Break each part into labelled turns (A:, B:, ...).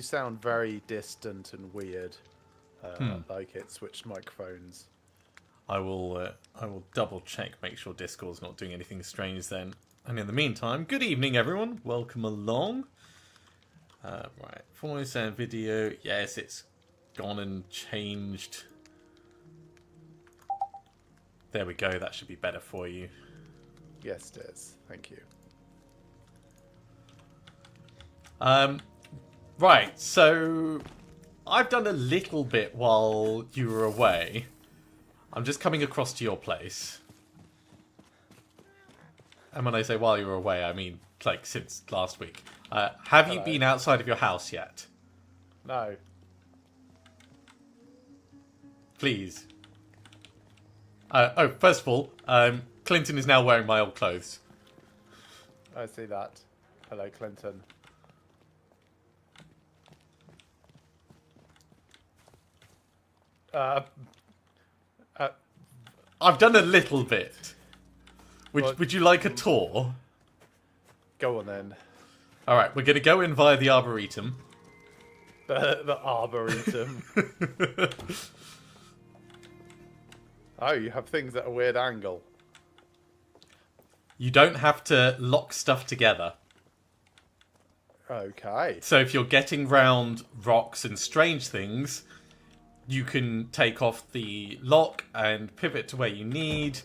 A: You sound very distant and weird. Like it switched microphones.
B: I will double check, make sure Discord's not doing anything strange then. And in the meantime, good evening everyone, welcome along. Right, voice and video, yes, it's gone and changed. There we go, that should be better for you.
A: Yes, it is. Thank you.
B: Right, so I've done a little bit while you were away. I'm just coming across to your place. And when I say while you were away, I mean, like, since last week. Have you been outside of your house yet?
A: No.
B: Please. First of all, Clinton is now wearing my old clothes.
A: I see that. Hello, Clinton.
B: I've done a little bit. Would you like a tour?
A: Go on then.
B: Alright, we're going to go in via the Arboretum.
A: The Arboretum. Oh, you have things at a weird angle.
B: You don't have to lock stuff together.
A: Okay.
B: So if you're getting round rocks and strange things, you can take off the lock and pivot to where you need.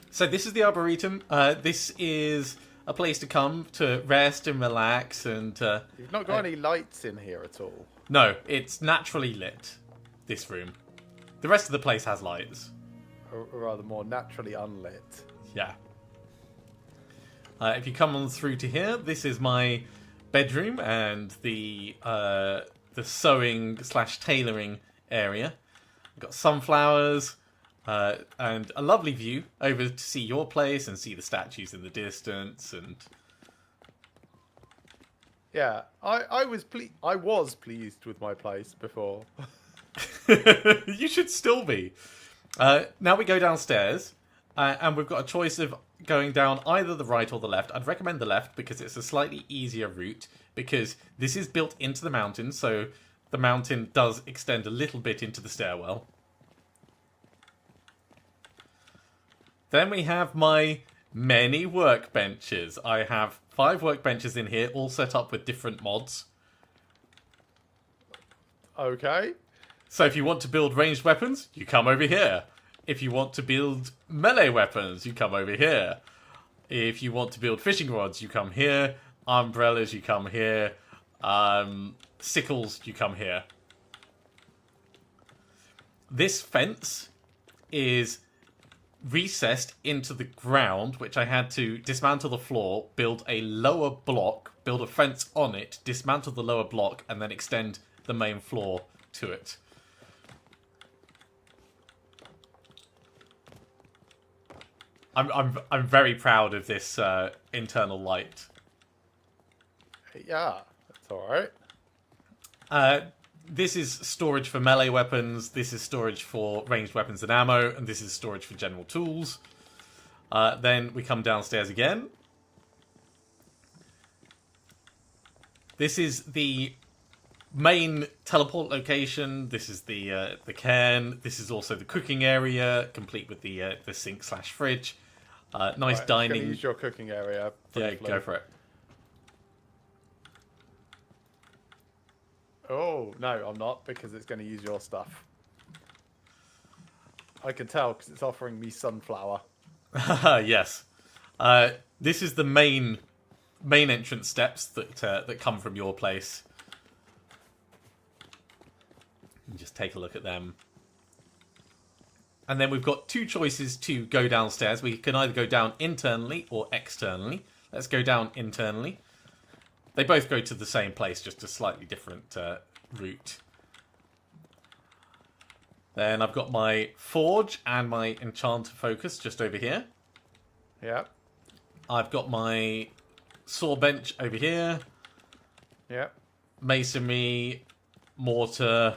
B: So this is the Arboretum. This is a place to come to rest and relax. And
A: You've not got any lights in here at all.
B: no, it's naturally lit, this room. The rest of the place has lights.
A: Or rather more naturally unlit.
B: Yeah. If you come on through to here, this is my bedroom and the sewing / tailoring area. I've got sunflowers and a lovely view over to see your place and see the statues in the distance. And
A: Yeah, I was pleased with my place before.
B: you should still be. Now we go downstairs, and we've got a choice of going down either the right or the left. I'd recommend the left because it's a slightly easier route, because this is built into the mountain, so the mountain does extend a little bit into the stairwell. Then we have my many workbenches. I have 5 workbenches in here, all set up with different mods.
A: Okay.
B: So if you want to build ranged weapons, you come over here. If you want to build melee weapons, you come over here. If you want to build fishing rods, you come here. Umbrellas, you come here. Sickles, you come here. This fence is recessed into the ground, which I had to dismantle the floor, build a lower block, build a fence on it, dismantle the lower block, and then extend the main floor to it. I'm very proud of this internal light.
A: Yeah, that's alright.
B: This is storage for melee weapons, this is storage for ranged weapons and ammo, and this is storage for general tools. Then we come downstairs again. This is the main teleport location. This is the cairn. This is also the cooking area, complete with the sink / fridge. Nice
A: Right,
B: dining.
A: I'm gonna use your cooking area.
B: Yeah,
A: briefly.
B: go for it.
A: Oh, no, I'm not, because it's going to use your stuff. I can tell, because it's offering me sunflower.
B: Yes. This is the main entrance steps that come from your place. Just take a look at them. And then we've got 2 choices to go downstairs. We can either go down internally or externally. Let's go down internally. They both go to the same place, just a slightly different route. Then I've got my forge and my enchanter focus just over here.
A: Yeah.
B: I've got my saw bench over here.
A: Yeah.
B: Masonry, mortar,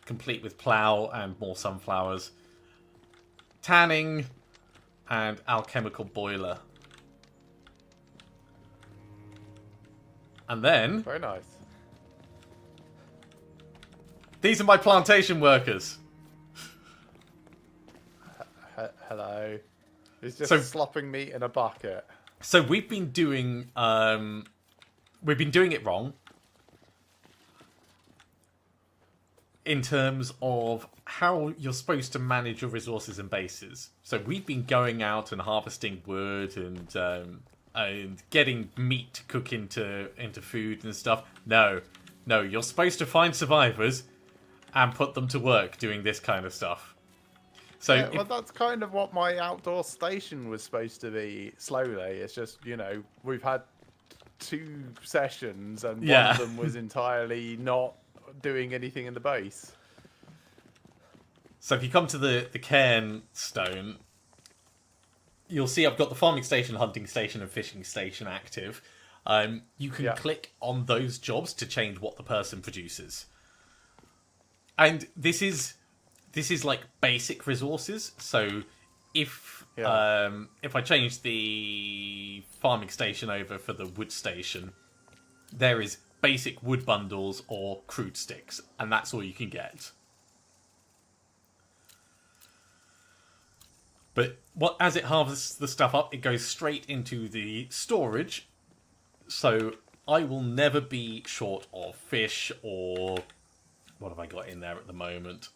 B: complete with plough and more sunflowers. Tanning and alchemical boiler. And then
A: Very nice.
B: These are my plantation workers.
A: Hello. He's just
B: So-
A: slopping meat in a bucket.
B: So we've been doing it wrong in terms of how you're supposed to manage your resources and bases. So we've been going out and harvesting wood and getting meat to cook into food and stuff. No, you're supposed to find survivors and put them to work doing this kind of stuff. So
A: Yeah, well, that's kind of what my outdoor station was supposed to be slowly. It's just, you know, we've had 2 sessions and one of them was entirely not doing anything in the base.
B: So if you come to the cairn stone, you'll see I've got the farming station, hunting station, and fishing station active. You can click on those jobs to change what the person produces. And this is like basic resources. So if I change the farming station over for the wood station, there is basic wood bundles or crude sticks, and that's all you can get. But as it harvests the stuff up, it goes straight into the storage. So I will never be short of fish or... What have I got in there at the moment?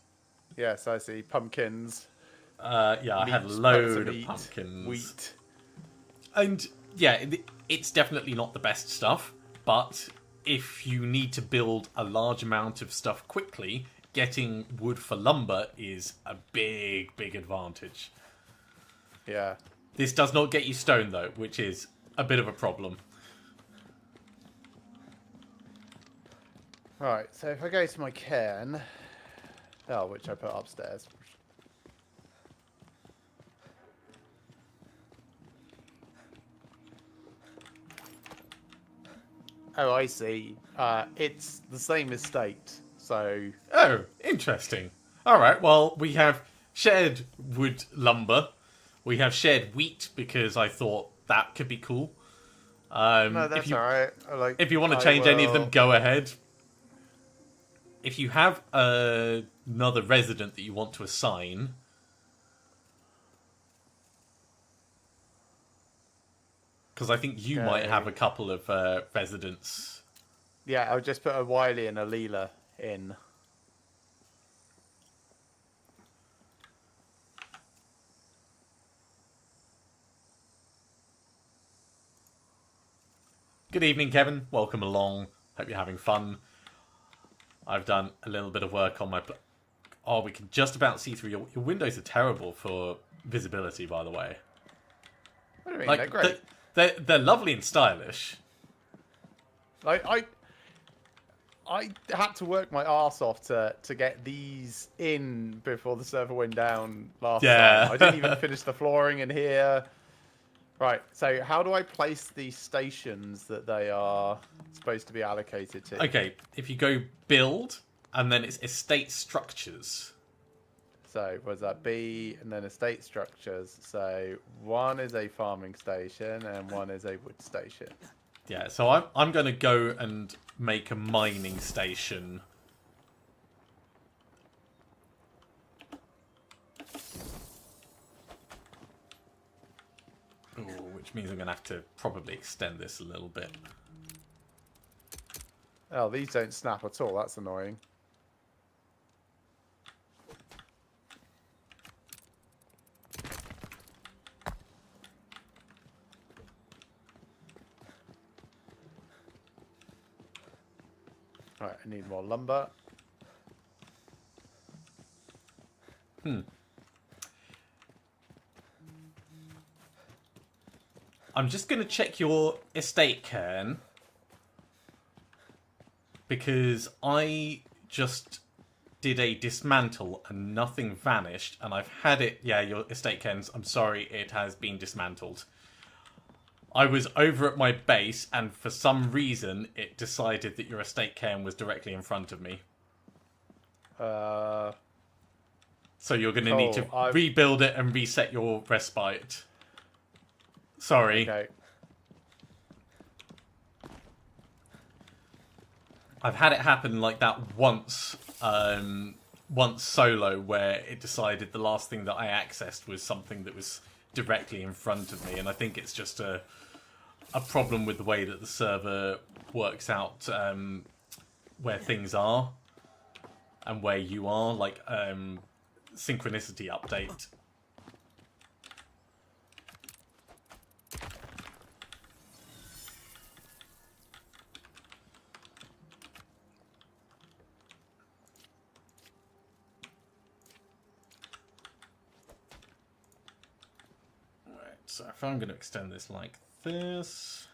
A: Yes, I see. Pumpkins.
B: I had a load of pumpkins.
A: Wheat.
B: And, yeah, it's definitely not the best stuff. But if you need to build a large amount of stuff quickly, getting wood for lumber is a big, big advantage.
A: Yeah.
B: This does not get you stone, though, which is a bit of a problem.
A: Right, so if I go to my cairn, which I put upstairs. Oh, I see. It's the same estate, so...
B: Oh, interesting. All right, well, we have shared wood lumber. We have shared wheat, because I thought that could be cool.
A: No, that's alright.
B: If you want to change any of them, go ahead. If you have another resident that you want to assign... Because I think you might have a couple of residents.
A: Yeah, I'll just put a Wiley and a Leela in.
B: Good evening, Kevin. Welcome along. Hope you're having fun. I've done a little bit of work on my... Oh, we can just about see through your windows are terrible for visibility, by the way.
A: What do you mean? They're great.
B: They're lovely and stylish.
A: I had to work my arse off to get these in before the server went down last time. I didn't even finish the flooring in here. Right, so how do I place these stations that they are supposed to be allocated to?
B: Okay, if you go build, and then it's estate structures.
A: So, was that B, and then estate structures. So, one is a farming station, and one is a wood station.
B: Yeah, so I'm going to go and make a mining station. Ooh, which means I'm going to have to probably extend this a little bit.
A: Oh, these don't snap at all. That's annoying. Alright, I need more lumber.
B: I'm just going to check your estate cairn. Because I just did a dismantle and nothing vanished. And I've had it... Yeah, your estate cairns, I'm sorry, it has been dismantled. I was over at my base, and for some reason, it decided that your estate cairn was directly in front of me. So you're going to need to rebuild it and reset your respite. Sorry.
A: Okay.
B: I've had it happen like that once, once solo, where it decided the last thing that I accessed was something that was directly in front of me, and I think it's just a problem with the way that the server works out where things are and where you are, like synchronicity update. So if I'm going to extend this like this...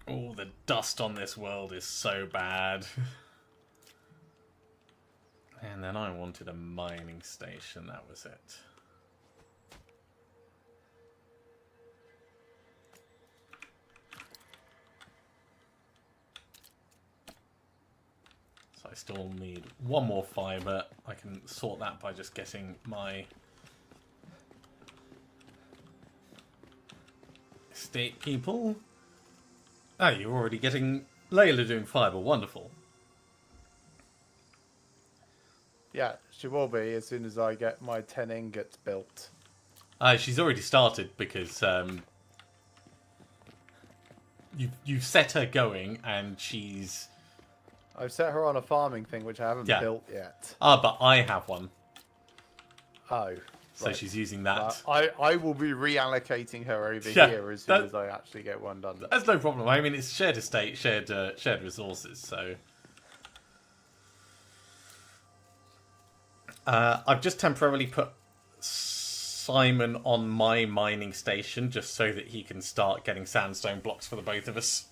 B: Oh, the dust on this world is so bad. And then I wanted a mining station, that was it. So I still need one more fibre. I can sort that by just getting my estate people. Oh, you're already getting Layla doing fibre, wonderful.
A: Yeah, she will be as soon as I get my 10 ingots built.
B: She's already started because you've set her going, and she's...
A: I've set her on a farming thing, which I haven't built yet.
B: Ah, but I have one.
A: Oh.
B: So right. She's using that.
A: I will be reallocating her over here as soon as I actually get one done.
B: That's no problem. I mean, it's shared estate, shared resources, so... I've just temporarily put Simon on my mining station just so that he can start getting sandstone blocks for the both of us.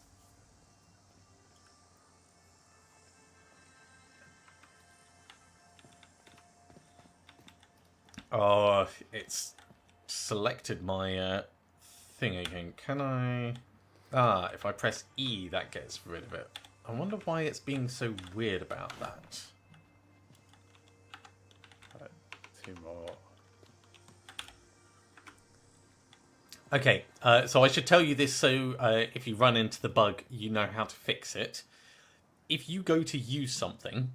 B: Oh, it's selected my thing again. Can I... Ah, if I press E, that gets rid of it. I wonder why it's being so weird about that.
A: Two more.
B: Okay, so I should tell you this so if you run into the bug, you know how to fix it. If you go to use something,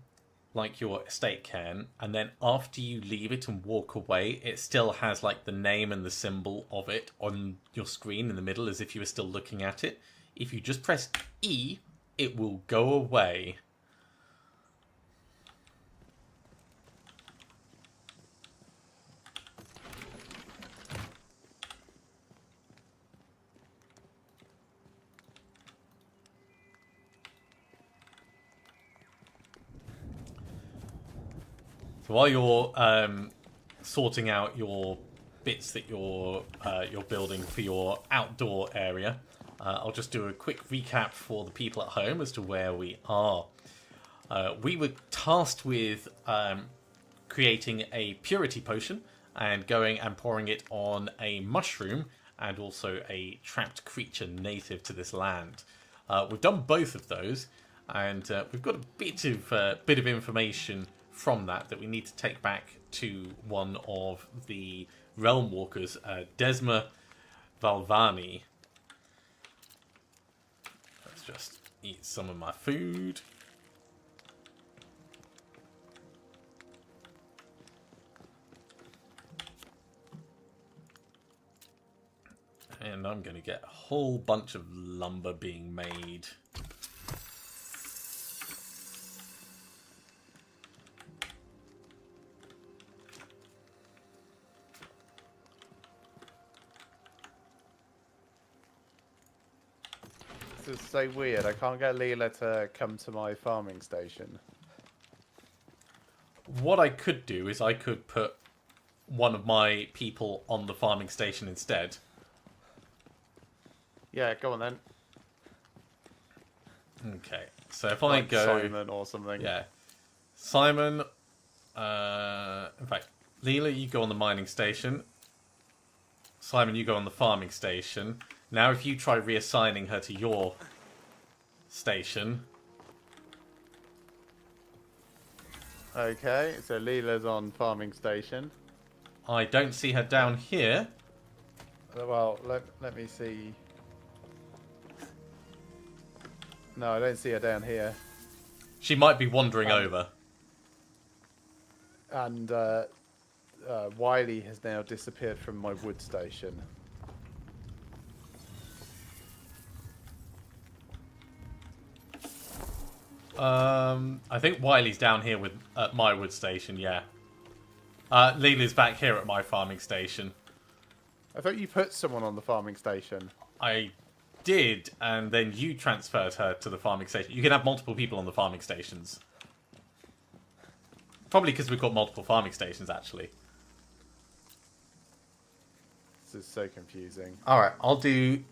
B: like your estate cairn, and then after you leave it and walk away, it still has like the name and the symbol of it on your screen in the middle as if you were still looking at it. If you just press E, it will go away. So while you're sorting out your bits that you're building for your outdoor area, I'll just do a quick recap for the people at home as to where we are. We were tasked with creating a purity potion and going and pouring it on a mushroom and also a trapped creature native to this land. We've done both of those, and we've got a bit of information from that we need to take back to one of the realm walkers, Desma Valvani. Let's just eat some of my food. And I'm going to get a whole bunch of lumber being made.
A: This is so weird. I can't get Leela to come to my farming station.
B: What I could do is I could put one of my people on the farming station instead.
A: Yeah, go on then.
B: Okay, so if I go...
A: Simon or something.
B: Yeah. Simon, in fact, Leela, you go on the mining station. Simon, you go on the farming station. Now if you try reassigning her to your station.
A: Okay, so Leela's on farming station.
B: I don't see her down here.
A: Well, let me see. No, I don't see her down here.
B: She might be wandering over.
A: And Wiley has now disappeared from my wood station.
B: I think Wiley's down here with at my wood station, yeah. Leela's back here at my farming station.
A: I thought you put someone on the farming station.
B: I did, and then you transferred her to the farming station. You can have multiple people on the farming stations. Probably because we've got multiple farming stations, actually.
A: This is so confusing.
B: Alright, I'll do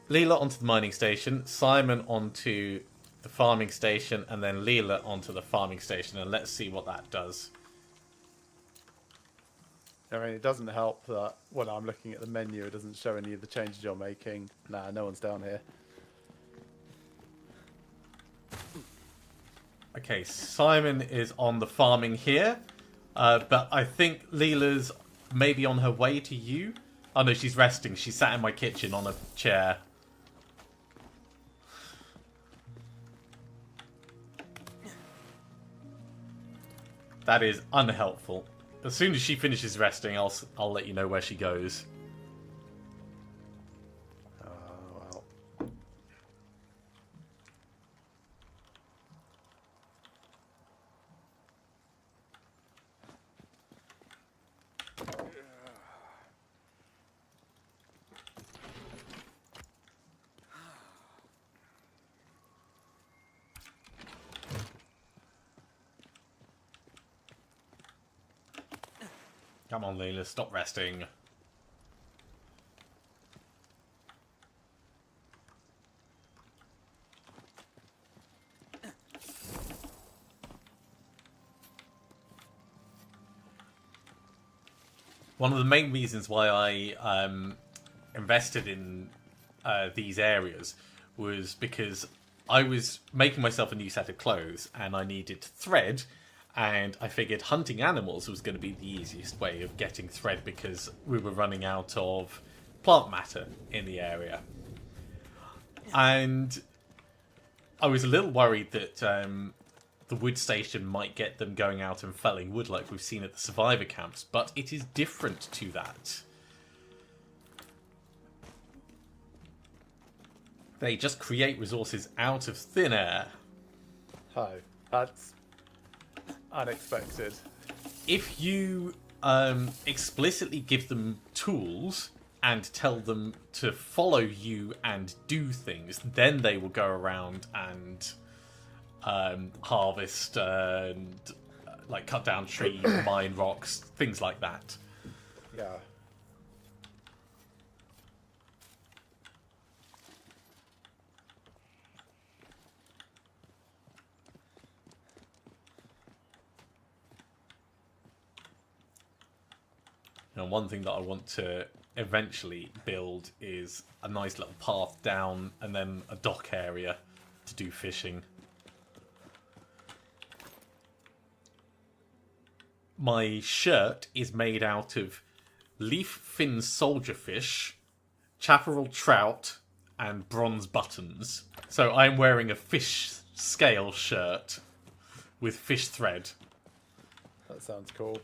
B: Leela onto the mining station, Simon onto the farming station, and then Leela onto the farming station, and let's see what that does.
A: I mean, it doesn't help that when I'm looking at the menu, it doesn't show any of the changes you're making. Nah, no one's down here.
B: Okay, Simon is on the farming here, but I think Leela's maybe on her way to you. Oh no, she's resting. She's sat in my kitchen on a chair. That is unhelpful. As soon as she finishes resting, I'll let you know where she goes.
A: Oh, well.
B: Come on, Leela, stop resting. One of the main reasons why I invested in these areas was because I was making myself a new set of clothes and I needed thread, and I figured hunting animals was going to be the easiest way of getting thread because we were running out of plant matter in the area. And I was a little worried that the wood station might get them going out and felling wood like we've seen at the survivor camps, but it is different to that. They just create resources out of thin air.
A: Oh, that's unexpected.
B: If you explicitly give them tools and tell them to follow you and do things, then they will go around and harvest and like cut down trees, mine rocks, things like that.
A: Yeah.
B: And one thing that I want to eventually build is a nice little path down and then a dock area to do fishing. My shirt is made out of leaf fin soldier fish, chaparral trout, and bronze buttons. So I'm wearing a fish scale shirt with fish thread.
A: That sounds cool.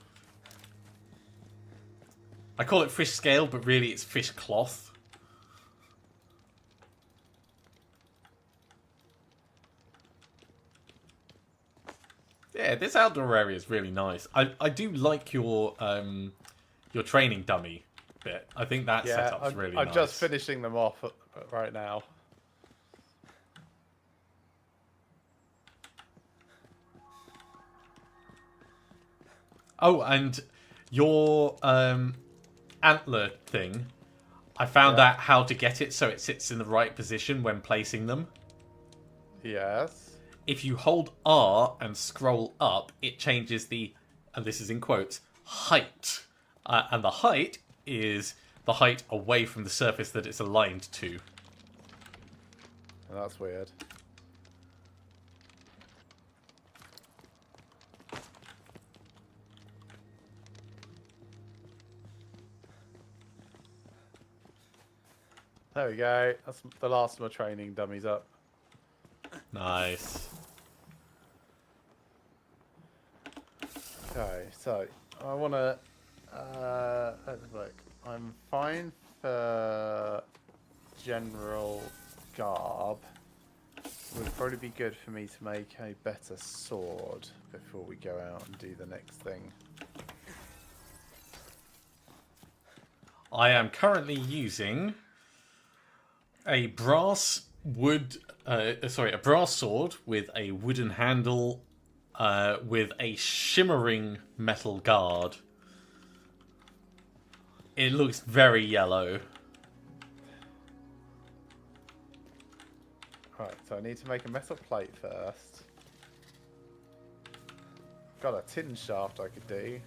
B: I call it fish scale, but really it's fish cloth. Yeah, this outdoor area is really nice. I do like your training dummy bit. I think that setup's really nice.
A: I'm just finishing them off right now.
B: Oh, and your antler thing, I found out how to get it so it sits in the right position when placing them.
A: Yes.
B: If you hold R and scroll up, it changes the, and this is in quotes, height. And the height is the height away from the surface that it's aligned to.
A: Oh, that's weird. There we go. That's the last of my training dummies up.
B: Nice.
A: Okay, so I want to let's look. I'm fine for general garb. Would probably be good for me to make a better sword before we go out and do the next thing.
B: I am currently using a brass sword with a wooden handle with a shimmering metal guard. It looks very yellow.
A: Right, so I need to make a metal plate first. Got a tin shaft I could do.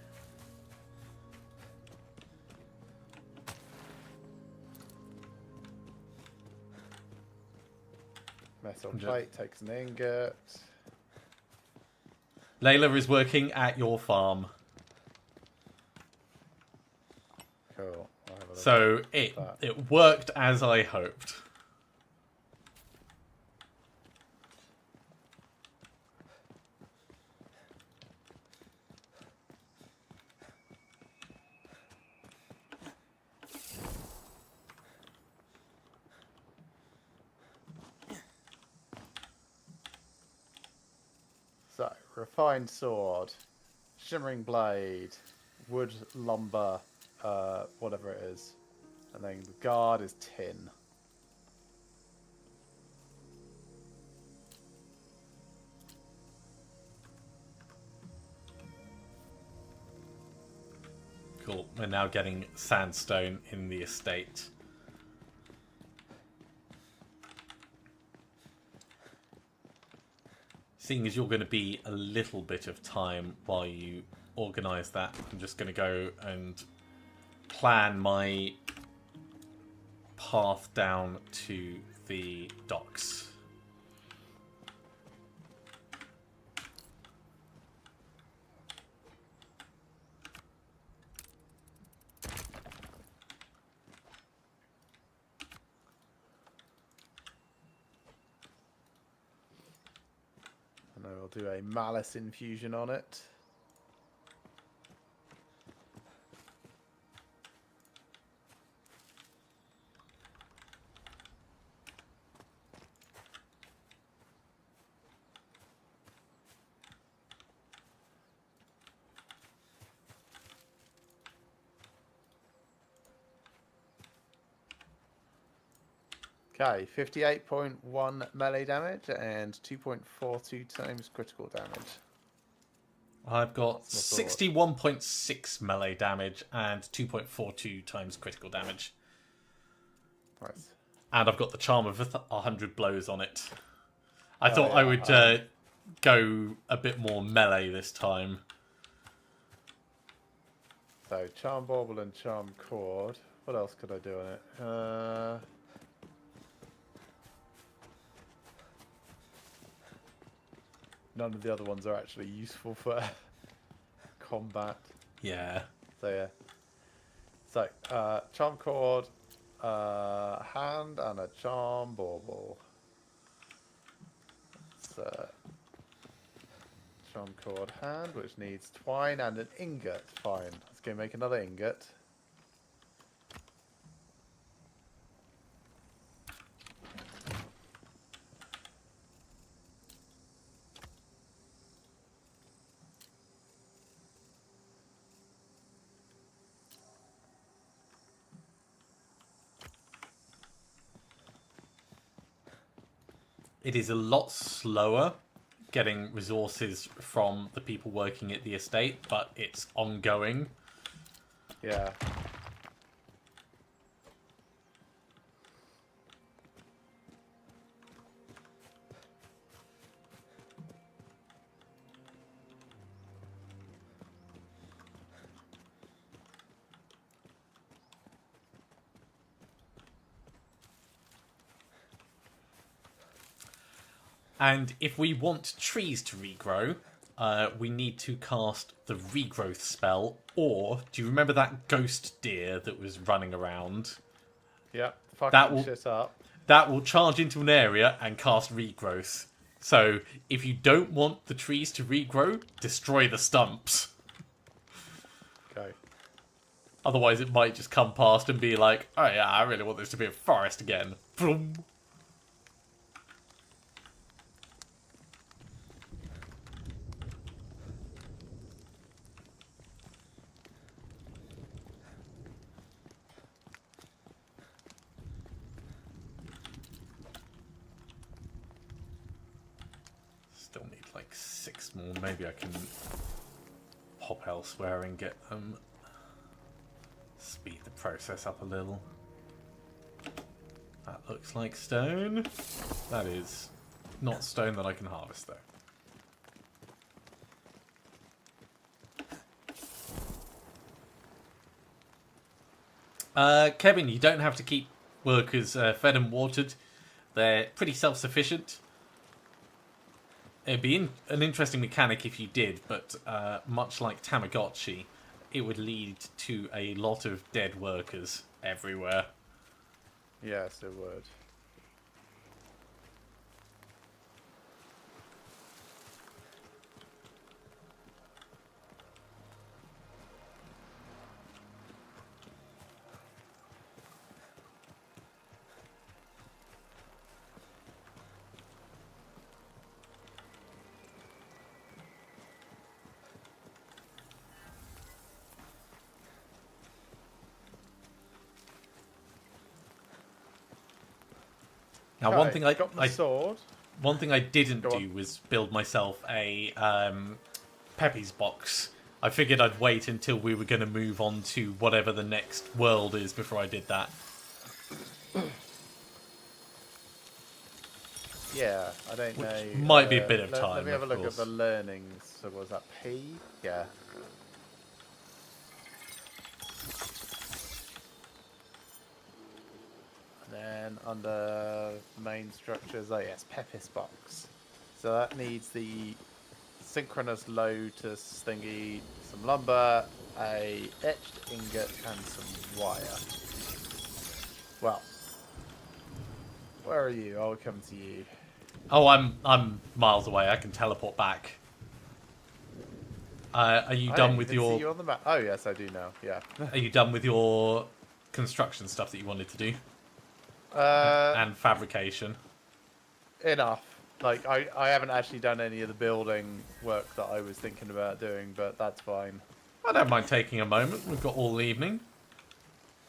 A: Metal plate takes an ingot.
B: Layla is working at your farm.
A: Cool. I'll have a look
B: So
A: at that.
B: it worked as I hoped.
A: So, refined sword, shimmering blade, wood lumber, whatever it is. And then the guard is tin.
B: Cool. We're now getting sandstone in the estate. Seeing as you're going to be a little bit of time while you organise that, I'm just going to go and plan my path down to the docks.
A: And then we'll do a malice infusion on it. Okay, 58.1 melee damage and 2.42 times critical damage.
B: I've got
A: That's my thought.
B: 61.6 melee damage and 2.42 times critical damage.
A: Nice.
B: And I've got the charm of 100 blows on it. I
A: Oh,
B: thought
A: yeah,
B: I would go a bit more melee this time.
A: So, charm bauble and charm cord. What else could I do on it? None of the other ones are actually useful for combat.
B: Yeah.
A: So yeah. So charm cord, hand, and a charm bauble. So charm cord hand, which needs twine and an ingot. Fine. Let's go make another ingot.
B: It is a lot slower getting resources from the people working at the estate, but it's ongoing.
A: Yeah.
B: And if we want trees to regrow, we need to cast the regrowth spell. Or, do you remember that ghost deer that was running around?
A: Yep, fucking shit up.
B: That will charge into an area and cast regrowth. So, if you don't want the trees to regrow, destroy the stumps.
A: Okay.
B: Otherwise, it might just come past and be like, oh yeah, I really want this to be a forest again. Vroom. Still need like 6 more. Maybe I can hop elsewhere and get them. Speed the process up a little. That looks like stone. That is not stone that I can harvest, though. Kevin, you don't have to keep workers fed and watered. They're pretty self-sufficient. It'd be an interesting mechanic if you did, but much like Tamagotchi, it would lead to a lot of dead workers everywhere.
A: Yes, it would.
B: Now,
A: Okay,
B: one thing
A: got my sword.
B: One thing I didn't
A: Go
B: do
A: on.
B: was build myself a Peppy's box. I figured I'd wait until we were going to move on to whatever the next world is before I did that.
A: Yeah, I don't know.
B: might be a bit of
A: Let
B: time,
A: me have a
B: of
A: look
B: course.
A: at the learnings. So was that P? Yeah. Then under main structures, oh yes, Pepis box. So that needs the synchronous low to stingy, some lumber, a etched ingot, and some wire. Well, where are you? I'll come to you.
B: Oh, I'm miles away. I can teleport back. Are you
A: I
B: done
A: don't
B: with
A: even see
B: your?
A: you on the map. Oh yes, I do now. Yeah.
B: Are you done with your construction stuff that you wanted to do and fabrication?
A: Enough. Like I haven't actually done any of the building work that I was thinking about doing, but that's fine.
B: I don't mind taking a moment. We've got all evening.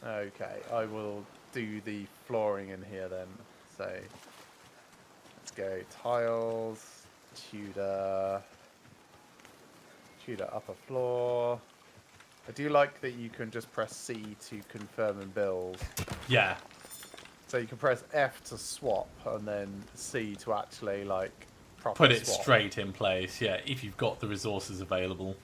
A: Okay, I will do the flooring in here then. So let's go tiles, Tudor upper floor. I do like that you can just press C to confirm and build.
B: Yeah.
A: So you can press F to swap and then C to actually like proper
B: Put it
A: swap.
B: straight in place. Yeah, if you've got the resources available.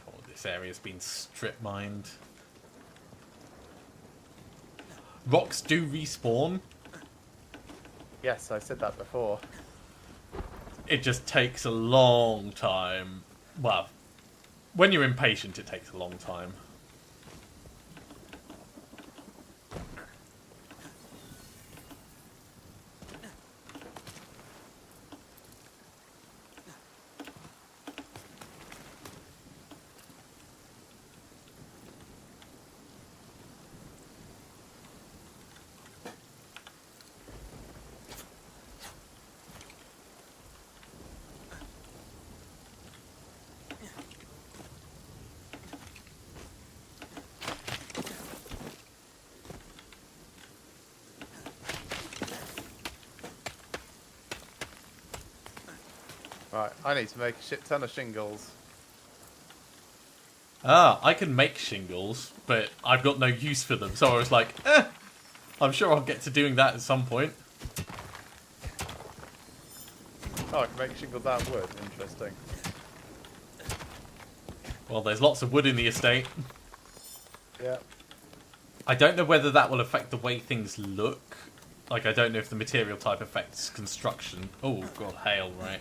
B: Oh, this area's been strip mined. Rocks do respawn.
A: Yes, I said that before.
B: It just takes a long time. Well, when you're impatient, it takes a long time.
A: Right, I need to make a shit ton of shingles.
B: Ah, I can make shingles, but I've got no use for them. So I was like, I'm sure I'll get to doing that at some point.
A: Oh, I can make shingles out of wood. Interesting.
B: Well, there's lots of wood in the estate.
A: Yeah.
B: I don't know whether that will affect the way things look. Like, I don't know if the material type affects construction. Oh, God, hail, right.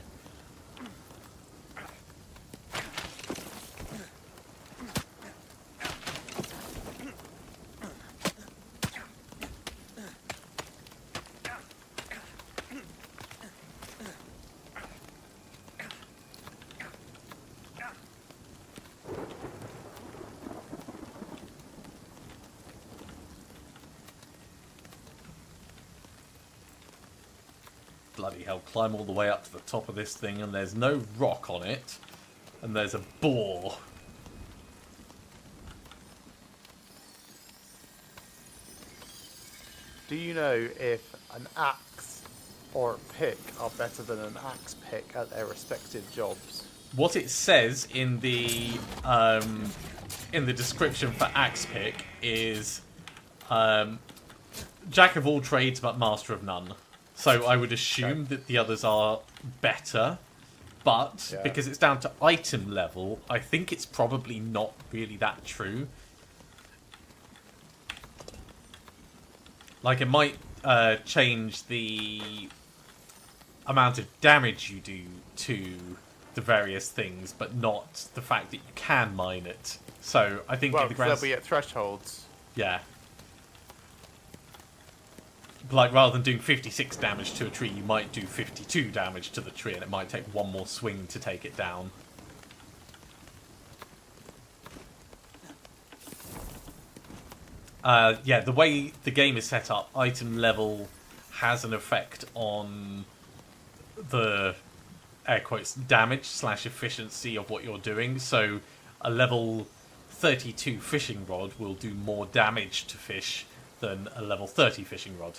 B: Bloody hell, climb all the way up to the top of this thing and there's no rock on it. And there's a boar.
A: Do you know if an axe or a pick are better than an axe pick at their respective jobs?
B: What it says in the description for axe pick is jack of all trades but master of none. So I would assume that the others are better, but because it's down to item level, I think it's probably not really that true. Like, it might change the amount of damage you do to the various things, but not the fact that you can mine it. So I think
A: Well,
B: the
A: they'll be at thresholds.
B: yeah. Like, rather than doing 56 damage to a tree, you might do 52 damage to the tree, and it might take one more swing to take it down. Yeah, the way the game is set up, item level has an effect on the, air quotes, damage / efficiency of what you're doing. So a level 32 fishing rod will do more damage to fish than a level 30 fishing rod.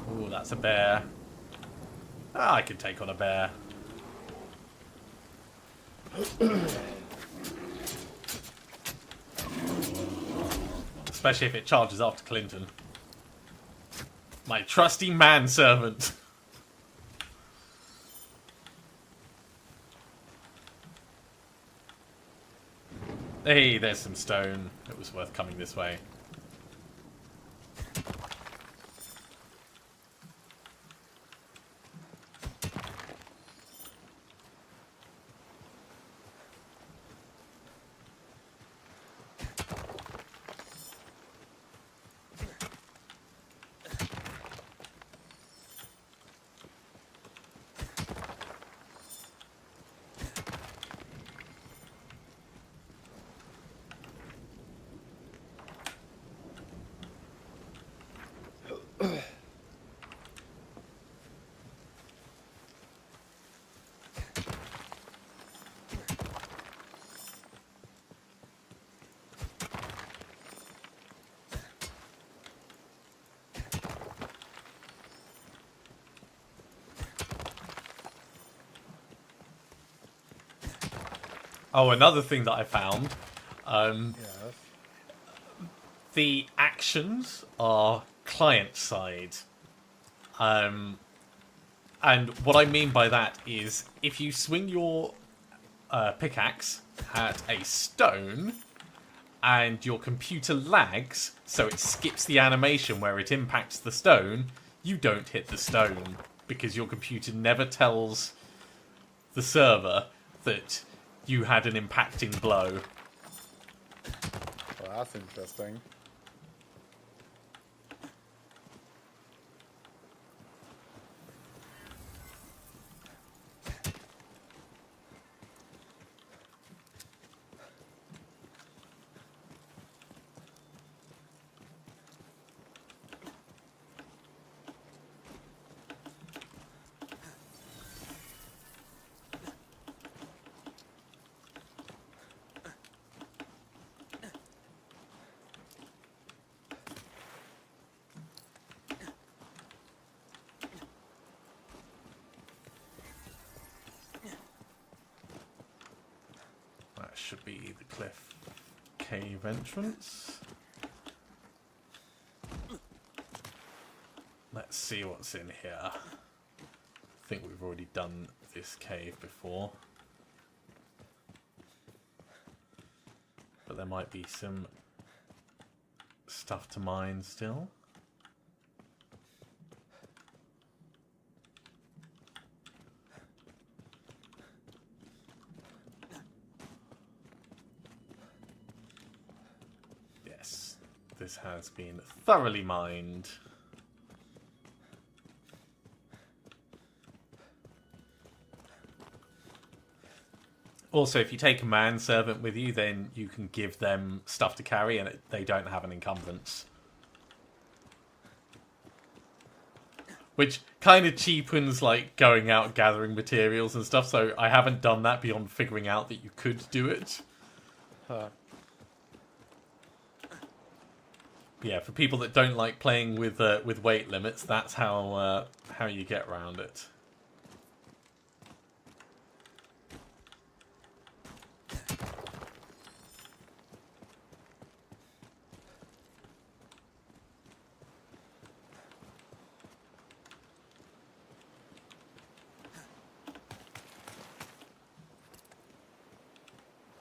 B: Ooh, that's a bear. Ah, I can take on a bear. Especially if it charges after Clinton. My trusty manservant. Hey, there's some stone. It was worth coming this way. Oh, another thing that I found. The actions are client-side. And what I mean by that is, if you swing your pickaxe at a stone, and your computer lags, so it skips the animation where it impacts the stone, you don't hit the stone, because your computer never tells the server that you had an impacting blow.
A: Well, that's interesting.
B: should be the cliff cave entrance. Let's see what's in here. I think we've already done this cave before. But there might be some stuff to mine still. Yes, this has been thoroughly mined. Also, if you take a manservant with you, then you can give them stuff to carry and they don't have an encumbrance. Which kind of cheapens, like, going out gathering materials and stuff, so I haven't done that beyond figuring out that you could do it.
A: Huh.
B: Yeah, for people that don't like playing with weight limits, that's how you get around it.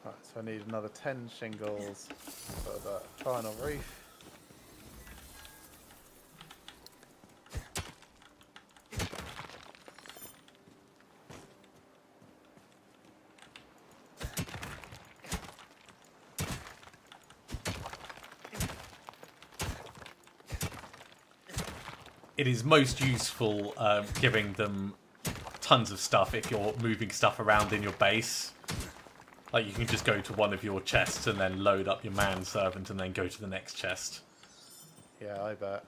A: Right, so I need another 10 shingles for the final roof.
B: It is most useful giving them tons of stuff if you're moving stuff around in your base. Like, you can just go to one of your chests and then load up your manservant and then go to the next chest.
A: Yeah, I bet.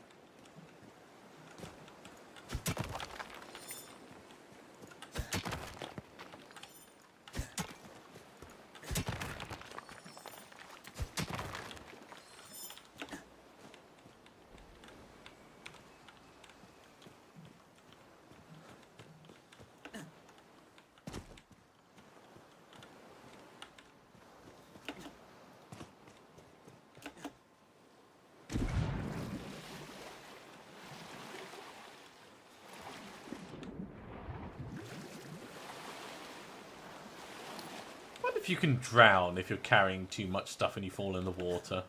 B: What if you can drown if you're carrying too much stuff and you fall in the water?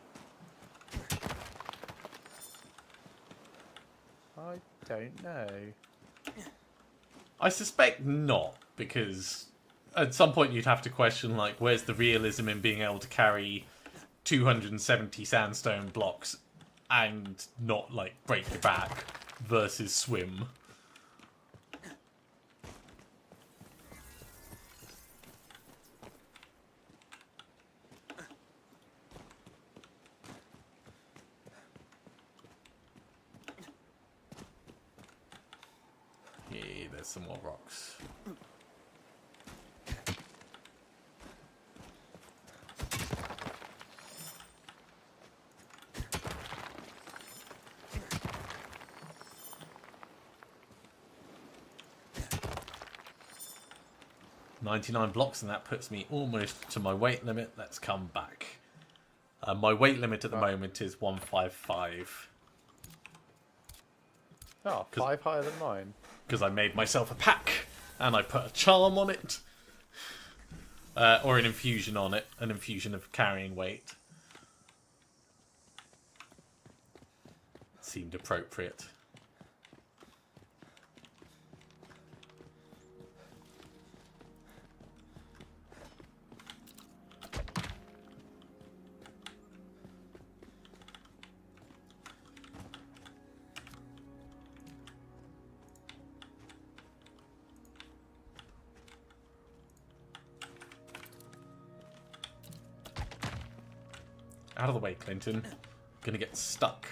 A: I don't know.
B: I suspect not, because at some point you'd have to question, like, where's the realism in being able to carry 270 sandstone blocks and not, like, break your back versus swim? Yeah, there's some more rocks. $99 blocks, and that puts me almost to my weight limit. Let's come back. My weight limit at the moment is 155.
A: Oh, 5 higher than mine.
B: Because I made myself a pack, and I put a charm on it. Or an infusion on it. An infusion of carrying weight. Seemed appropriate. Out of the way, Clinton. Gonna get stuck.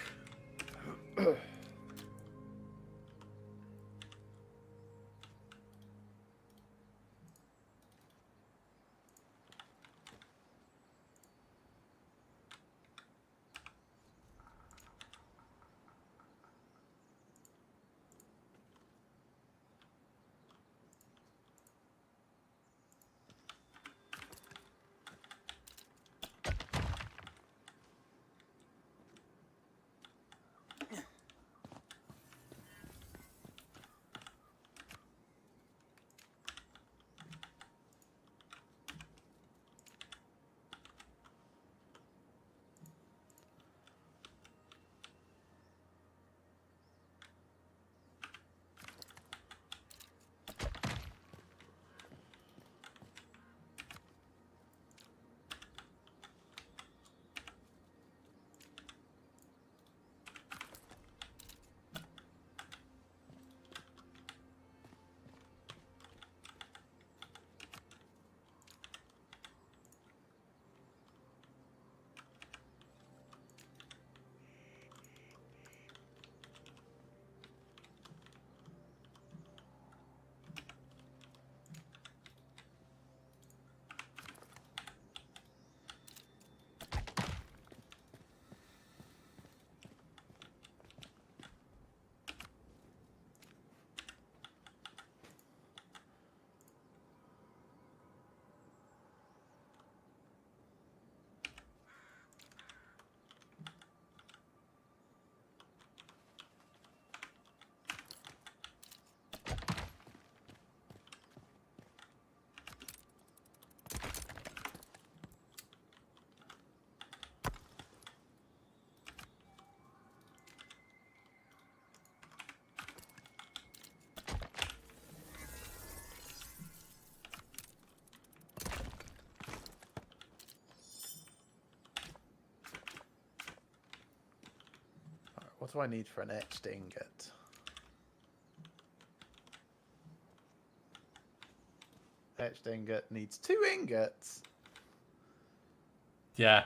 A: What do I need for an etched ingot? Etched ingot needs 2 ingots.
B: Yeah,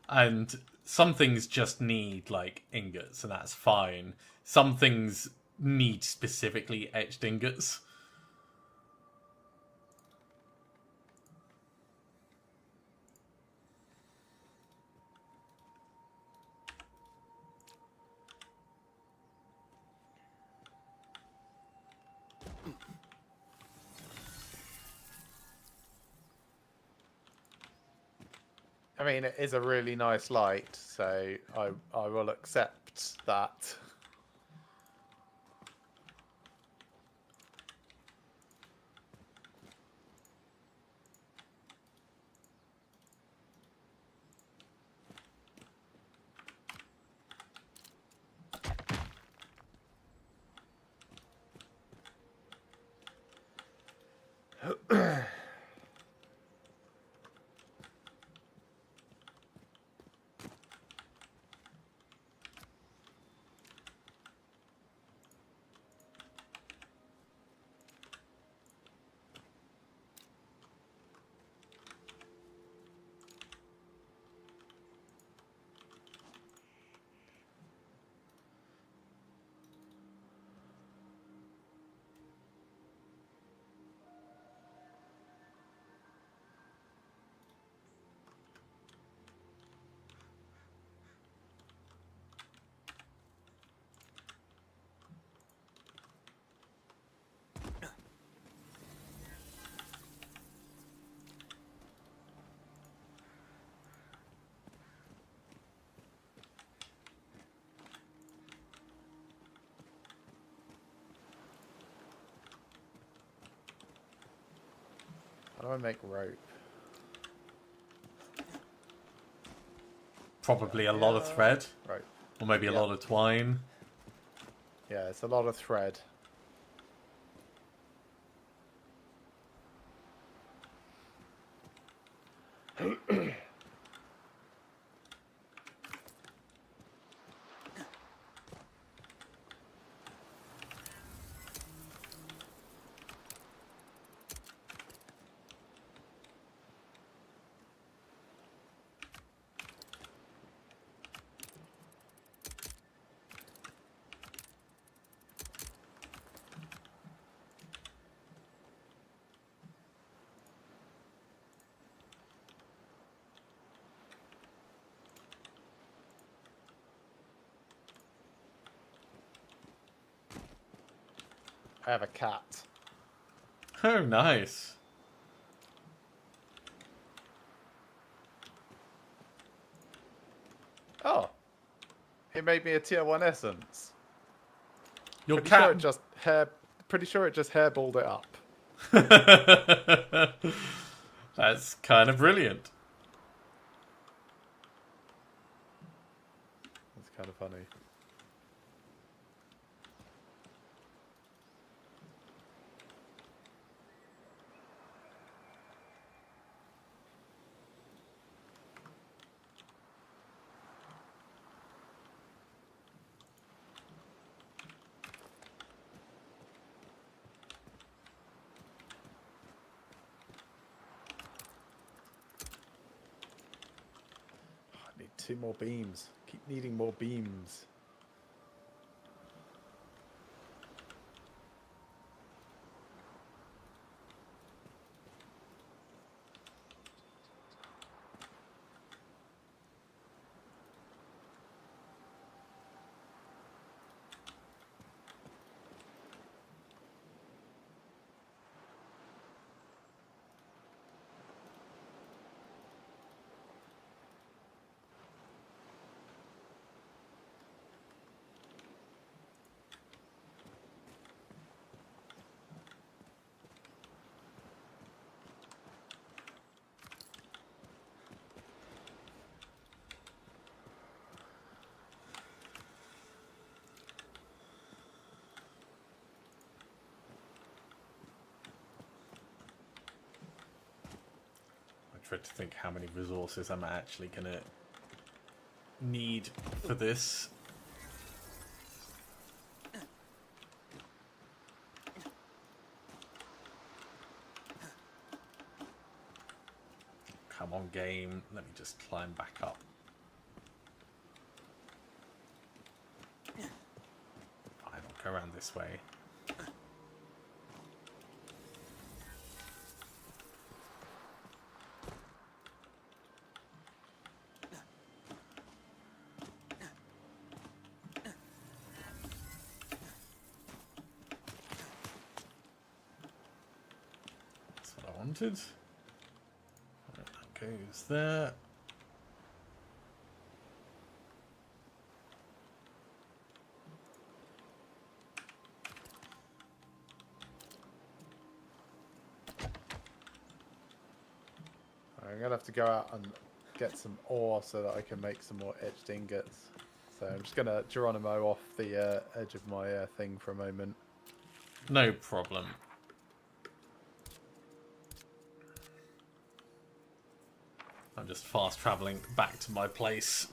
B: and some things just need, like, ingots, and that's fine. Some things need specifically etched ingots.
A: I mean, it is a really nice light, so I will accept that. How do I make rope?
B: Probably a lot of thread.
A: Right.
B: Or maybe a lot of twine.
A: Yeah, it's a lot of thread. I have a cat.
B: Oh, nice.
A: Oh, it made me a tier 1 essence.
B: Your
A: Pretty
B: cat.
A: sure it just Pretty sure it just hairballed it up.
B: That's kind of brilliant.
A: That's kind of funny. I need 2 more beams. Keep needing more beams.
B: I tried to think how many resources I'm actually going to need for this. Come on, game. Let me just climb back up. I will go around this way. That's what I wanted. That goes there.
A: I'm gonna have to go out and get some ore so that I can make some more etched ingots. So I'm just gonna Geronimo off the edge of my thing for a moment.
B: No problem. I'm just fast traveling back to my place.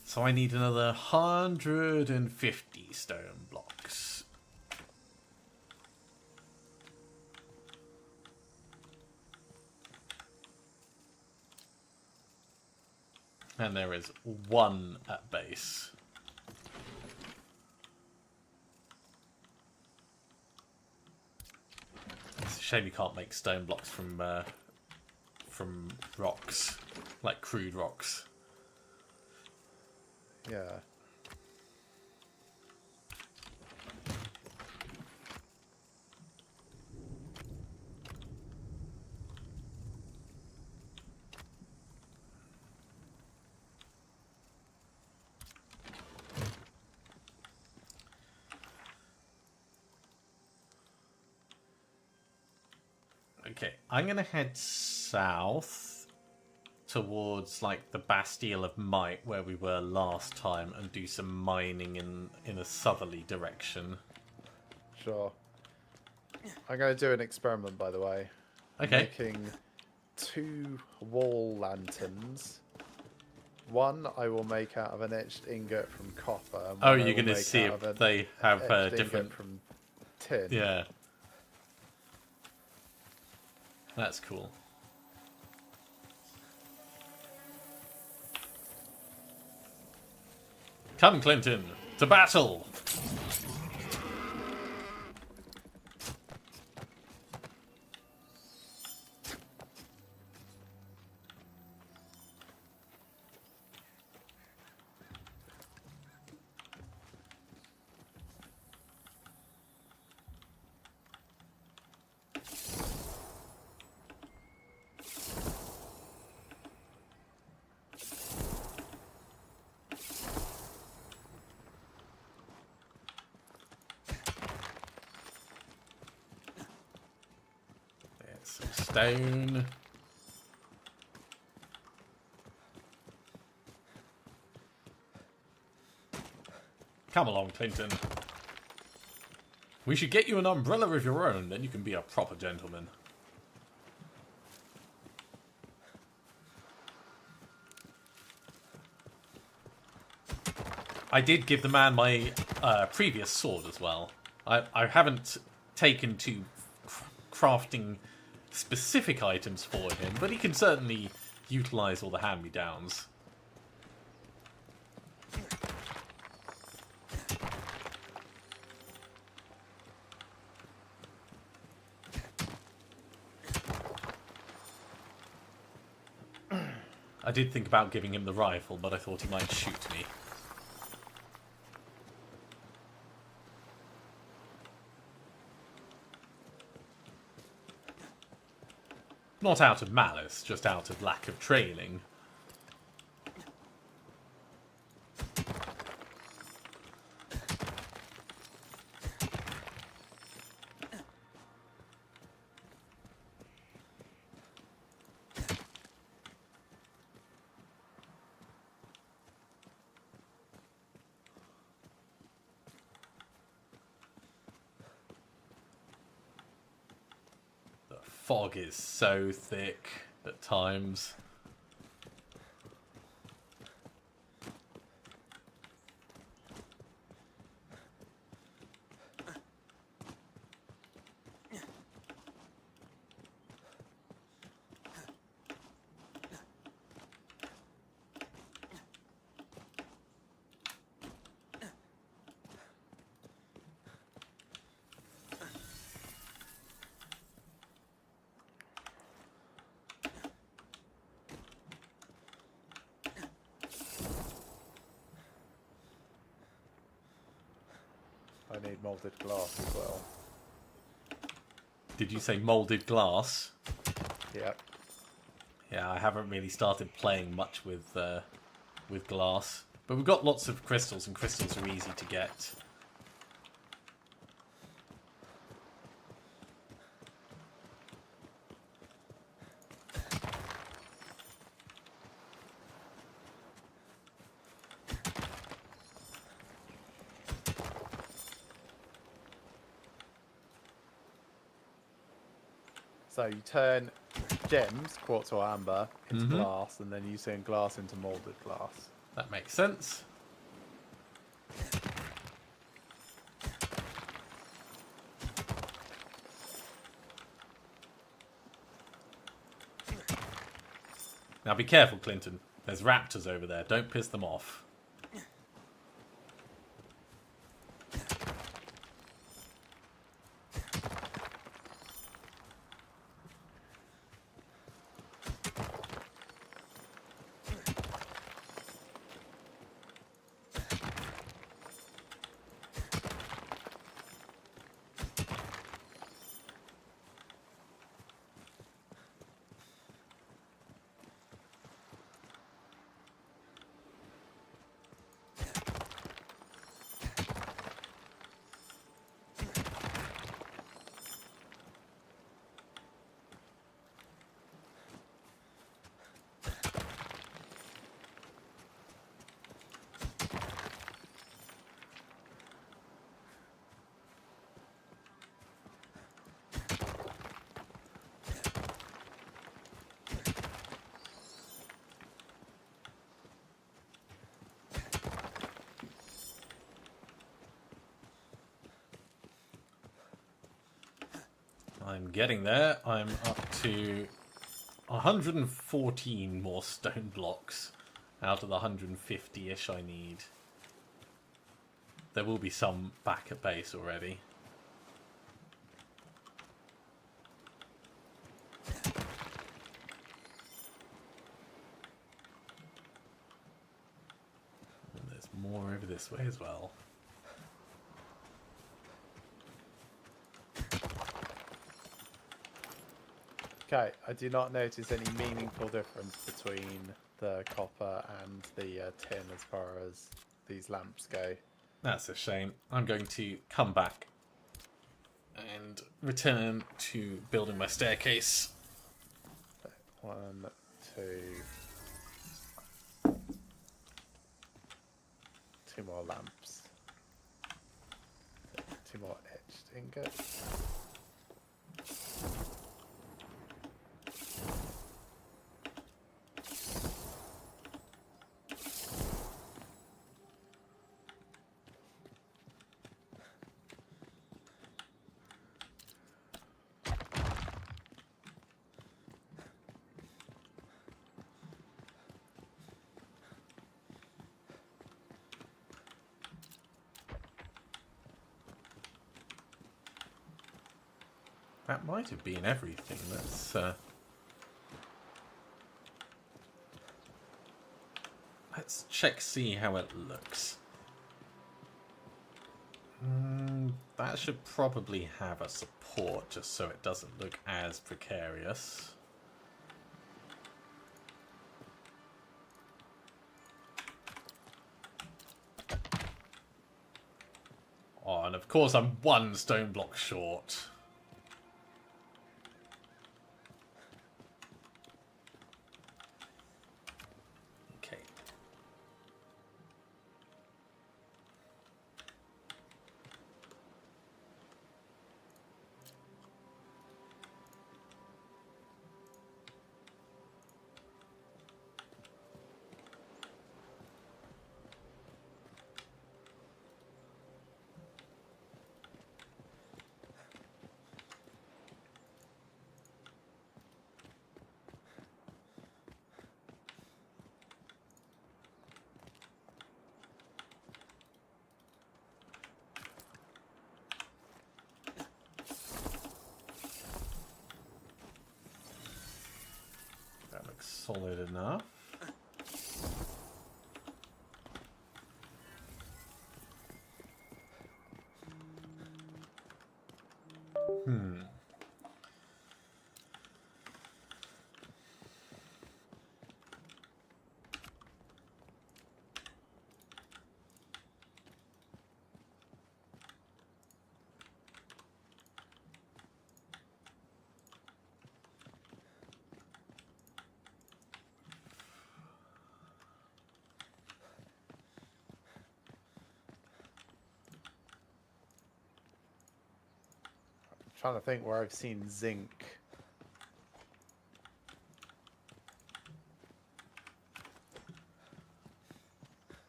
B: So I need another 150 stone blocks. And there is one at base. It's a shame you can't make stone blocks from rocks, like crude rocks.
A: Yeah.
B: Okay, I'm gonna head south towards like the Bastille of Might where we were last time and do some mining in a southerly direction.
A: Sure. I'm going to do an experiment, by the way.
B: Okay.
A: Making 2 wall lanterns. One I will make out of an etched ingot from copper. And
B: Oh,
A: one I
B: you're
A: will
B: going to
A: make
B: see
A: out
B: if
A: of an
B: they have
A: etched
B: different...
A: ingot from tin.
B: Yeah. That's cool. Come, Clinton, to battle! Stone. Come along, Clinton. We should get you an umbrella of your own, then you can be a proper gentleman. I did give the man my previous sword as well. I haven't taken to crafting specific items for him, but he can certainly utilize all the hand-me-downs. I did think about giving him the rifle, but I thought he might shoot me. Not out of malice, just out of lack of training. Fog is so thick at times.
A: I need molded glass as well.
B: Did you say molded glass?
A: Yep.
B: Yeah, I haven't really started playing much with glass. But we've got lots of crystals, and crystals are easy to get.
A: So you turn gems, quartz or amber, into glass, and then you turn glass into molded glass.
B: That makes sense. Now be careful, Clinton. There's raptors over there. Don't piss them off. I'm getting there. I'm up to 114 more stone blocks out of the 150-ish I need. There will be some back at base already. And there's more over this way as well.
A: Okay, I do not notice any meaningful difference between the copper and the tin as far as these lamps go.
B: That's a shame. I'm going to come back and return to building my staircase.
A: 1, 2... 2 more lamps. 2 more etched ingots.
B: That might have been everything. Let's check, see how it looks. That should probably have a support just so it doesn't look as precarious. Oh, and of course I'm 1 stone block short. Solid enough.
A: Trying to think where I've seen zinc.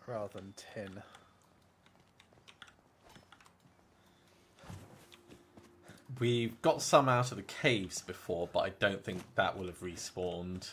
A: Rather than tin.
B: We've got some out of the caves before, but I don't think that will have respawned.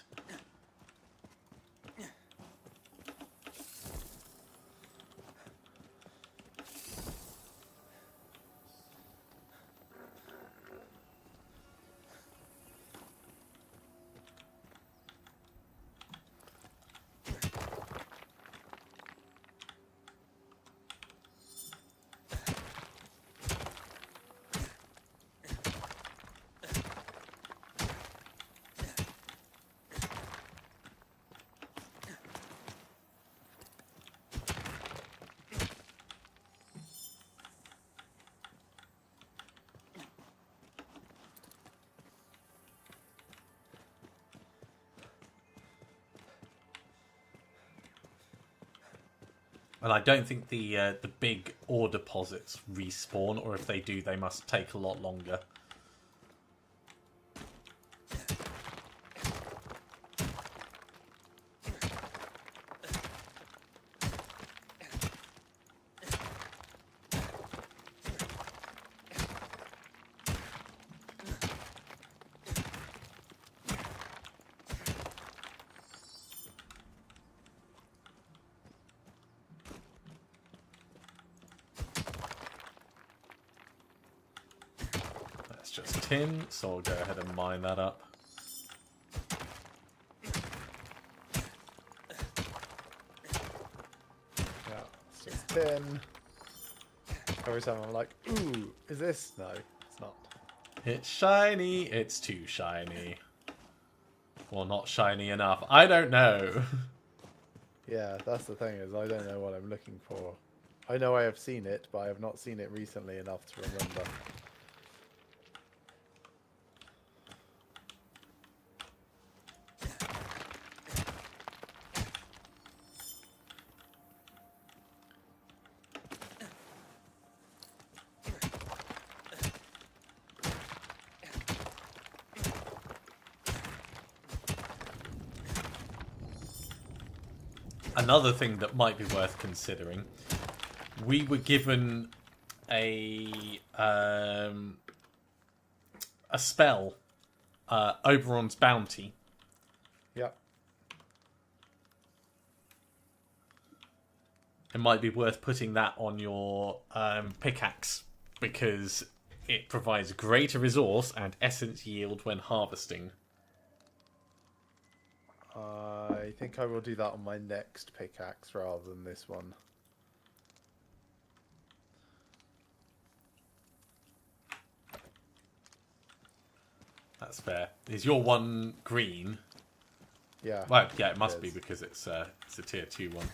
B: And I don't think the big ore deposits respawn, or if they do, they must take a lot longer. Just tin, so I'll go ahead and mine that up.
A: Yeah, it's just tin. Every time I'm like, ooh, is this? No, it's not.
B: It's shiny, it's too shiny. Or not shiny enough. I don't know.
A: Yeah, that's the thing, is I don't know what I'm looking for. I know I have seen it, but I have not seen it recently enough to remember.
B: Another thing that might be worth considering, we were given a spell, Oberon's Bounty.
A: Yep.
B: It might be worth putting that on your pickaxe, because it provides greater resource and essence yield when harvesting.
A: I think I will do that on my next pickaxe rather than this one.
B: That's fair. Is your one green?
A: Yeah.
B: Well, yeah, it must be because it's a tier 2 one.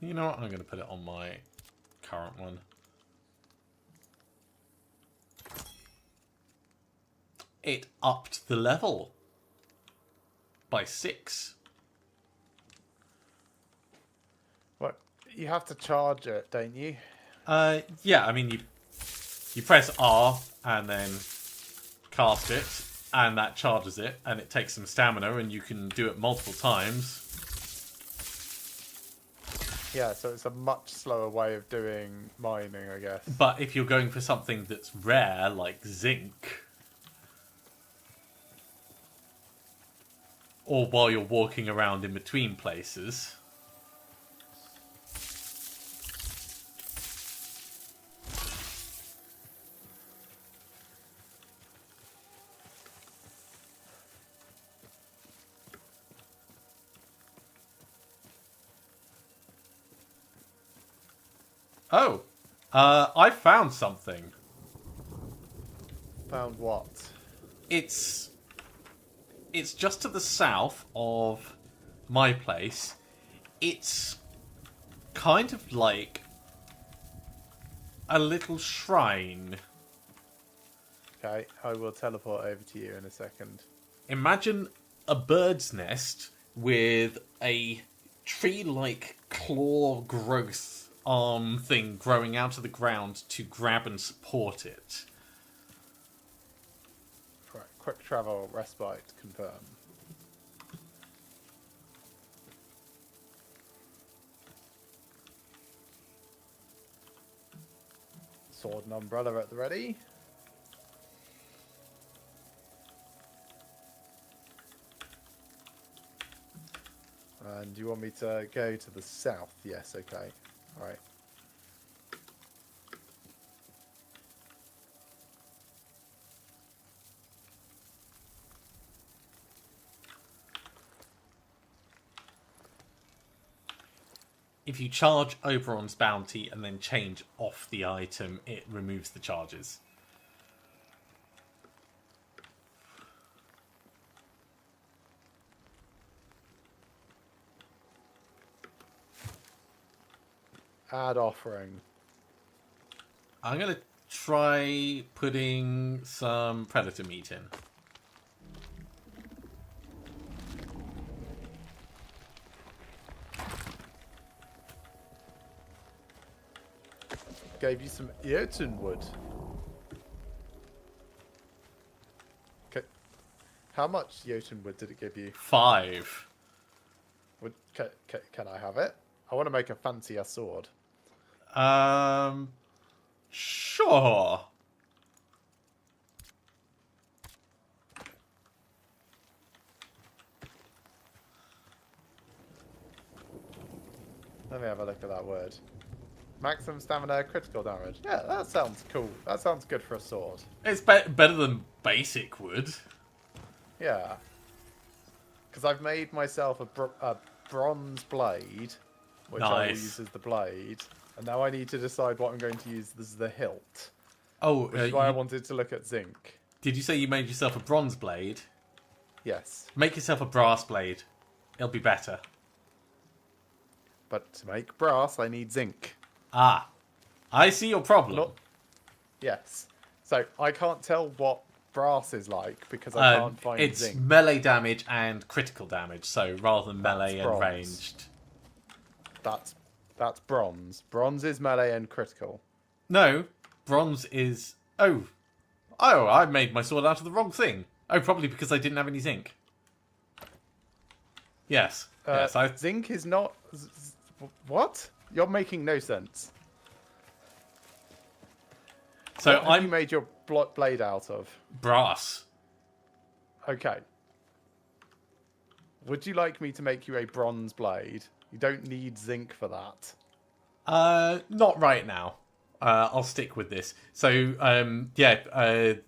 B: You know what? I'm going to put it on my current one. It upped the level by 6.
A: What? You have to charge it, don't you?
B: Yeah, I mean, you press R and then cast it, and that charges it, and it takes some stamina, and you can do it multiple times.
A: Yeah, so it's a much slower way of doing mining, I guess.
B: But if you're going for something that's rare, like zinc, or while you're walking around in between places, Oh, I found something.
A: Found what?
B: It's just to the south of my place. It's kind of like a little shrine.
A: Okay, I will teleport over to you in a second.
B: Imagine a bird's nest with a tree-like claw growth arm thing growing out of the ground to grab and support it.
A: Right, quick travel respite confirm. Sword and umbrella at the ready. And do you want me to go to the south? Yes, okay. Alright.
B: If you charge Oberon's bounty and then change off the item, it removes the charges.
A: Add offering.
B: I'm going to try putting some predator meat in.
A: Gave you some Eoten wood. Okay. How much Eoten wood did it give you?
B: 5.
A: Can I have it? I want to make a fancier sword.
B: Sure.
A: Let me have a look at that word. Maximum stamina, critical damage. Yeah, that sounds cool. That sounds good for a sword.
B: It's better than basic wood.
A: Yeah. Because I've made myself a bronze blade, which I will use as the blade. And now I need to decide what I'm going to use as the hilt.
B: Oh,
A: which is why I wanted to look at zinc.
B: Did you say you made yourself a bronze blade?
A: Yes.
B: Make yourself a brass blade. It'll be better.
A: But to make brass, I need zinc.
B: Ah. I see your problem.
A: Yes. So I can't tell what brass is like because I can't find zinc.
B: It's melee damage and critical damage, so rather than melee and ranged.
A: That's bronze. Bronze is melee and critical.
B: No, bronze is... Oh, I made my sword out of the wrong thing. Oh, probably because I didn't have any zinc. Yes.
A: Zinc is not... What? You're making no sense.
B: So
A: what have you made your blade out of?
B: Brass.
A: Okay. Would you like me to make you a bronze blade? You don't need zinc for that.
B: Not right now. I'll stick with this. So, the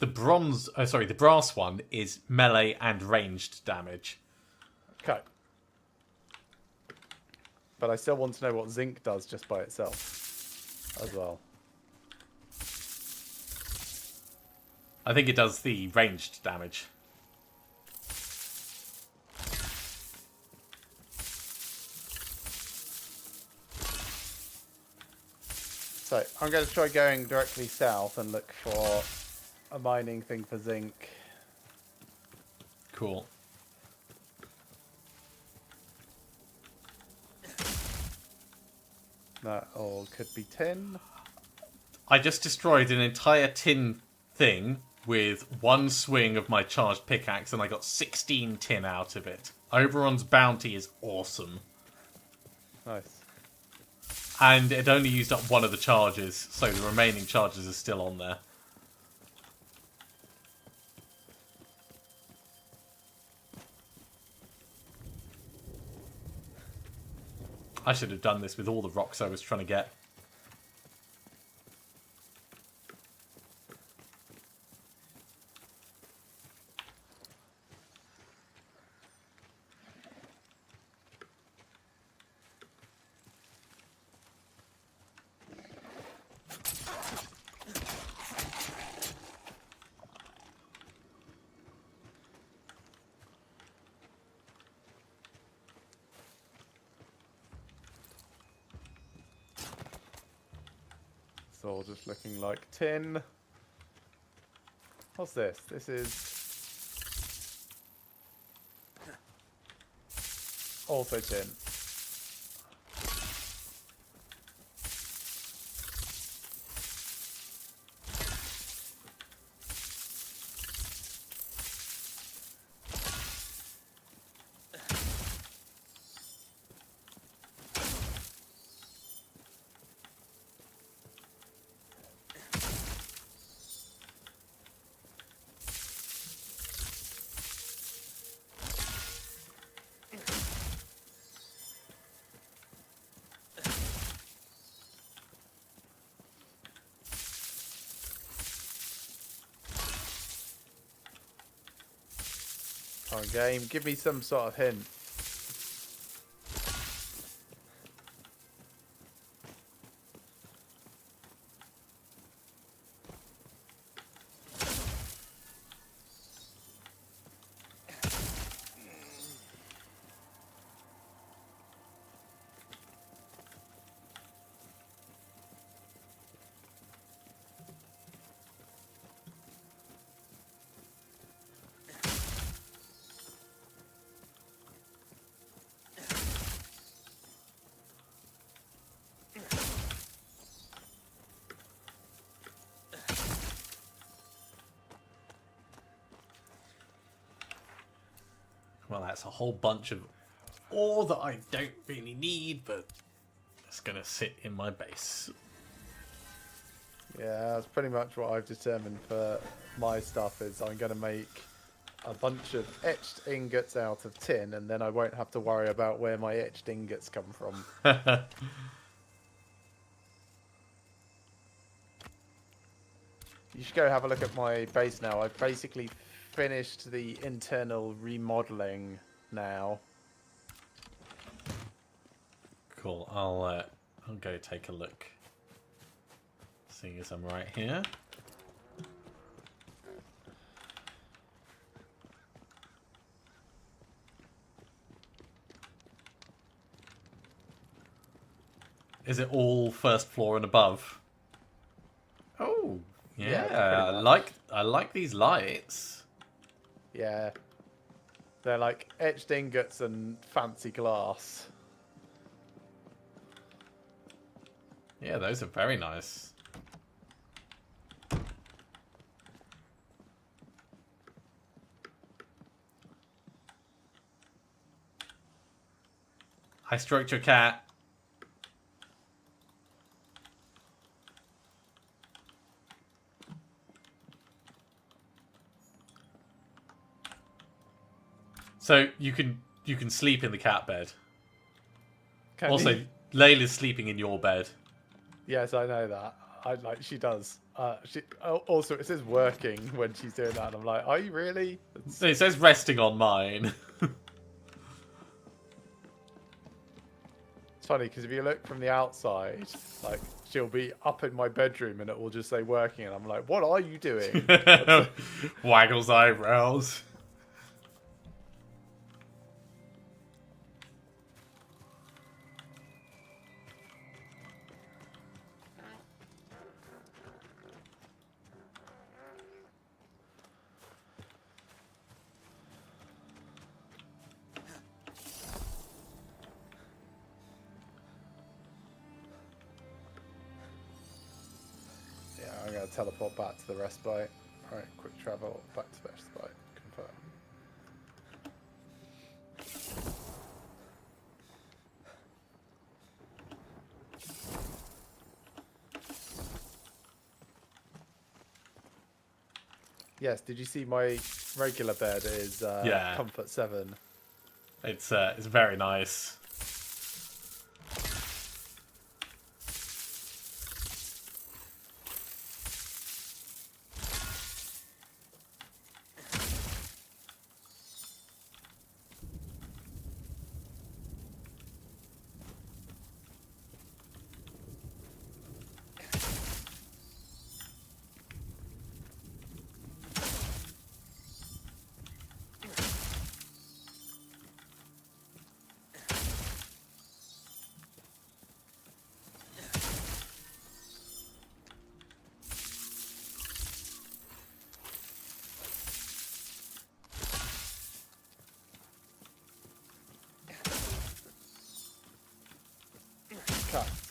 B: brass one is melee and ranged damage.
A: Okay. But I still want to know what zinc does just by itself as well.
B: I think it does the ranged damage.
A: So, I'm going to try going directly south and look for a mining thing for zinc.
B: Cool.
A: That all could be tin.
B: I just destroyed an entire tin thing with one swing of my charged pickaxe, and I got 16 tin out of it. Oberon's bounty is awesome.
A: Nice.
B: And it only used up one of the charges, so the remaining charges are still on there. I should have done this with all the rocks I was trying to get.
A: It's all just looking like tin. What's this? This is also tin. Come on, game, give me some sort of hint.
B: Well, that's a whole bunch of ore that I don't really need, but it's going to sit in my base.
A: Yeah, that's pretty much what I've determined for my stuff is I'm going to make a bunch of etched ingots out of tin, and then I won't have to worry about where my etched ingots come from. You should go have a look at my base now. I've basically finished the internal remodeling now.
B: Cool. I'll go take a look. Seeing as I'm right here. Is it all first floor and above? Oh, yeah. I like these lights.
A: Yeah. They're like etched ingots and fancy glass.
B: Yeah, those are very nice. I stroked your cat. So you can sleep in the cat bed.
A: Can
B: Also,
A: you?
B: Layla's sleeping in your bed.
A: Yes, I know that. She does. Also, it says working when she's doing that, and I'm like, are you really?
B: It says resting on mine.
A: It's funny because if you look from the outside, like she'll be up in my bedroom and it will just say working, and I'm like, what are you doing?
B: Waggles eyebrows.
A: I'm going to teleport back to the respite. Alright, quick travel back to the respite. Confirm. Yes, did you see my regular bed is Comfort 7?
B: It's very nice.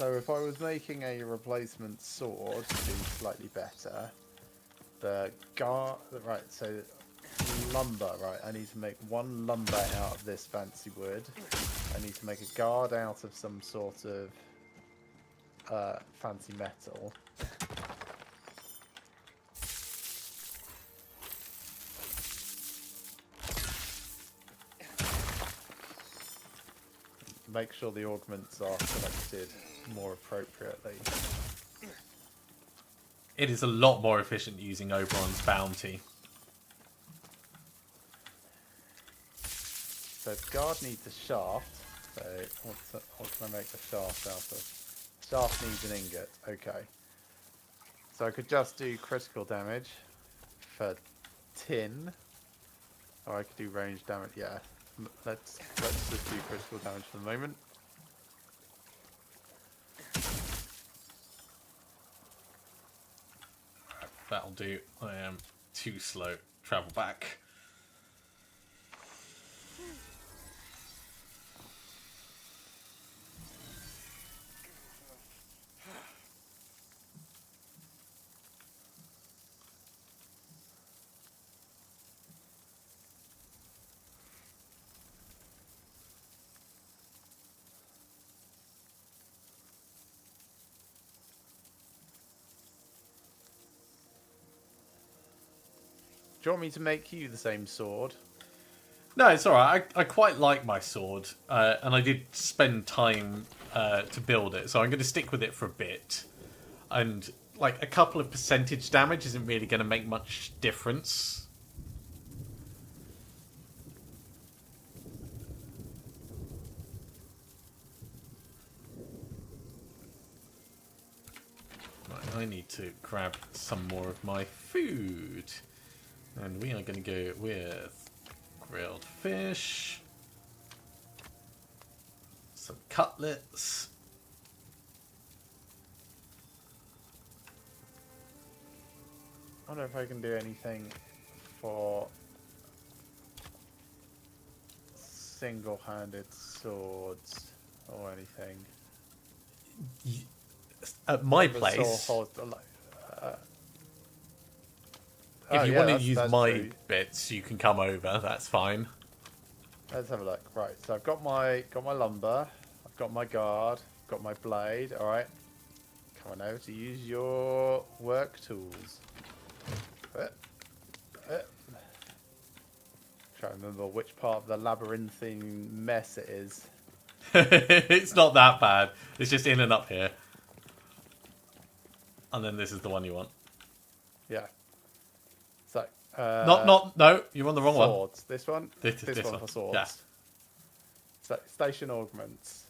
A: So if I was making a replacement sword to be slightly better, the guard, right, so lumber, right, I need to make 1 lumber out of this fancy wood. I need to make a guard out of some sort of fancy metal. Make sure the augments are selected more appropriately.
B: It is a lot more efficient using Oberon's bounty.
A: So the guard needs a shaft. So what can I make the shaft out of? Shaft needs an ingot. Okay. So I could just do critical damage for tin, or I could do range damage. Yeah. Let's just do critical damage for the moment.
B: That'll do. I am too slow. Travel back.
A: Do you want me to make you the same sword?
B: No, it's alright. I quite like my sword, and I did spend time to build it, so I'm going to stick with it for a bit. And, like, a couple of percentage damage isn't really going to make much difference. Right, I need to grab some more of my food. And we are going to go with grilled fish, some cutlets,
A: I wonder if I can do anything for single-handed swords or anything.
B: At my place, if you want to use my bits, you can come over. That's fine.
A: Let's have a look. Right, so I've got my lumber, I've got my guard, I've got my blade. All right, come on over to use your work tools. Try to remember which part of the labyrinthine mess it is.
B: It's not that bad. It's just in and up here. And then this is the one you want.
A: Yeah. So.
B: No, you're on the wrong
A: swords. One. This one.
B: This
A: one
B: one
A: for swords.
B: Yeah.
A: So, station augments.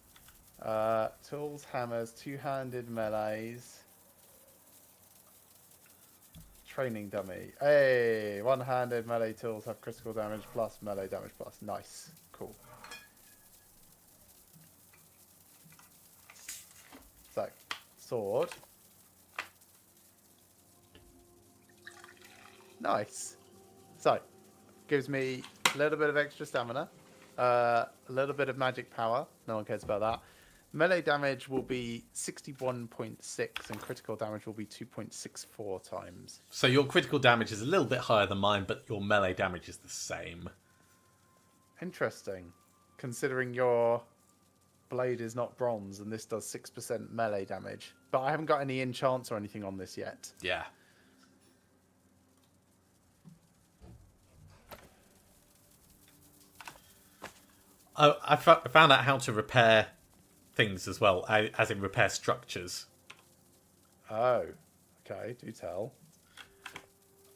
A: Tools, hammers, two-handed melees. Training dummy. Hey, one-handed melee tools have critical damage plus melee damage plus. Nice. Cool. So, sword. Nice. So, gives me a little bit of extra stamina, a little bit of magic power. No one cares about that. Melee damage will be 61.6 and critical damage will be 2.64 times.
B: So your critical damage is a little bit higher than mine, but your melee damage is the same.
A: Interesting. Considering your blade is not bronze and this does 6% melee damage. But I haven't got any enchants or anything on this yet.
B: Yeah. I found out how to repair things as well, as in repair structures.
A: Oh, okay, do tell.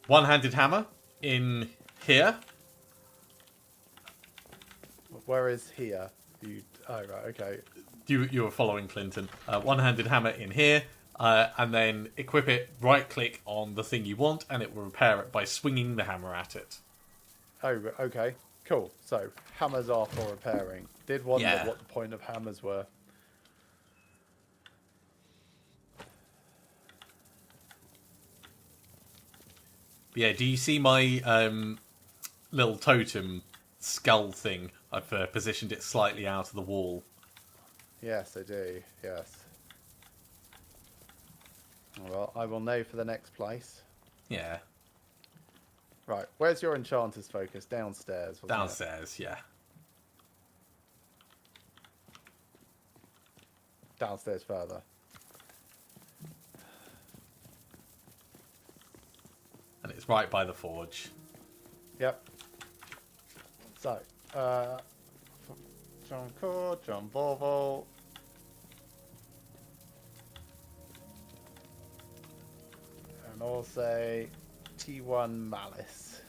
B: One-handed hammer in here.
A: Where is here? Oh, right, okay.
B: You were following Clinton. One-handed hammer in here, and then equip it, right-click on the thing you want, and it will repair it by swinging the hammer at it.
A: Oh, okay. Cool. So, hammers are for repairing. Did wonder what the point of hammers were.
B: Yeah, do you see my little totem skull thing? I've positioned it slightly out of the wall.
A: Yes, I do. Yes. Well, I will know for the next place.
B: Yeah.
A: Right, where's your enchanter's focus? Downstairs. Wasn't
B: Downstairs, yeah.
A: it? Downstairs further.
B: And it's right by the forge.
A: Yep. So, John Core, John Borval. And also T1 Malice.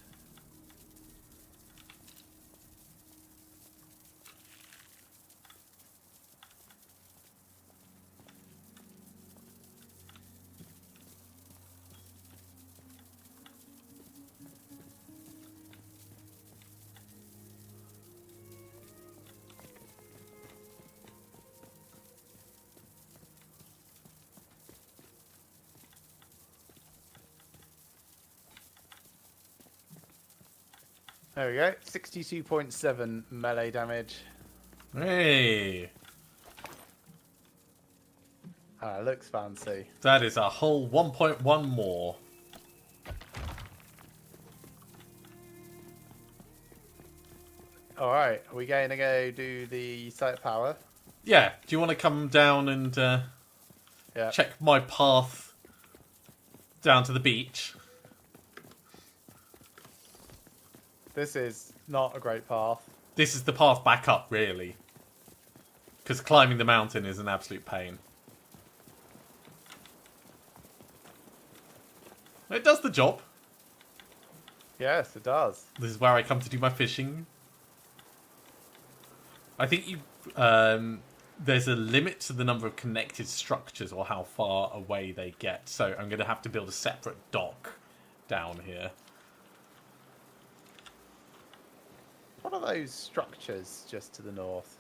A: There we go. 62.7 melee damage.
B: Hey!
A: Ah, looks fancy.
B: That is a whole 1.1 more.
A: Alright, are we going to go do the site power?
B: Yeah, do you want to come down and
A: Yeah.
B: check my path down to the beach?
A: This is not a great path.
B: This is the path back up, really. Because climbing the mountain is an absolute pain. It does the job.
A: Yes, it does.
B: This is where I come to do my fishing. I think you there's a limit to the number of connected structures or how far away they get. So I'm going to have to build a separate dock down here.
A: What are those structures just to the north?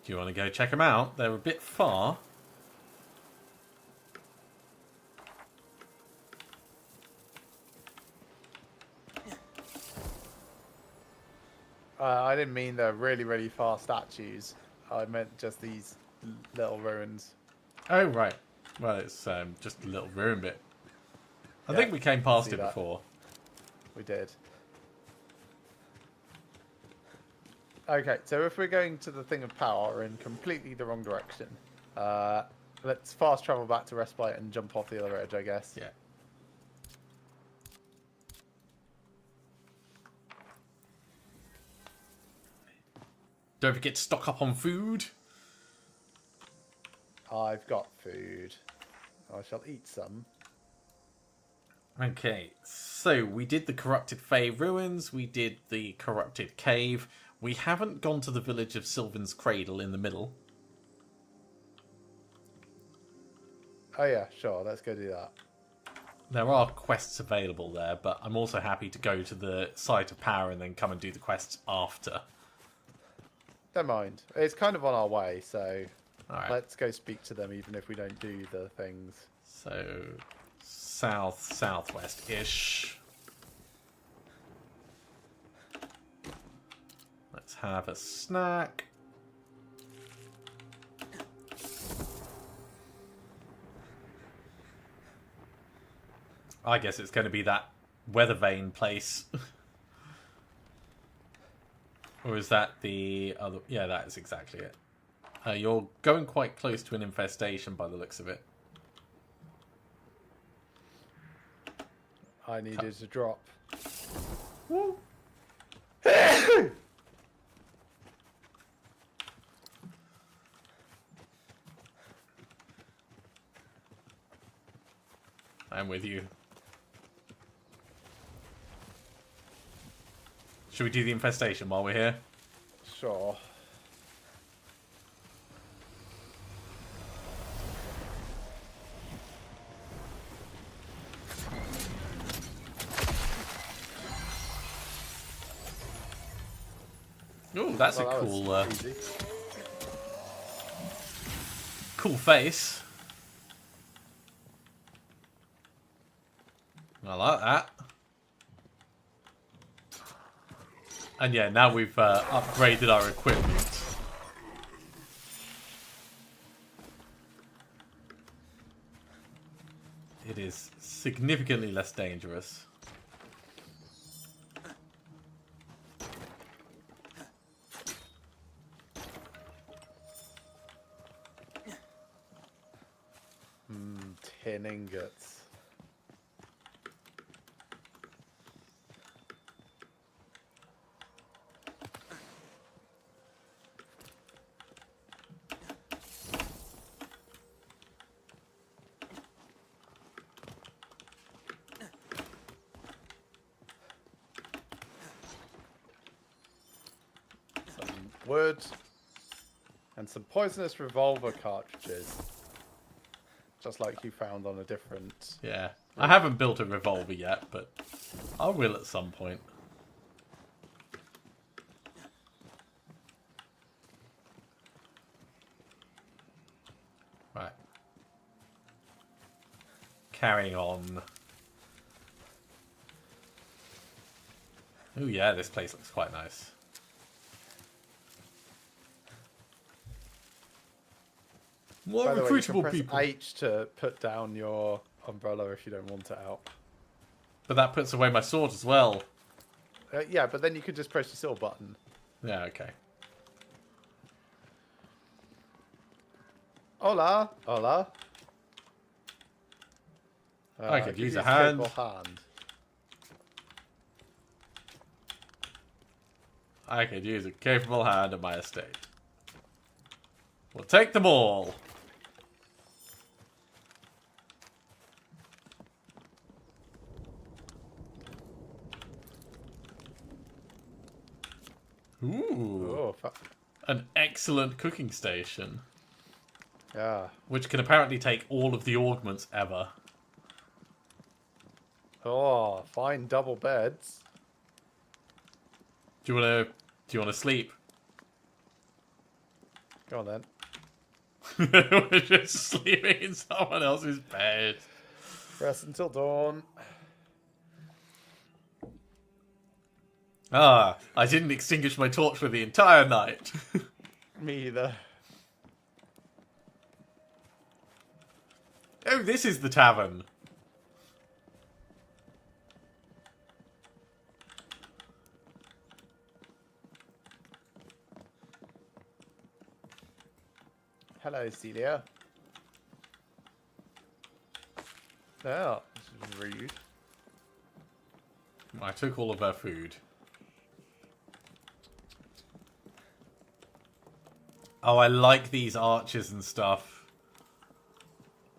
B: Do you want to go check them out? They're a bit far.
A: I didn't mean the really, really far statues. I meant just these little ruins.
B: Oh, right. Well, it's just a little ruin bit. I
A: Yeah,
B: think we came past
A: see
B: it
A: that.
B: before.
A: We did. Okay, so if we're going to the thing of power, we're in completely the wrong direction. Let's fast travel back to Respite and jump off the other edge, I guess.
B: Yeah. Don't forget to stock up on food.
A: I've got food. I shall eat some.
B: Okay, so we did the Corrupted Fey Ruins, we did the Corrupted Cave. We haven't gone to the village of Sylvan's Cradle in the middle.
A: Oh yeah, sure, let's go do that.
B: There are quests available there, but I'm also happy to go to the site of power and then come and do the quests after.
A: Don't mind. It's kind of on our way, so
B: Alright,
A: let's go speak to them even if we don't do the things.
B: so southwest-ish. Let's have a snack. I guess it's going to be that weather vane place. Or is that the other? Yeah, that is exactly it. You're going quite close to an infestation by the looks of it.
A: I needed to drop.
B: Woo. I'm with you. Should we do the infestation while we're here?
A: Sure.
B: Ooh, that's
A: Well,
B: a
A: that
B: cool,
A: was easy.
B: cool face. I like that. And yeah, now we've upgraded our equipment. it is significantly less dangerous.
A: Tin ingots. Some wood. And some poisonous revolver cartridges. Just like you found on a different...
B: Yeah. I haven't built a revolver yet, but I will at some point. Right. Carrying on. Oh yeah, this place looks quite nice. More
A: By the way, you can
B: recruitable
A: press
B: people.
A: H to put down your umbrella if you don't want it out.
B: But that puts away my sword as well.
A: Yeah, but then you could just press your sword button.
B: Yeah, okay.
A: Hola, hola.
B: I could use a
A: capable
B: hand.
A: hand.
B: I could use a capable hand at my estate. We'll take them all. Ooh.
A: Oh,
B: An excellent cooking station.
A: yeah.
B: Which can apparently take all of the augments ever.
A: Oh, fine double beds.
B: Do you wanna sleep?
A: Go on then.
B: We're just sleeping in someone else's bed.
A: Rest until dawn.
B: Ah, I didn't extinguish my torch for the entire night.
A: Me either.
B: Oh, this is the tavern.
A: Hello, Celia. Oh, this is rude.
B: I took all of her food. Oh, I like these arches and stuff.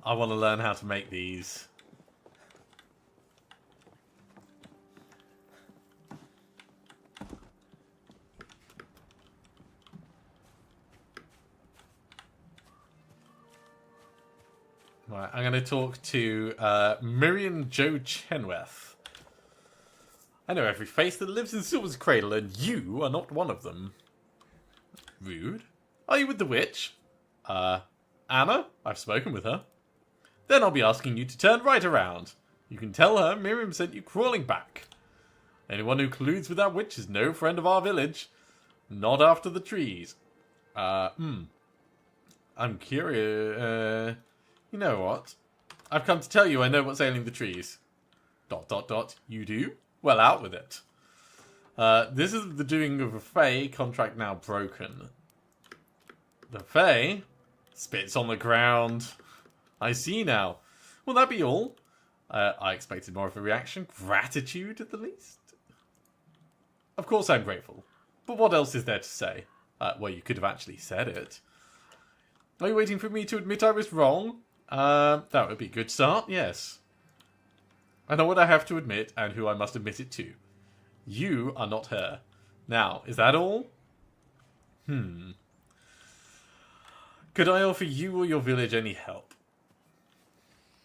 B: I want to learn how to make these. Right, I'm going to talk to Miriam Jo Chenweth. I know every face that lives in Silver's Cradle, and you are not one of them. Rude. Are you with the witch? Anna? I've spoken with her. Then I'll be asking you to turn right around. You can tell her Miriam sent you crawling back. Anyone who colludes with that witch is no friend of our village. Not after the trees. I'm curious. You know what? I've come to tell you I know what's ailing the trees. ... You do? Well, out with it. This is the doing of a Fae, contract now broken. The Fae spits on the ground. I see now. Will that be all? I expected more of a reaction. Gratitude, at the least? Of course I'm grateful. But what else is there to say? Well, you could have actually said it. Are you waiting for me to admit I was wrong? That would be a good start, yes. I know what I have to admit, and who I must admit it to. You are not her. Now, is that all? Could I offer you or your village any help?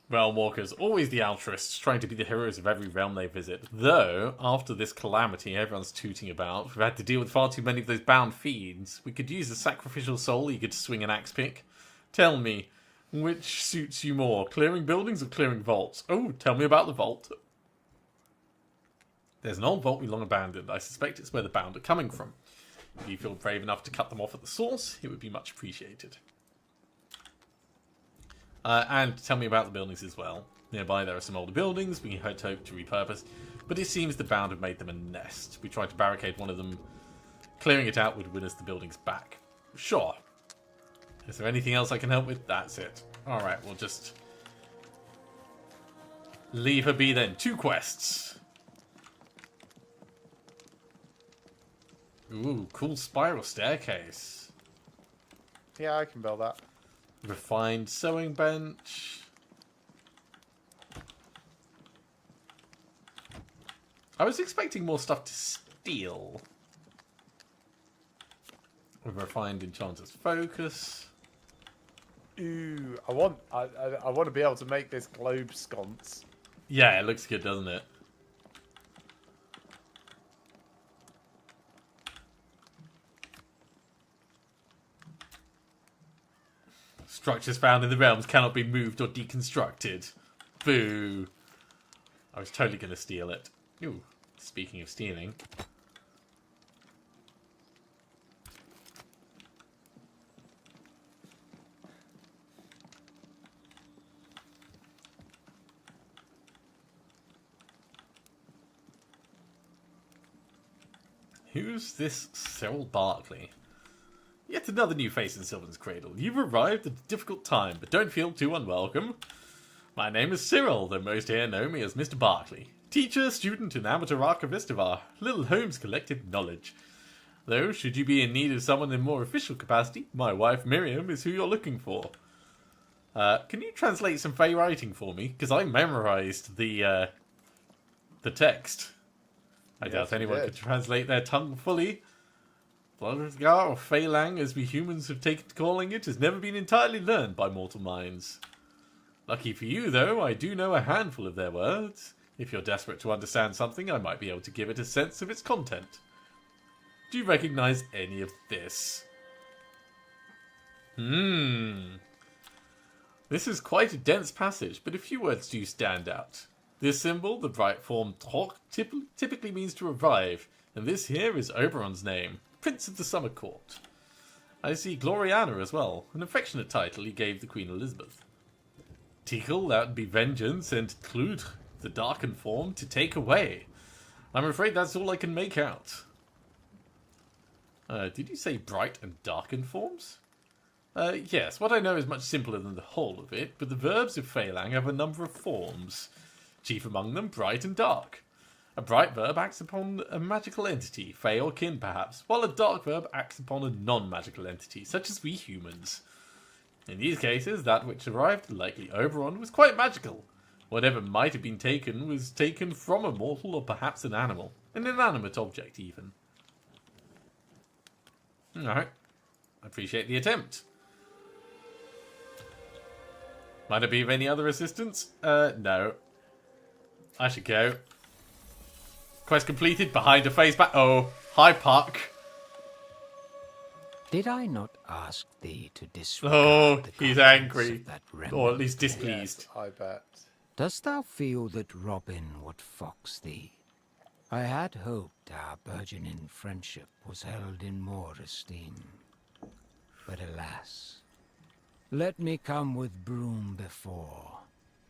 B: Realm walkers, always the altruists, trying to be the heroes of every realm they visit. Though, after this calamity everyone's tooting about, we've had to deal with far too many of those bound fiends. We could use a sacrificial soul eager to swing an axe pick. Tell me, which suits you more, clearing buildings or clearing vaults? Oh, tell me about the vault. There's an old vault we long abandoned. I suspect it's where the bound are coming from. If you feel brave enough to cut them off at the source, it would be much appreciated. And tell me about the buildings as well. Nearby there are some older buildings we had hoped to repurpose, but it seems the Bound have made them a nest. We tried to barricade one of them. Clearing it out would win us the buildings back. Sure. Is there anything else I can help with? That's it. Alright, we'll just leave her be then. 2 quests. Ooh, cool spiral staircase.
A: Yeah, I can build that.
B: Refined sewing bench. I was expecting more stuff to steal. A refined enchanter's focus.
A: Ooh, I want to be able to make this globe sconce.
B: Yeah, it looks good, doesn't it? Structures found in the realms cannot be moved or deconstructed. Boo. I was totally going to steal it. Ooh, speaking of stealing. Who's this Cyril Barkley? Yet another new face in Sylvan's Cradle. You've arrived at a difficult time, but don't feel too unwelcome. My name is Cyril, though most here know me as Mr. Barkley. Teacher, student, and amateur archivist of our little home's collected knowledge. Though, should you be in need of someone in more official capacity, my wife Miriam is who you're looking for. Can you translate some Fey writing for me? Because I memorized the text. I doubt anyone could translate their tongue fully. Bloodgar, or Feylang, as we humans have taken to calling it, has never been entirely learned by mortal minds. Lucky for you, though, I do know a handful of their words. If you're desperate to understand something, I might be able to give it a sense of its content. Do you recognize any of this? This is quite a dense passage, but a few words do stand out. This symbol, the bright form Trok, typically means to arrive, and this here is Oberon's name, Prince of the Summer Court. I see Gloriana as well, an affectionate title he gave the Queen Elizabeth. Tickle, that would be vengeance, and Tlud, the darkened form, to take away. I'm afraid that's all I can make out. Did you say bright and darkened forms? Yes, what I know is much simpler than the whole of it, but the verbs of Feylang have a number of forms. Chief among them, bright and dark. A bright verb acts upon a magical entity, fey or kin perhaps, while a dark verb acts upon a non-magical entity, such as we humans. In these cases, that which arrived, likely Oberon, was quite magical. Whatever might have been taken was taken from a mortal or perhaps an animal, an inanimate object even. Alright, I appreciate the attempt. Might I be of any other assistance? No. I should go. Quest completed, behind a phase back. Oh, hi Puck.
C: Did I not ask thee to disregard the
B: he's
C: contents
B: angry.
C: of that
B: Or at
C: remnant?
B: least displeased.
A: Yes, I bet.
C: Dost thou feel that Robin would fox thee? I had hoped our burgeoning friendship was held in more esteem. But alas, let me come with broom before,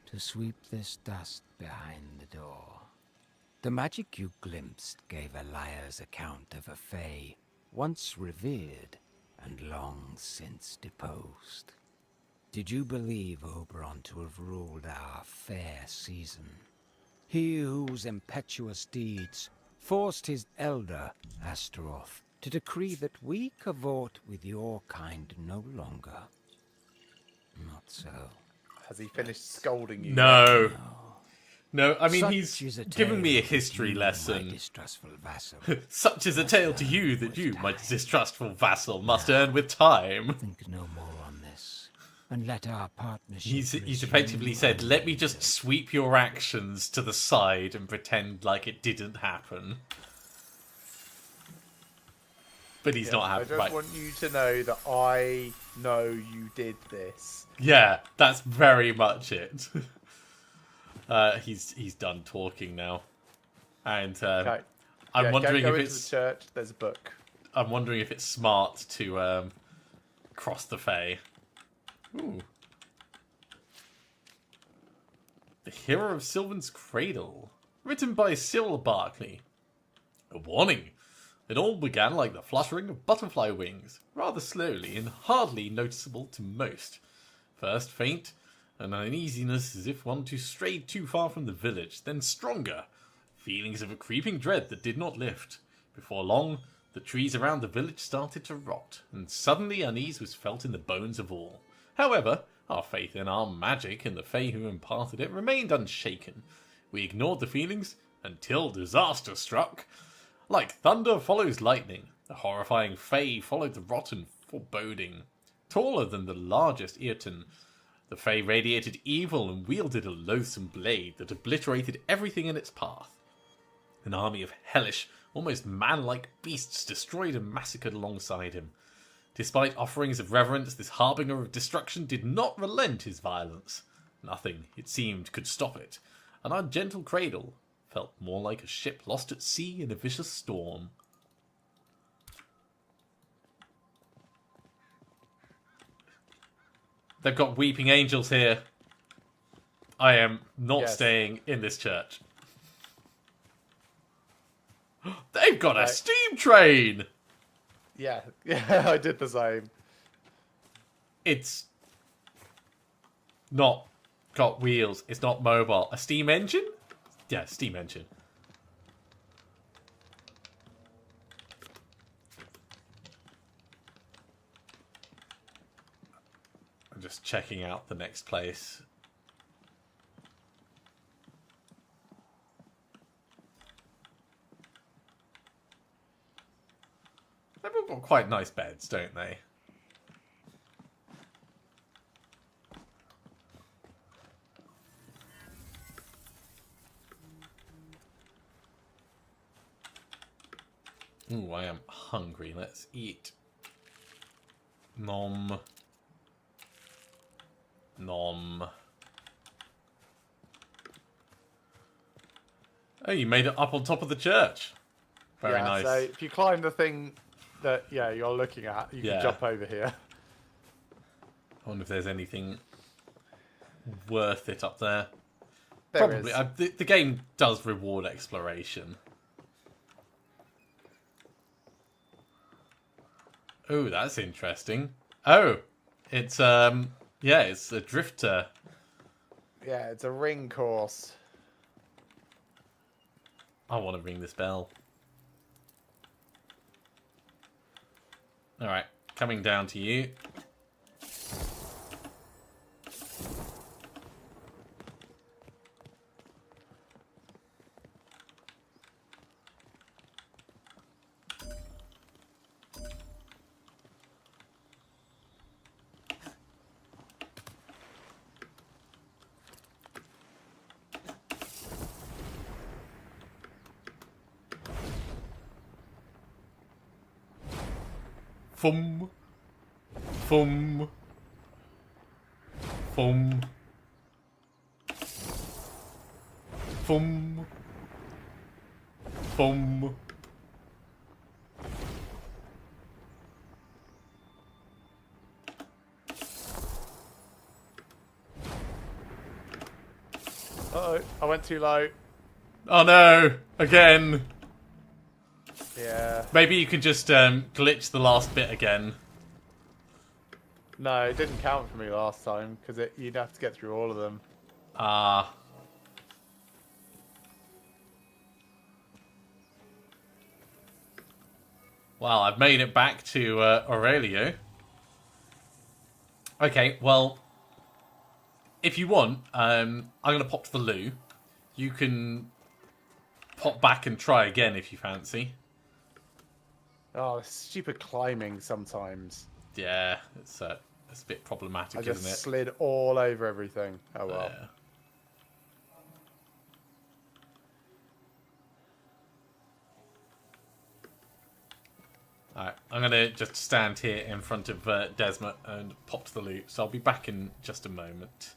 C: to sweep this dust behind the door. The magic you glimpsed gave a liar's account of a fey once revered and long since deposed. Did you believe Oberon to have ruled our fair season? He whose impetuous deeds forced his elder, Astaroth, to decree that we cavort with your kind no longer. Not so.
A: Has he finished scolding you?
B: No. No, I mean,
C: Such
B: he's
C: is a
B: given me a
C: tale
B: history
C: you, my
B: lesson.
C: distrustful vassal.
B: Such is a tale to you that you, my distrustful vassal, must earn with time.
C: Think no more on this, and let our partnership.
B: He's
C: resume
B: effectively said, let me just sweep your actions to the side and pretend like it didn't happen. But he's not
A: I
B: happy.
A: just
B: Right.
A: want you to know that I know you did this.
B: Yeah, that's very much it. He's done talking now, and
A: Okay.
B: I'm wondering
A: go
B: if
A: into
B: it's
A: the church. There's a book.
B: I'm wondering if it's smart to cross the Fae. Ooh, The Hero of Sylvan's Cradle. Written by Cyril Barkley. A warning. It all began like the fluttering of butterfly wings, rather slowly and hardly noticeable to most. First faint, an uneasiness as if one strayed too far from the village, then stronger. Feelings of a creeping dread that did not lift. Before long, the trees around the village started to rot, and suddenly unease was felt in the bones of all. However, our faith in our magic and the Fae who imparted it remained unshaken. We ignored the feelings until disaster struck. Like thunder follows lightning, the horrifying Fae followed the rotten foreboding. Taller than the largest Earton, the Fae radiated evil and wielded a loathsome blade that obliterated everything in its path. An army of hellish, almost man-like beasts destroyed and massacred alongside him. Despite offerings of reverence, this harbinger of destruction did not relent his violence. Nothing, it seemed, could stop it, and our gentle cradle felt more like a ship lost at sea in a vicious storm. They've got weeping angels here. I am not staying in this church. They've got a steam train!
A: Yeah, I did the same.
B: It's not got wheels. It's not mobile. A steam engine? Yeah, steam engine. I'm just checking out the next place. They've all got quite nice beds, don't they? Ooh, I am hungry. Let's eat. Nom. Nom. Oh, you made it up on top of the church. Very nice.
A: So if you climb the thing that you're looking at, you can jump over here.
B: I wonder if there's anything worth it up there.
A: Probably.
B: The game does reward exploration. Oh, that's interesting. Oh, it's it's a drifter.
A: Yeah, it's a ring course.
B: I want to ring this bell. All right, coming down to you. Fum. Fum. Fum. Fum. Fum.
A: Uh-oh, I went too low.
B: Oh no! Again!
A: Yeah.
B: Maybe you can just glitch the last bit again.
A: No, it didn't count for me last time, because you'd have to get through all of them.
B: Ah. Well, I've made it back to Aurelio. Okay, well, if you want, I'm going to pop to the loo. You can pop back and try again if you fancy.
A: Oh, stupid climbing sometimes.
B: Yeah, it's a bit problematic,
A: I just
B: isn't it?
A: slid all over everything. Oh well.
B: Yeah. Alright, I'm going to just stand here in front of Desmond and pop to the loot, so I'll be back in just a moment.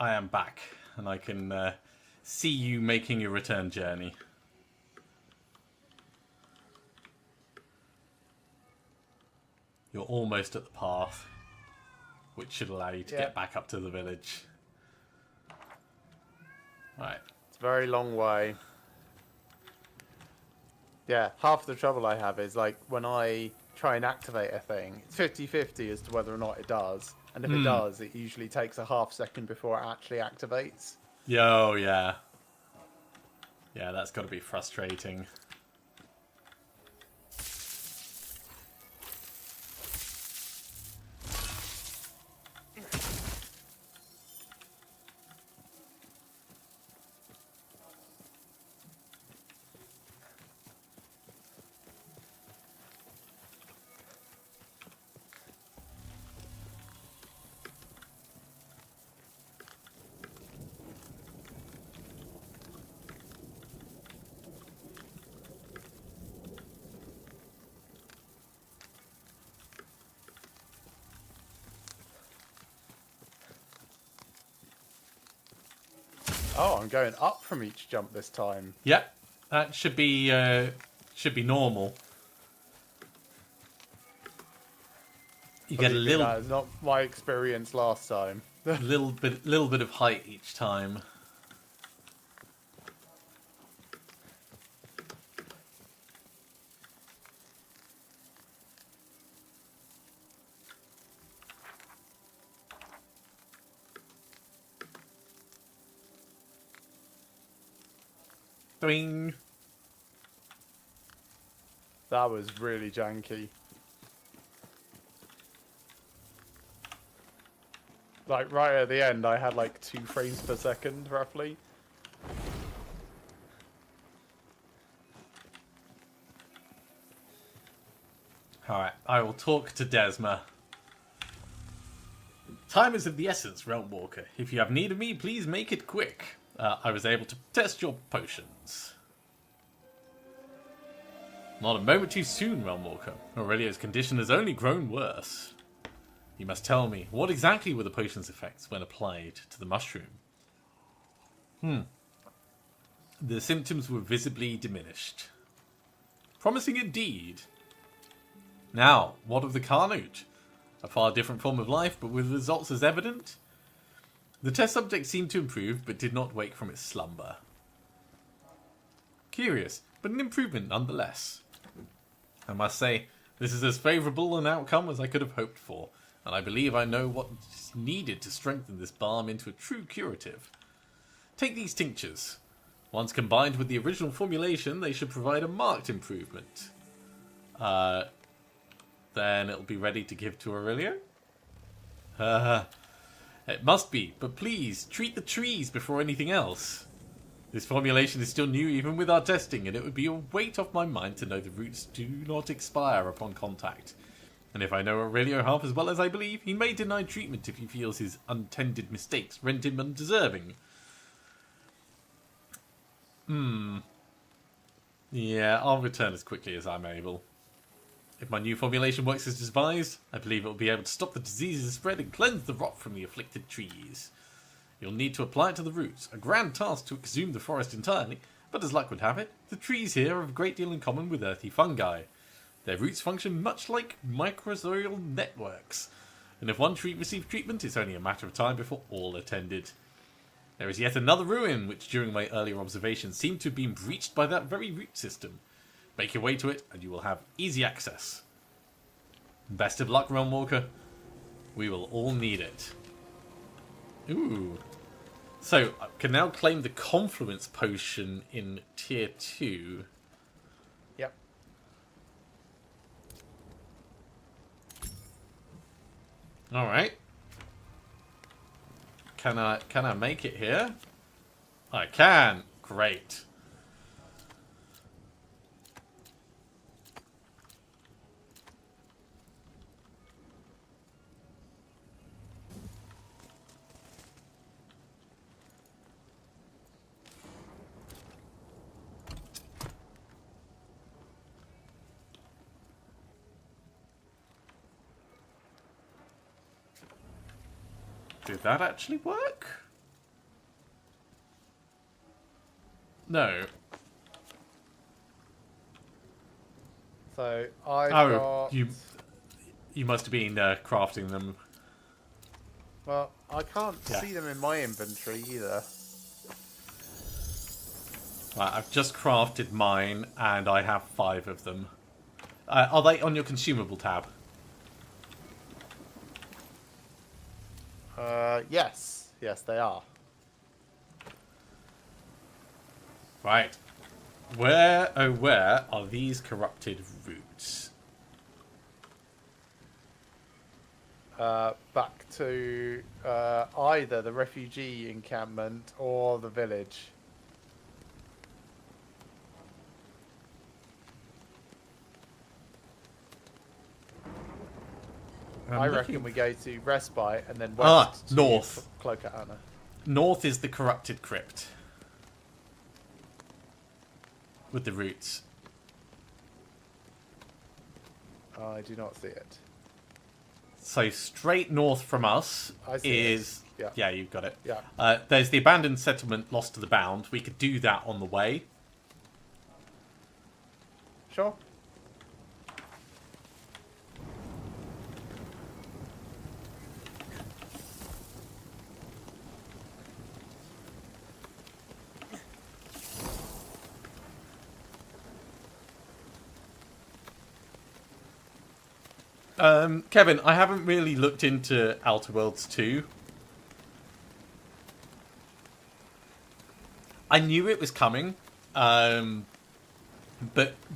B: I am back, and I can see you making your return journey. You're almost at the path, which should allow you to get back up to the village. Right.
A: It's a very long way. Yeah, half the trouble I have is like when I try and activate a thing, it's 50-50 as to whether or not it does. And if it does, it usually takes a half second before it actually activates.
B: Yo, yeah. Yeah, that's got to be frustrating.
A: Oh, I'm going up from each jump this time.
B: Yep, that should be normal. You get a little.
A: That is not my experience last time.
B: little bit of height each time. Doing.
A: That was really janky. Like right at the end, I had like 2 frames per second, roughly.
B: Alright, I will talk to Desma. Time is of the essence, Realm Walker. If you have need of me, please make it quick. I was able to test your potions. Not a moment too soon, Realm Walker. Aurelio's condition has only grown worse. You must tell me, what exactly were the potion's effects when applied to the mushroom? The symptoms were visibly diminished. Promising indeed. Now, what of the Carnage? A far different form of life, but with results as evident? The test subject seemed to improve, but did not wake from its slumber. Curious, but an improvement nonetheless. I must say, this is as favourable an outcome as I could have hoped for, and I believe I know what is needed to strengthen this balm into a true curative. Take these tinctures. Once combined with the original formulation, they should provide a marked improvement. Then it'll be ready to give to Aurelio? It must be, but please, treat the trees before anything else. This formulation is still new even with our testing, and it would be a weight off my mind to know the roots do not expire upon contact. And if I know Aurelio half as well as I believe, he may deny treatment if he feels his untended mistakes render him undeserving. Yeah, I'll return as quickly as I'm able. If my new formulation works as advised, I believe it will be able to stop the disease's spread and cleanse the rot from the afflicted trees. You'll need to apply it to the roots, a grand task to exhume the forest entirely, but as luck would have it, the trees here have a great deal in common with earthy fungi. Their roots function much like mycorrhizal networks, and if one tree receives treatment, it's only a matter of time before all are tended. There is yet another ruin, which during my earlier observations seemed to have been breached by that very root system. Make your way to it, and you will have easy access. Best of luck, Realm Walker. We will all need it. Ooh. So, I can now claim the Confluence Potion in Tier 2.
A: Yep.
B: Alright. Can I make it here? I can. Great. Did that actually work? No.
A: So I've
B: Oh,
A: got.
B: you must have been crafting them.
A: Well, I can't see them in my inventory either.
B: Right, I've just crafted mine, and I have 5 of them. Are they on your consumable tab?
A: Yes. Yes, they are.
B: Right. Where, oh where, are these corrupted roots?
A: Back to either the refugee encampment or the village. I reckon we go to Respite and then west to
B: north.
A: Cloacatana.
B: North is the corrupted crypt. With the roots.
A: I do not see it.
B: So straight north from us
A: I see
B: is...
A: it.
B: Yeah, you've got it.
A: Yeah.
B: There's the abandoned settlement lost to the bound. We could do that on the way.
A: Sure.
B: Kevin, I haven't really looked into Outer Worlds 2. I knew it was coming, but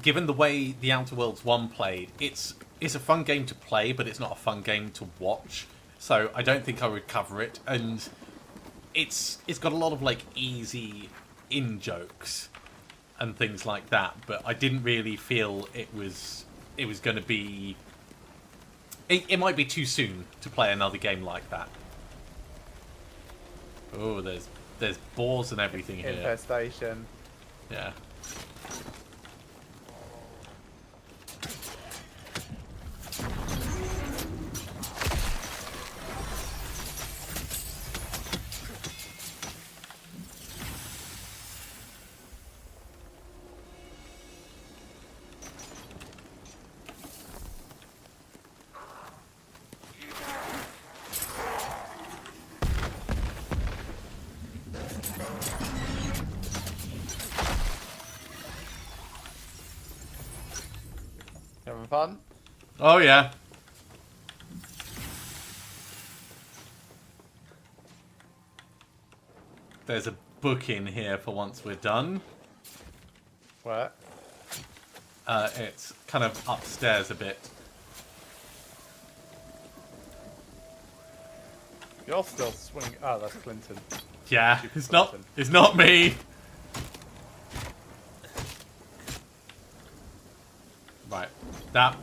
B: given the way the Outer Worlds 1 played, it's a fun game to play, but it's not a fun game to watch. So I don't think I would cover it, and it's got a lot of like easy in-jokes and things like that, but I didn't really feel it was going to be... It might be too soon to play another game like that. Oh, there's boars and everything here.
A: Infestation.
B: Yeah.
A: Having fun?
B: Oh, yeah. There's a book in here for once we're done.
A: Where?
B: It's kind of upstairs a bit.
A: You're still swinging. Oh, that's Clinton.
B: Yeah,
A: Stupid
B: it's not.
A: Clinton.
B: It's not me. Right, that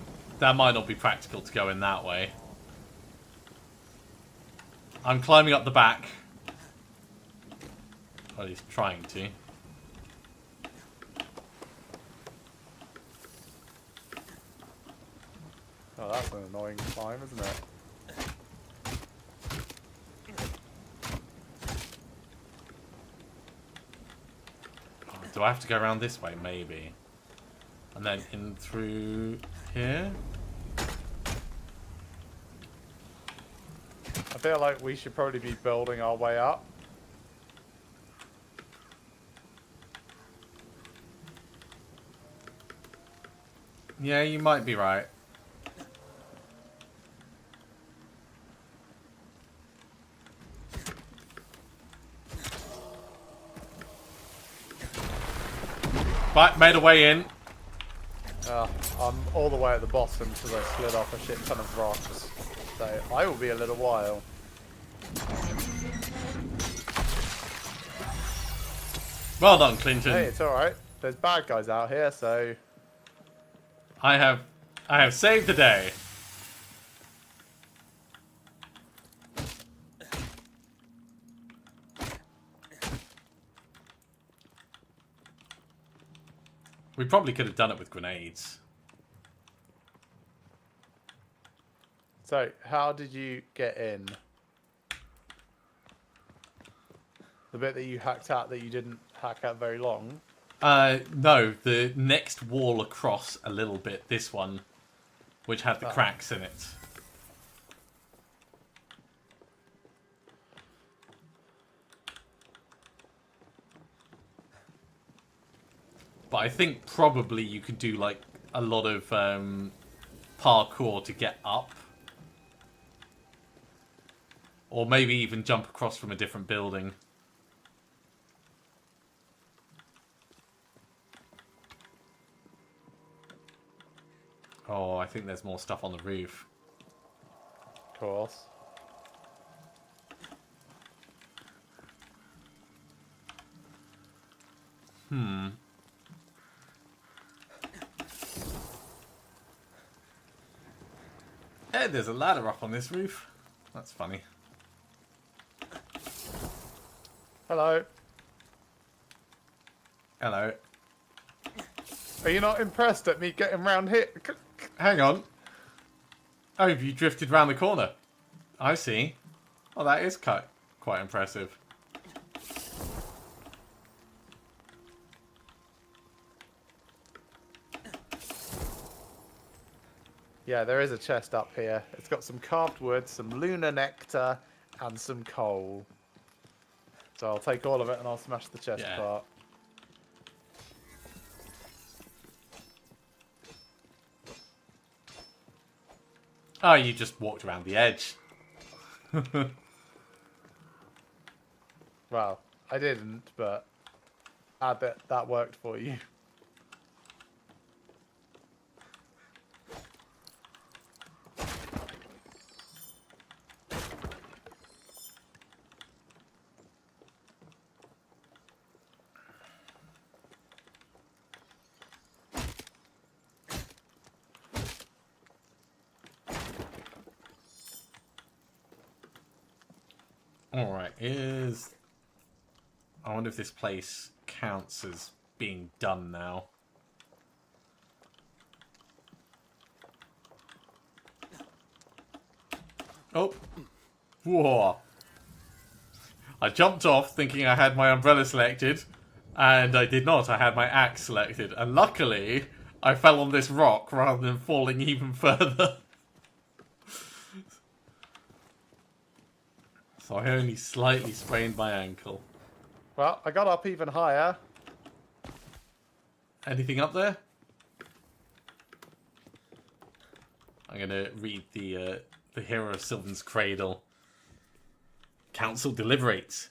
B: might not be practical to go in that way. I'm climbing up the back. Well, he's trying to.
A: Oh, that's an annoying climb, isn't it?
B: Oh, do I have to go around this way? Maybe. And then in through here?
A: I feel like we should probably be building our way up.
B: Yeah, you might be right. Right, made a way in.
A: I'm all the way at the bottom because I slid off a shit ton of rocks. So I will be a little while.
B: Well done, Clinton.
A: Hey, it's alright. There's bad guys out here, so...
B: I have saved the day. We probably could have done it with grenades.
A: So, how did you get in? The bit that you hacked out that you didn't hacker very long.
B: No, the next wall across a little bit, this one, which had the cracks in it. But I think probably you could do like a lot of parkour to get up. Or maybe even jump across from a different building. Oh, I think there's more stuff on the roof.
A: Of course.
B: Hey, there's a ladder up on this roof. That's funny.
A: Hello.
B: Hello.
A: Are you not impressed at me getting round here?
B: Hang on. Oh, you drifted round the corner. I see. Well, that is quite impressive.
A: Yeah, there is a chest up here. It's got some carved wood, some lunar nectar, and some coal. So I'll take all of it and I'll smash the chest apart.
B: Oh, you just walked around the edge.
A: Well, I didn't, but I bet that worked for you.
B: Alright, I wonder if this place counts as being done now. Oh. Whoa. I jumped off thinking I had my umbrella selected, and I did not. I had my axe selected. And luckily, I fell on this rock rather than falling even further. So I only slightly sprained my ankle.
A: Well, I got up even higher.
B: Anything up there? I'm going to read the Hero of Sylvan's Cradle. Council deliberates.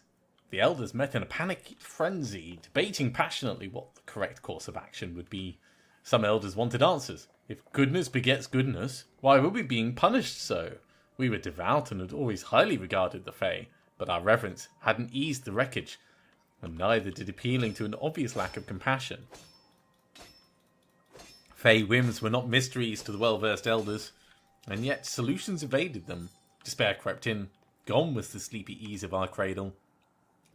B: The elders met in a panicked frenzy, debating passionately what the correct course of action would be. Some elders wanted answers. If goodness begets goodness, why were we being punished so? We were devout and had always highly regarded the Fae, but our reverence hadn't eased the wreckage, and neither did appealing to an obvious lack of compassion. Fae whims were not mysteries to the well-versed elders, and yet solutions evaded them. Despair crept in. Gone was the sleepy ease of our cradle.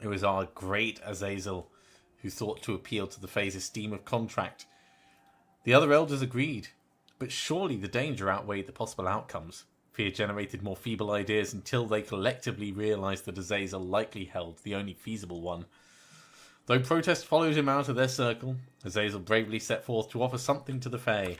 B: It was our great Azazel who thought to appeal to the Fae's esteem of contract. The other elders agreed, but surely the danger outweighed the possible outcomes. Fear generated more feeble ideas until they collectively realized that Azazel likely held the only feasible one. Though protest followed him out of their circle, Azazel bravely set forth to offer something to the Fae.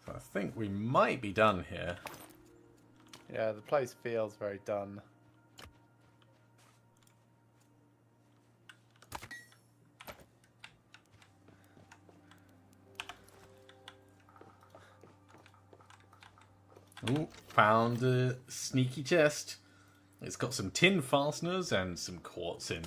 B: I think we might be done here.
A: Yeah, the place feels very done.
B: Ooh, found a sneaky chest. It's got some tin fasteners and some quartz in.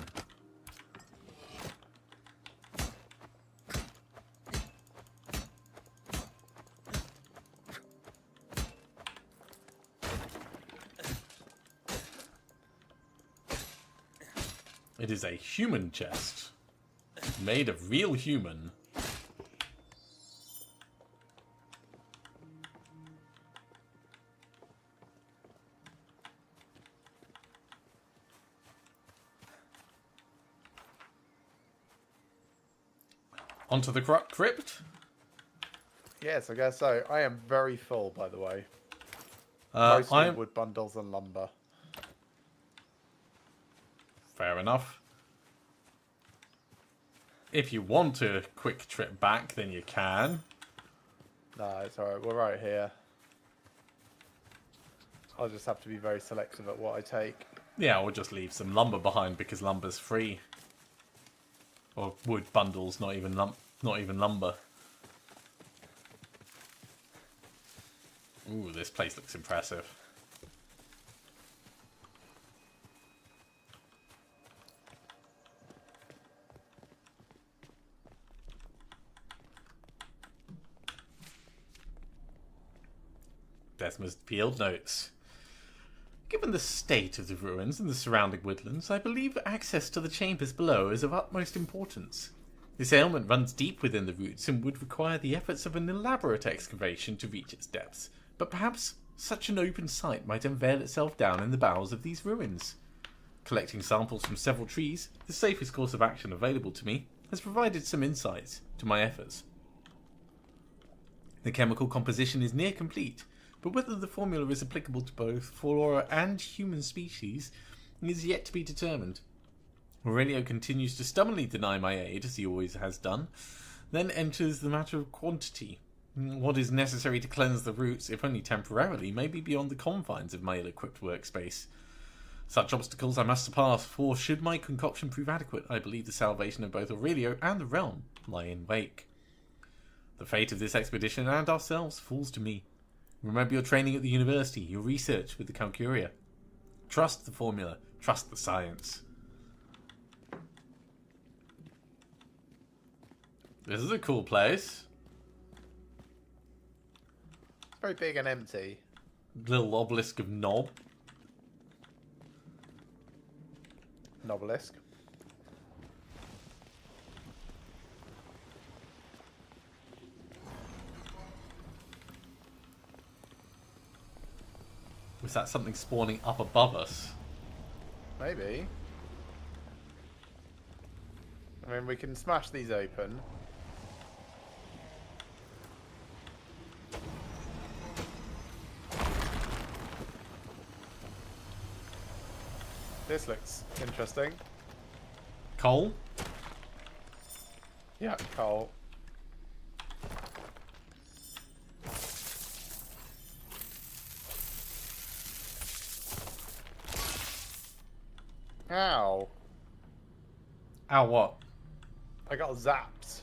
B: It is a human chest. Made of real human. Onto the crypt.
A: Yes, I guess so. I am very full, by the way.
B: I
A: Mostly wood bundles and lumber.
B: Fair enough. If you want a quick trip back, then you can.
A: No, it's alright. We're right here. I'll just have to be very selective at what I take.
B: Yeah, or just leave some lumber behind because lumber's free. Or wood bundles, not even lumber. Ooh, this place looks impressive. Desmond's field notes. Given the state of the ruins and the surrounding woodlands, I believe access to the chambers below is of utmost importance. This ailment runs deep within the roots and would require the efforts of an elaborate excavation to reach its depths, but perhaps such an open site might unveil itself down in the bowels of these ruins. Collecting samples from several trees, the safest course of action available to me, has provided some insights to my efforts. The chemical composition is near complete, but whether the formula is applicable to both flora and human species is yet to be determined. Aurelio continues to stubbornly deny my aid, as he always has done. Then enters the matter of quantity. What is necessary to cleanse the roots, if only temporarily, may be beyond the confines of my ill-equipped workspace. Such obstacles I must surpass, for should my concoction prove adequate, I believe the salvation of both Aurelio and the realm lie in wake. The fate of this expedition and ourselves falls to me. Remember your training at the university, your research with the Calcuria. Trust the formula, trust the science. This is a cool place.
A: It's very big and empty.
B: Little obelisk of knob.
A: Nobelisk.
B: Was that something spawning up above us?
A: Maybe. I mean, we can smash these open. This looks interesting.
B: Coal?
A: Yeah, coal. Ow.
B: Ow, what?
A: I got zapped.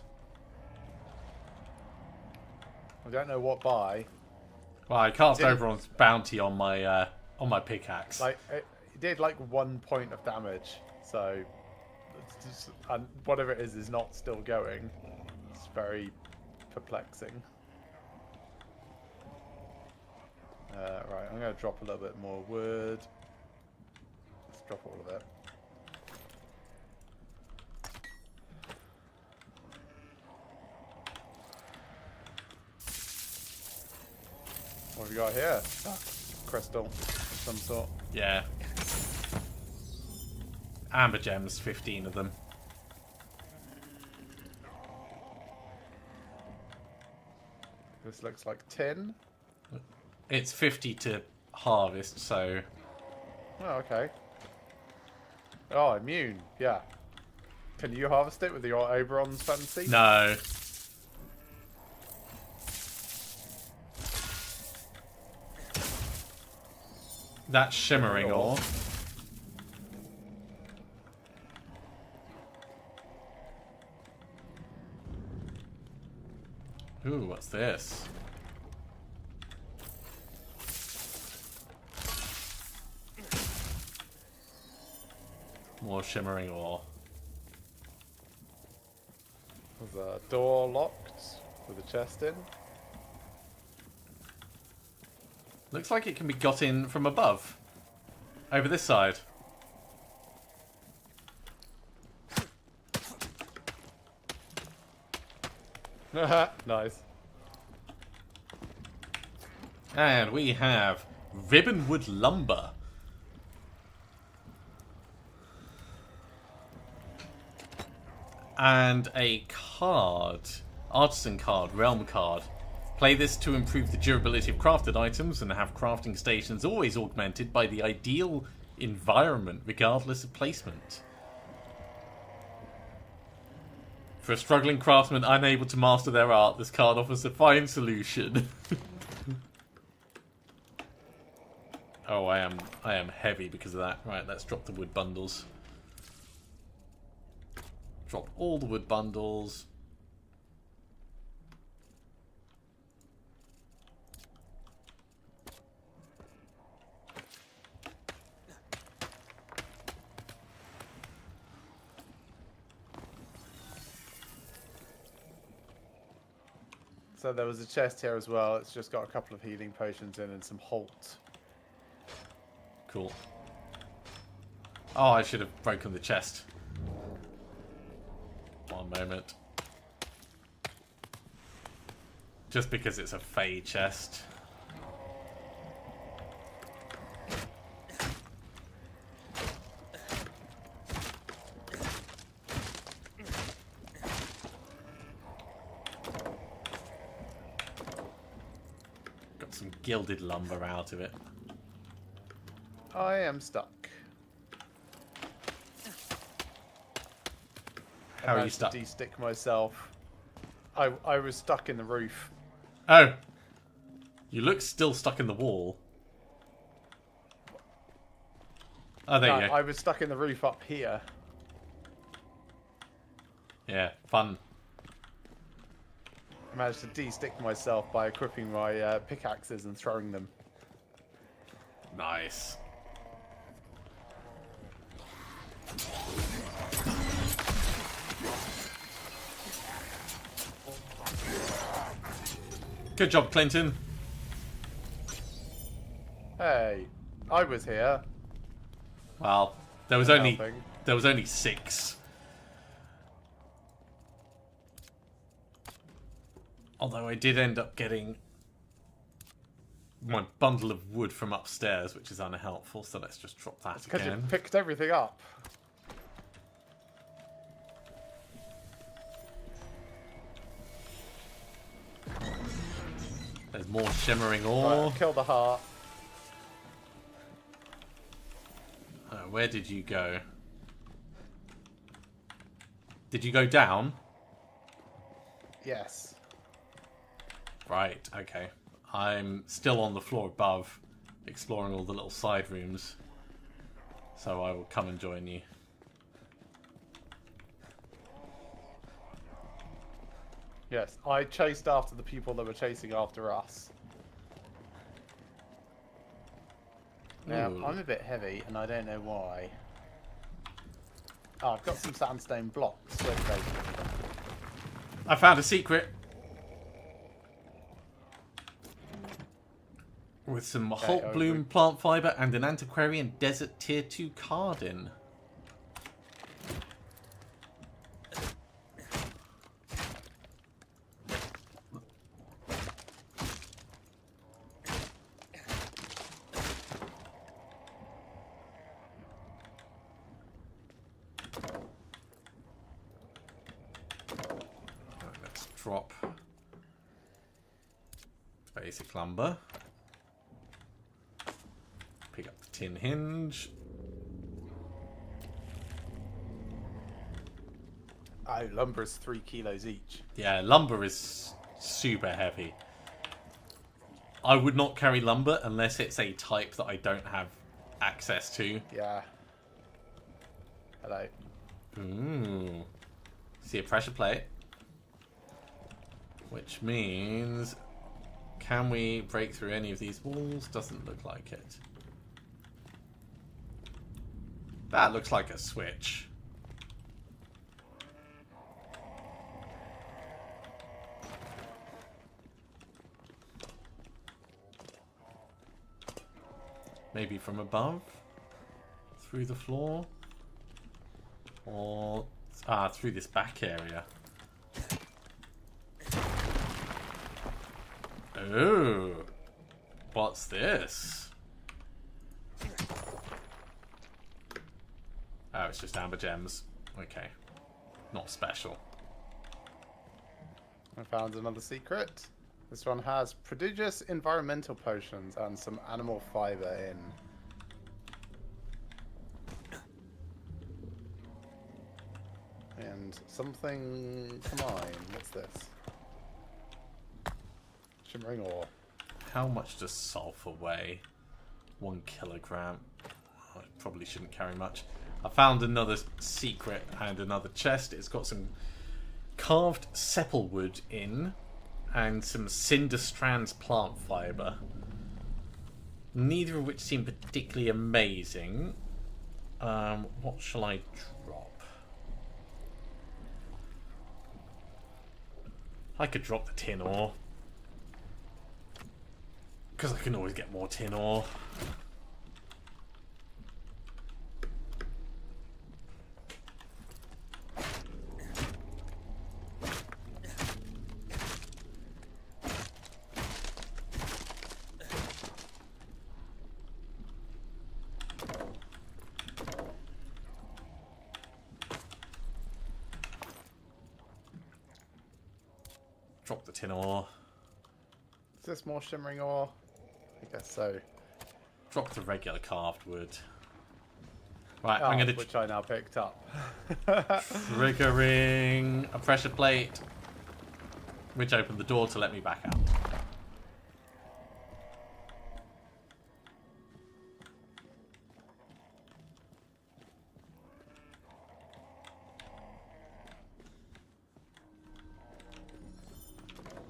A: I don't know what by.
B: Well, I cast Oberon's bounty on my pickaxe.
A: Like, it did like 1 point of damage, so... It's just, and whatever it is not still going. It's very perplexing. Right, I'm going to drop a little bit more wood. Let's drop all of it. What have we got here? Ah, crystal of some sort.
B: Yeah. Amber gems, 15 of them.
A: This looks like tin.
B: It's 50 to harvest, so...
A: Oh, okay. Oh, immune. Yeah. Can you harvest it with your Oberon's fancy?
B: No. That's shimmering ore. Ooh, what's this? More shimmering ore.
A: There's a door locked with a chest in.
B: Looks like it can be got in from above. Over this side.
A: Nice.
B: And we have ribbonwood lumber. And a card. Artisan card, realm card. Play this to improve the durability of crafted items and have crafting stations always augmented by the ideal environment regardless of placement. For a struggling craftsman unable to master their art, this card offers a fine solution. Oh, I am heavy because of that. Right, let's drop the wood bundles. Drop all the wood bundles.
A: So there was a chest here as well. It's just got a couple of healing potions in and some halt.
B: Cool. Oh, I should have broken the chest. One moment. Just because it's a Fey chest. Got some gilded lumber out of it.
A: I am stuck.
B: How are you stuck?
A: I managed to de-stick myself. I was stuck in the roof.
B: Oh! You look still stuck in the wall. Oh, there you go.
A: I was stuck in the roof up here.
B: Yeah, fun.
A: I managed to de-stick myself by equipping my pickaxes and throwing them.
B: Nice. Good job, Clinton.
A: Hey, I was here.
B: Well, there was only 6. Although I did end up getting my bundle of wood from upstairs, which is unhelpful, so let's just drop that
A: Because you
B: again.
A: picked everything up.
B: There's more shimmering
A: Right,
B: ore.
A: kill the heart.
B: Where did you go? Did you go down?
A: Yes.
B: Right, okay. I'm still on the floor above, exploring all the little side rooms. So I will come and join you.
A: Yes, I chased after the people that were chasing after us. Now,
B: Ooh.
A: I'm a bit heavy, and I don't know why. Oh, I've got some sandstone blocks. Okay.
B: I found a secret. With some Holt Bloom plant fibre and an antiquarian desert tier 2 card in. Let's drop basic lumber. Pick up the tin hinge.
A: Oh, lumber is 3 kilos each.
B: Yeah, lumber is super heavy. I would not carry lumber unless it's a type that I don't have access to.
A: Yeah. Hello.
B: Ooh. See a pressure plate. Which means... Can we break through any of these walls? Doesn't look like it. That looks like a switch. Maybe from above? Through the floor? Or through this back area? Ooh. What's this? Oh, it's just amber gems. Okay. Not special.
A: I found another secret. This one has prodigious environmental potions and some animal fiber in. And something to mine. What's this? Shimmering ore.
B: How much does sulfur weigh? 1 kilogram. I probably shouldn't carry much. I found another secret and another chest. It's got some carved sepal wood in and some cinder strands plant fiber. Neither of which seem particularly amazing. What shall I drop? I could drop the tin ore. Because I can always get more tin ore. Drop the tin ore.
A: Is this more shimmering ore? I guess so.
B: Drop the regular carved wood. Right,
A: Oh,
B: I'm going to
A: which I now picked up.
B: triggering a pressure plate, which opened the door to let me back out.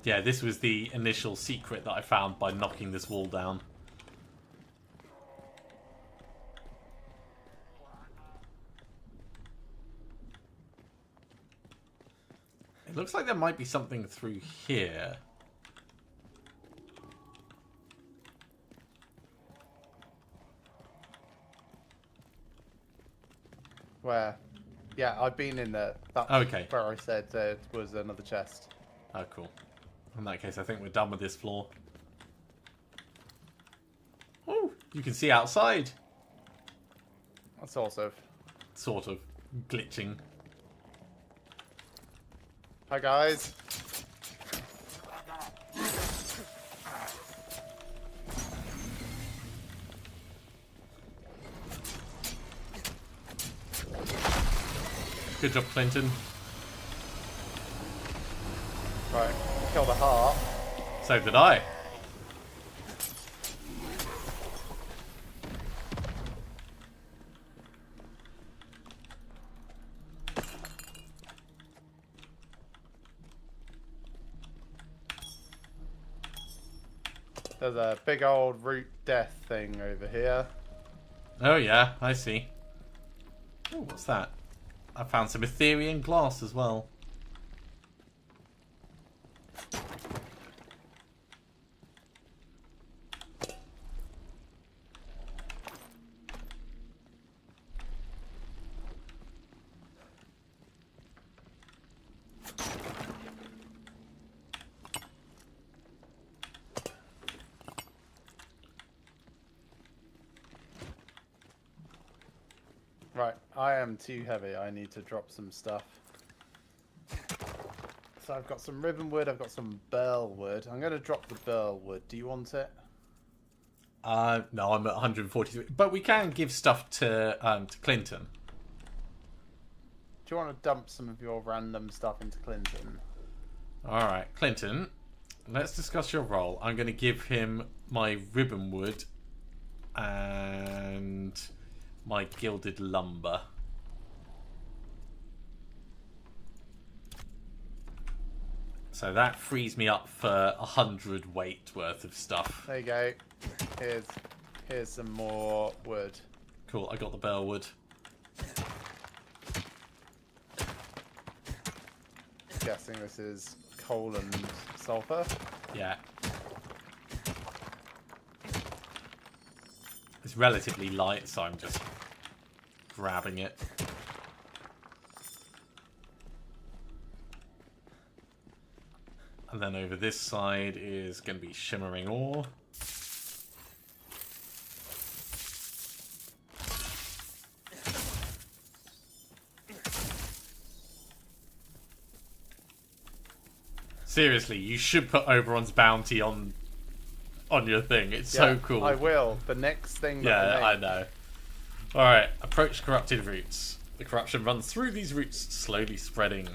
B: Yeah, this was the initial secret that I found by knocking this wall down. It looks like there might be something through here.
A: Where? Yeah, I've been in there. That's
B: Okay.
A: where I said there was another chest.
B: Oh, cool. In that case, I think we're done with this floor. Oh, you can see outside.
A: Sort of.
B: Sort of glitching.
A: Hi, guys.
B: Good job, Clinton.
A: Right, kill the heart.
B: So did I.
A: There's a big old root death thing over here.
B: Oh yeah, I see. Oh, what's that? I found some Ethereum glass as well.
A: Right, I am too heavy. I need to drop some stuff. So I've got some ribbon wood, I've got some burl wood. I'm going to drop the burl wood. Do you want it?
B: No, I'm at 143. But we can give stuff to Clinton.
A: Do you want to dump some of your random stuff into Clinton?
B: Alright, Clinton, let's discuss your role. I'm going to give him my ribbon wood and my gilded lumber. So that frees me up for 100 weight worth of stuff.
A: There you go. Here's some more wood.
B: Cool, I got the burl wood.
A: Guessing this is coal and sulfur.
B: Yeah. It's relatively light, so I'm just grabbing it. And then over this side is going to be shimmering ore. Seriously, you should put Oberon's bounty on your thing. It's so cool.
A: I will. The next thing that
B: Yeah, I know. Alright, approach corrupted roots. The corruption runs through these roots, slowly spreading.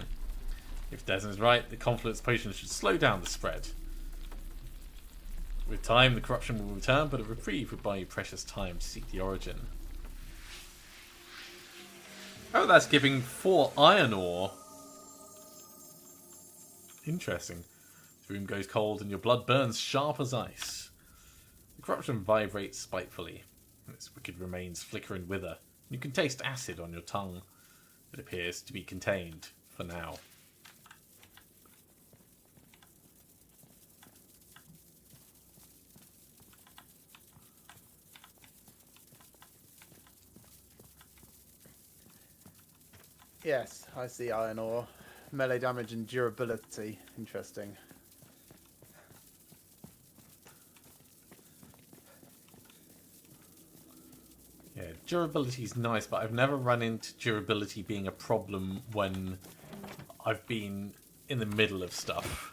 B: If Desmond is right, the confluence potion should slow down the spread. With time, the corruption will return, but a reprieve would buy you precious time to seek the origin. Oh, that's giving 4 iron ore. Interesting. The room goes cold and your blood burns sharp as ice. The corruption vibrates spitefully. Its wicked remains flicker and wither. You can taste acid on your tongue. It appears to be contained for now.
A: Yes, I see iron ore. Melee damage and durability. Interesting.
B: Yeah, durability is nice, but I've never run into durability being a problem when I've been in the middle of stuff.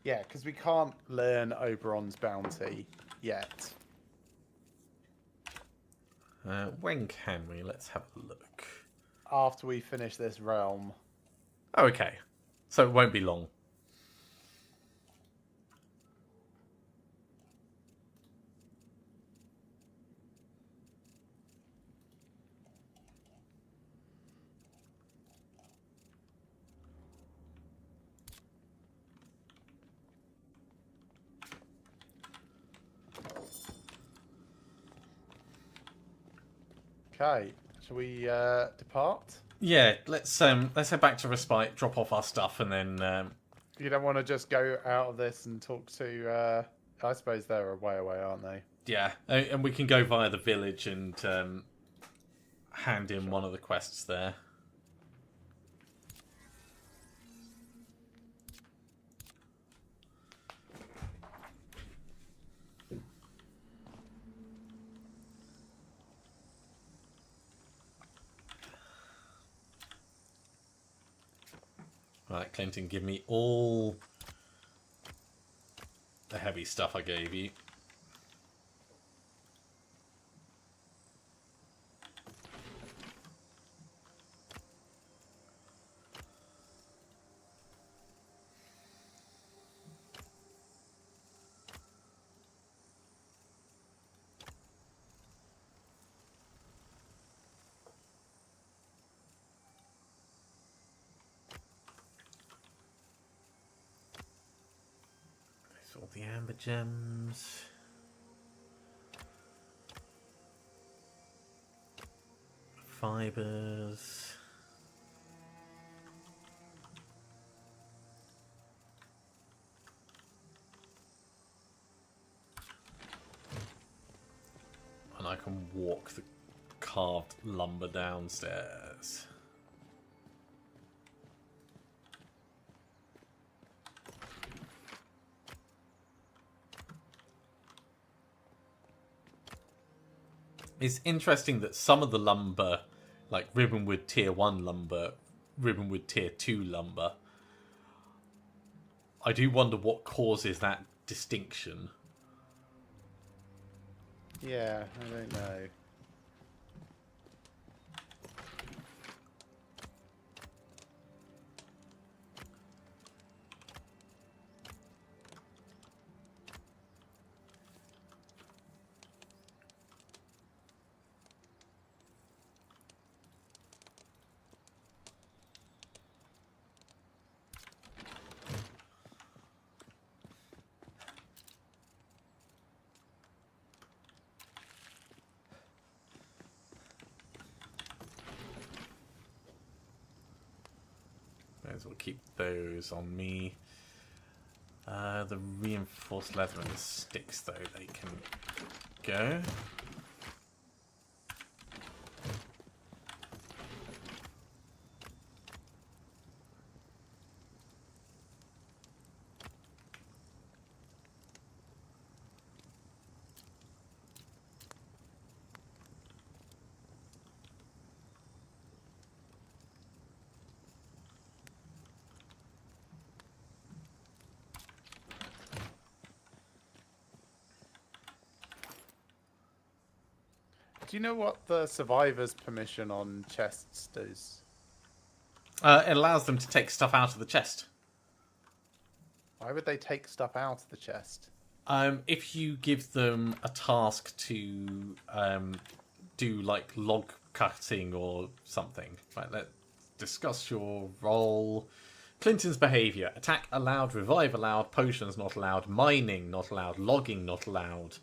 A: Yeah, because we can't learn Oberon's bounty yet.
B: When can we? Let's have a look.
A: After we finish this realm.
B: Oh, okay. So it won't be long.
A: Okay, shall we depart?
B: Yeah, let's head back to Respite, drop off our stuff, and then
A: You don't want to just go out of this and talk to... I suppose they're a way away, aren't they?
B: yeah, and we can go via the village and hand in one of the quests there. Right, Clinton, give me all the heavy stuff I gave you. All the amber gems. Fibers. And I can walk the carved lumber downstairs. It's interesting that some of the lumber, like Ribbonwood Tier 1 lumber, Ribbonwood Tier 2 lumber, I do wonder what causes that distinction.
A: Yeah, I don't know.
B: as well keep those on me. The reinforced leather and the sticks, though, they can go.
A: Do you know what the survivor's permission on chests does?
B: It allows them to take stuff out of the chest.
A: Why would they take stuff out of the chest?
B: If you give them a task to do like log cutting or something. Right, let's discuss your role. Clinton's behaviour. Attack allowed, revive allowed, potions not allowed, mining not allowed, logging not allowed.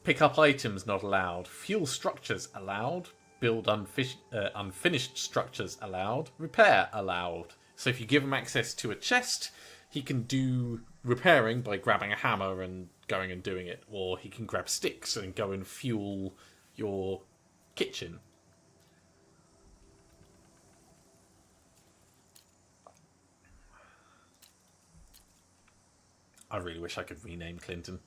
B: Pick up items not allowed. Fuel structures allowed. Build unfinished structures allowed. Repair allowed. So if you give him access to a chest, he can do repairing by grabbing a hammer and going and doing it. Or he can grab sticks and go and fuel your kitchen. I really wish I could rename Clinton.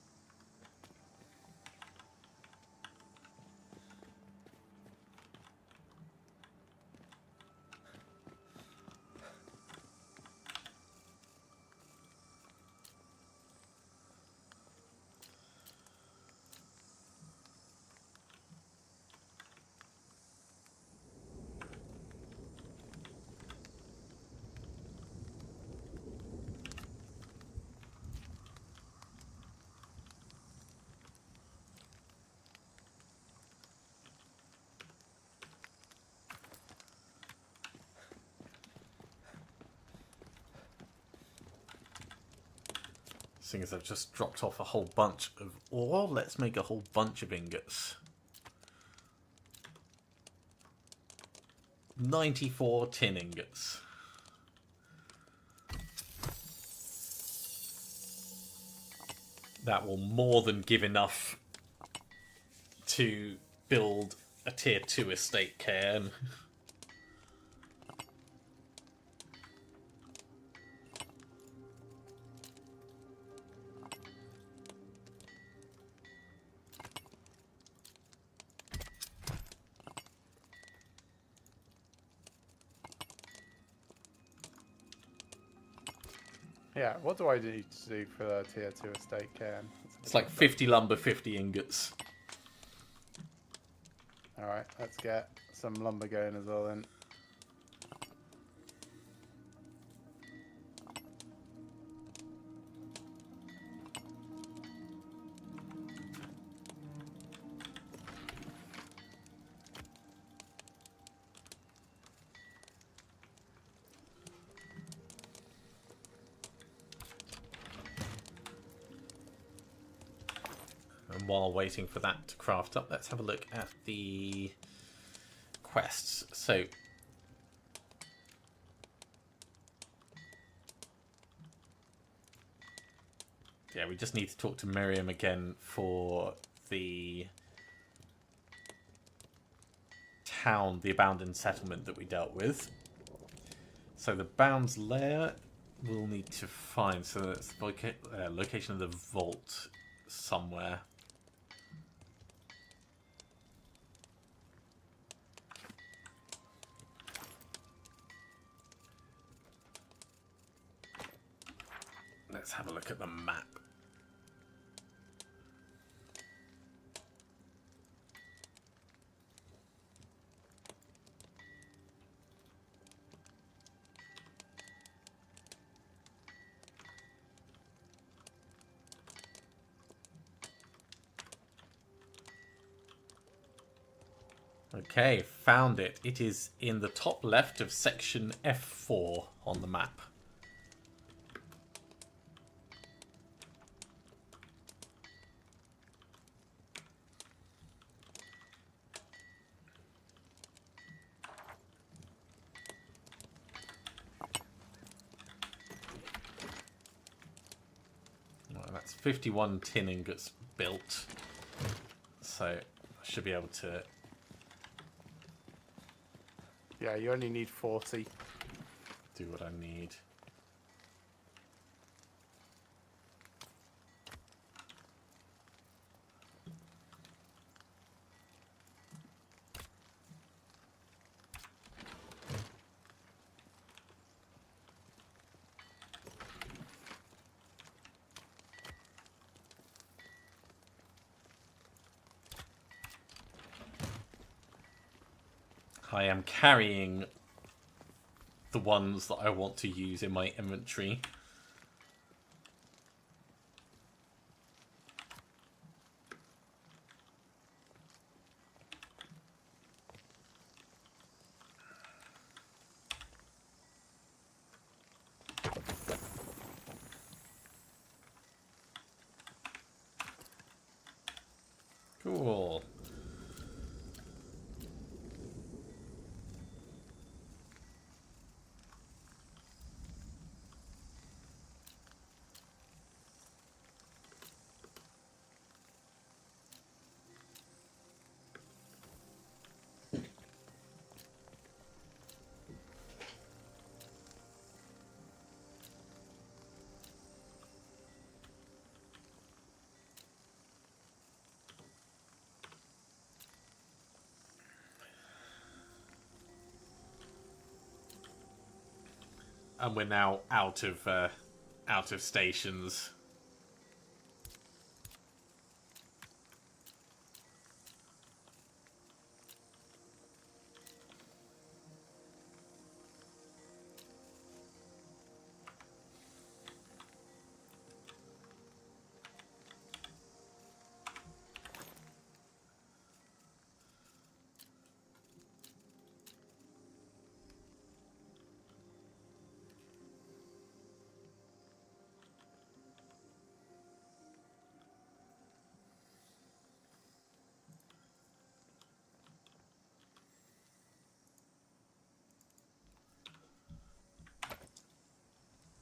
B: Seeing as I've just dropped off a whole bunch of ore, let's make a whole bunch of ingots. 94 tin ingots. That will more than give enough to build a tier 2 estate cairn.
A: Yeah, what do I need to do for the tier 2 estate cairn?
B: It's like 50 lumber, 50 ingots.
A: Alright, let's get some lumber going as well then.
B: And while waiting for that to craft up, let's have a look at the quests. So, yeah, we just need to talk to Miriam again for the town, the abandoned settlement that we dealt with. So the Bounds Lair we'll need to find. So that's the location of the vault somewhere. Let's have a look at the map. Okay, found it. It is in the top left of section F4 on the map. 51 tin ingots built. So I should be able to...
A: Yeah, you only need 40.
B: do what I need. I am carrying the ones that I want to use in my inventory. Cool. And we're now out of stations.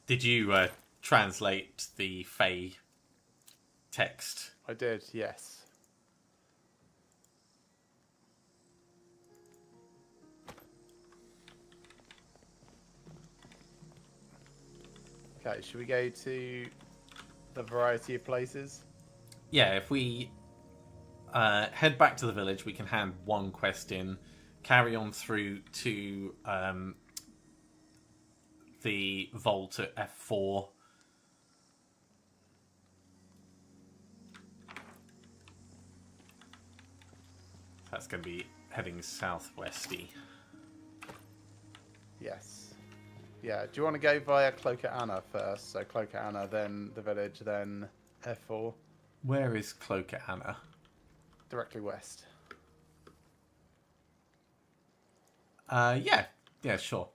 B: Did you translate the Fey text?
A: I did, yes. Okay, should we go to the variety of places?
B: Yeah, if we head back to the village, we can hand one quest in, carry on through to the vault at F4. That's going to be heading southwesty.
A: Yes. Yeah, do you want to go via Cloak at Anna first? So Cloak at Anna, then the village, then F4.
B: Where is Cloak at Anna?
A: Directly west.
B: Yeah, sure.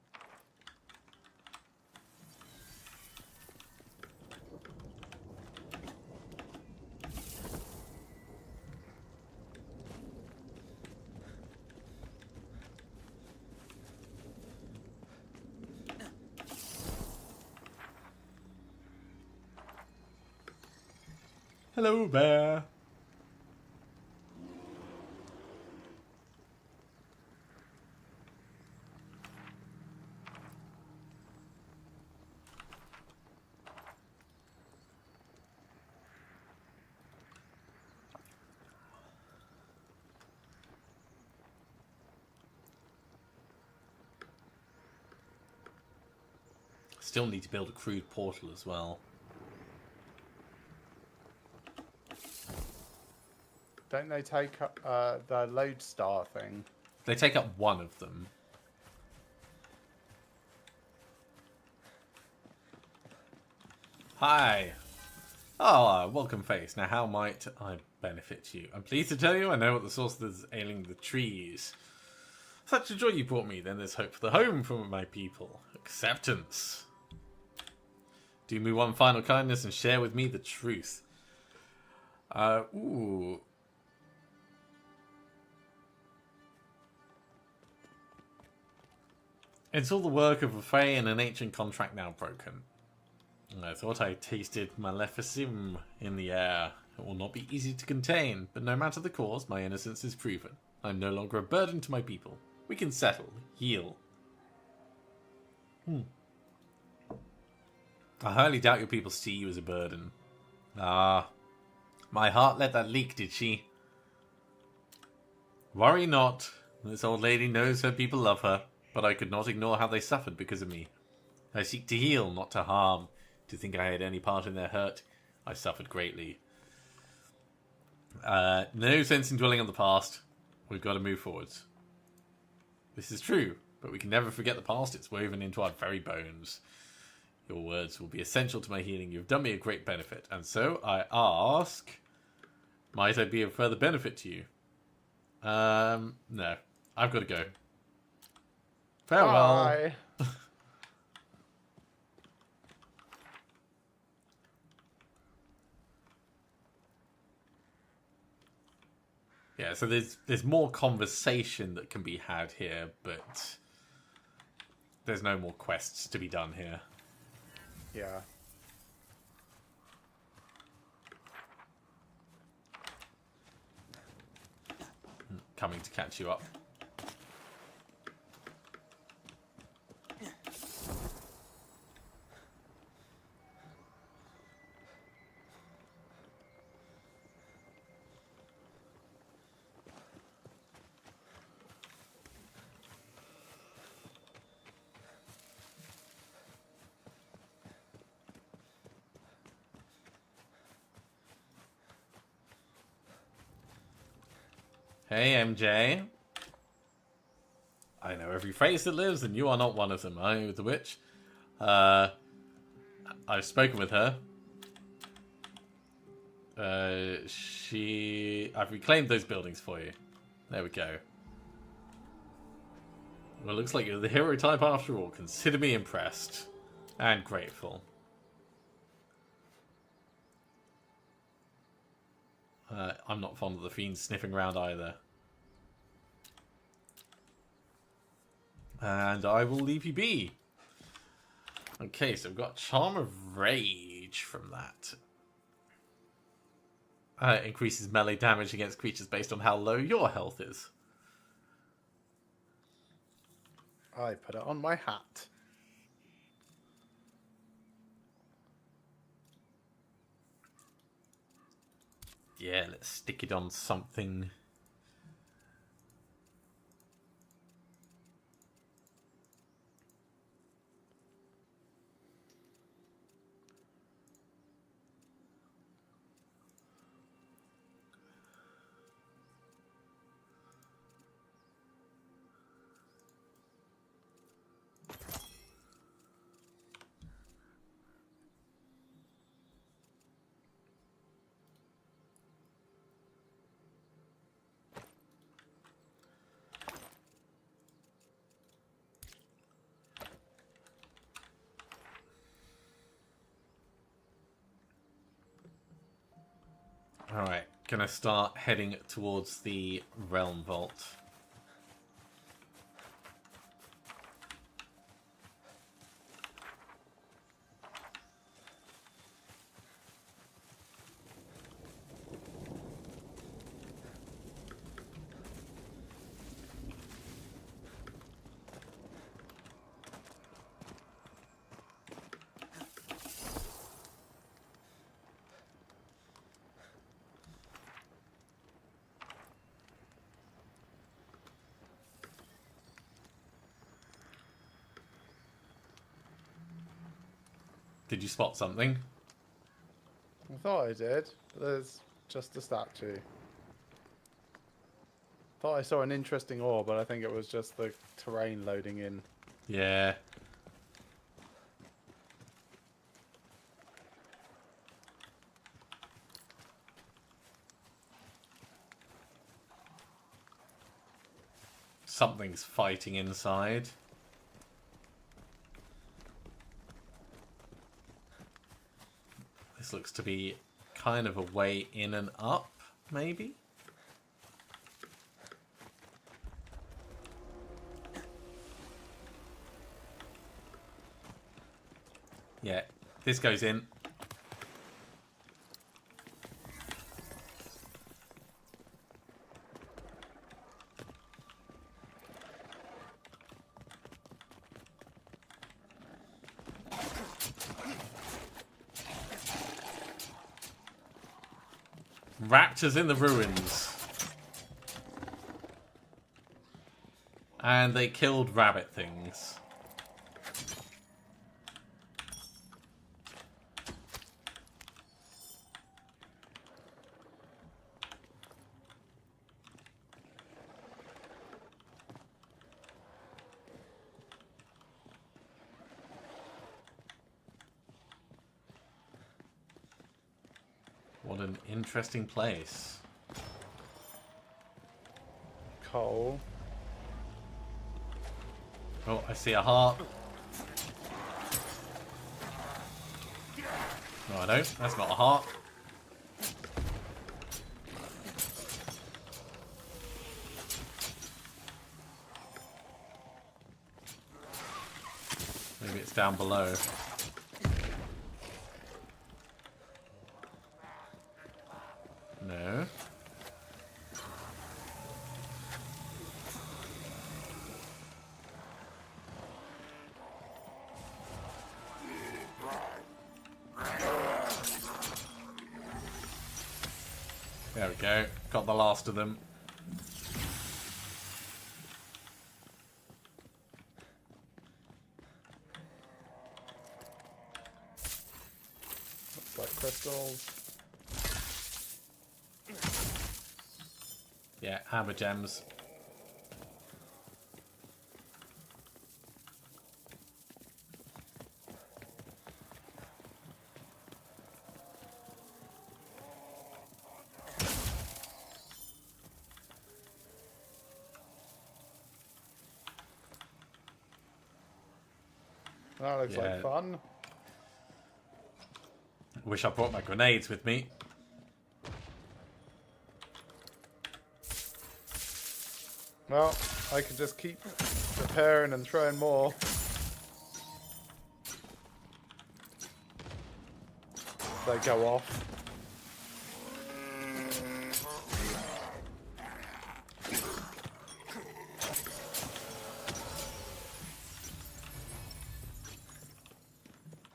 B: Hello, bear. Still need to build a crude portal as well.
A: Don't they take up the lodestar thing?
B: They take up one of them. Hi. Oh, welcome face. Now how might I benefit you? I'm pleased to tell you I know what the source is ailing the trees. Such a joy you brought me, then there's hope for the home from my people. Acceptance. Do me one final kindness and share with me the truth. Ooh. It's all the work of a Fae and an ancient contract now broken. I thought I tasted Maleficim in the air. It will not be easy to contain, but no matter the cause, my innocence is proven. I'm no longer a burden to my people. We can settle, heal. I highly doubt your people see you as a burden. Ah, my heart let that leak, did she? Worry not. This old lady knows her people love her, but I could not ignore how they suffered because of me. I seek to heal, not to harm. To think I had any part in their hurt, I suffered greatly. No sense in dwelling on the past. We've got to move forwards. This is true, but we can never forget the past. It's woven into our very bones. Your words will be essential to my healing. You've done me a great benefit, and so I ask, might I be of further benefit to you? No. I've got to go. Farewell.
A: Bye.
B: Yeah, so there's more conversation that can be had here, but there's no more quests to be done here.
A: Yeah.
B: Coming to catch you up. Hey, MJ. I know every face that lives, and you are not one of them, are you, the witch? I've spoken with her. I've reclaimed those buildings for you. There we go. Well, it looks like you're the hero type after all. Consider me impressed. And grateful. I'm not fond of the fiends sniffing around either. And I will leave you be. Okay, so we've got Charm of Rage from that. Increases melee damage against creatures based on how low your health is.
A: I put it on my hat.
B: Yeah, let's stick it on something. Alright, gonna start heading towards the Realm Vault. Did you spot something?
A: I thought I did, but there's just a statue. Thought I saw an interesting ore, but I think it was just the terrain loading in.
B: Yeah. Something's fighting inside. This looks to be kind of a way in and up, maybe? Yeah, this goes in. Raptors in the ruins. And they killed rabbit things. What an interesting place.
A: Coal.
B: Oh, I see a heart. No, I don't. That's not a heart. Maybe it's down below. No. There we go. Got the last of them.
A: Looks like crystals.
B: Yeah, hammer gems.
A: That looks like fun.
B: Wish I brought my grenades with me.
A: Well, I can just keep repairing and throwing more. They go off.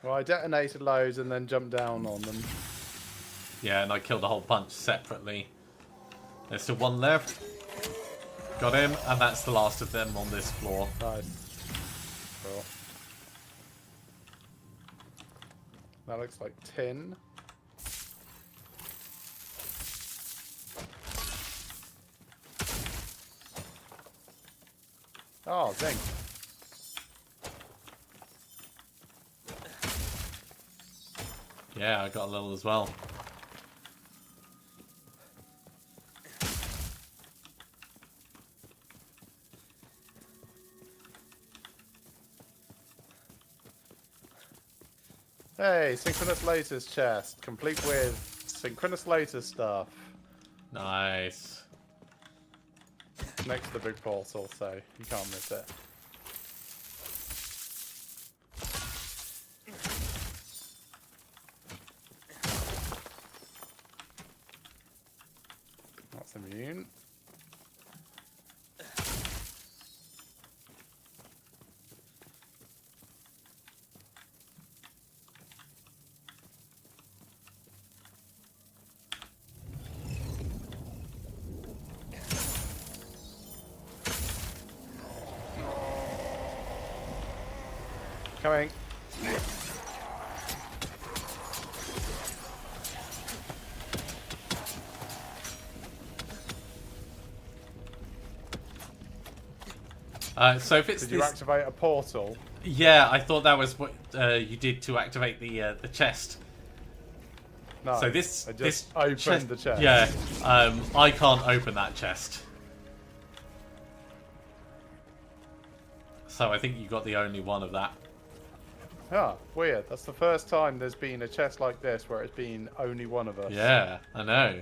A: Well, I detonated loads and then jumped down on them.
B: Yeah, and I killed a whole bunch separately. There's still one left. Got him, and that's the last of them on this floor.
A: Nice. Cool. That looks like tin. Oh, zinc.
B: Yeah, I got a little as well.
A: Hey, Synchronous Lotus chest, complete with Synchronous Lotus stuff.
B: Nice.
A: Next to the big portal, so you can't miss it. That's immune. Coming.
B: So if it's
A: Did you activate a portal?
B: Yeah, I thought that was what you did to activate the chest.
A: No.
B: So this
A: I just
B: opened
A: opened the chest.
B: Yeah, I can't open that chest. So I think you got the only one of that.
A: Ah, weird. That's the first time there's been a chest like this where it's been only one of us.
B: Yeah, I know.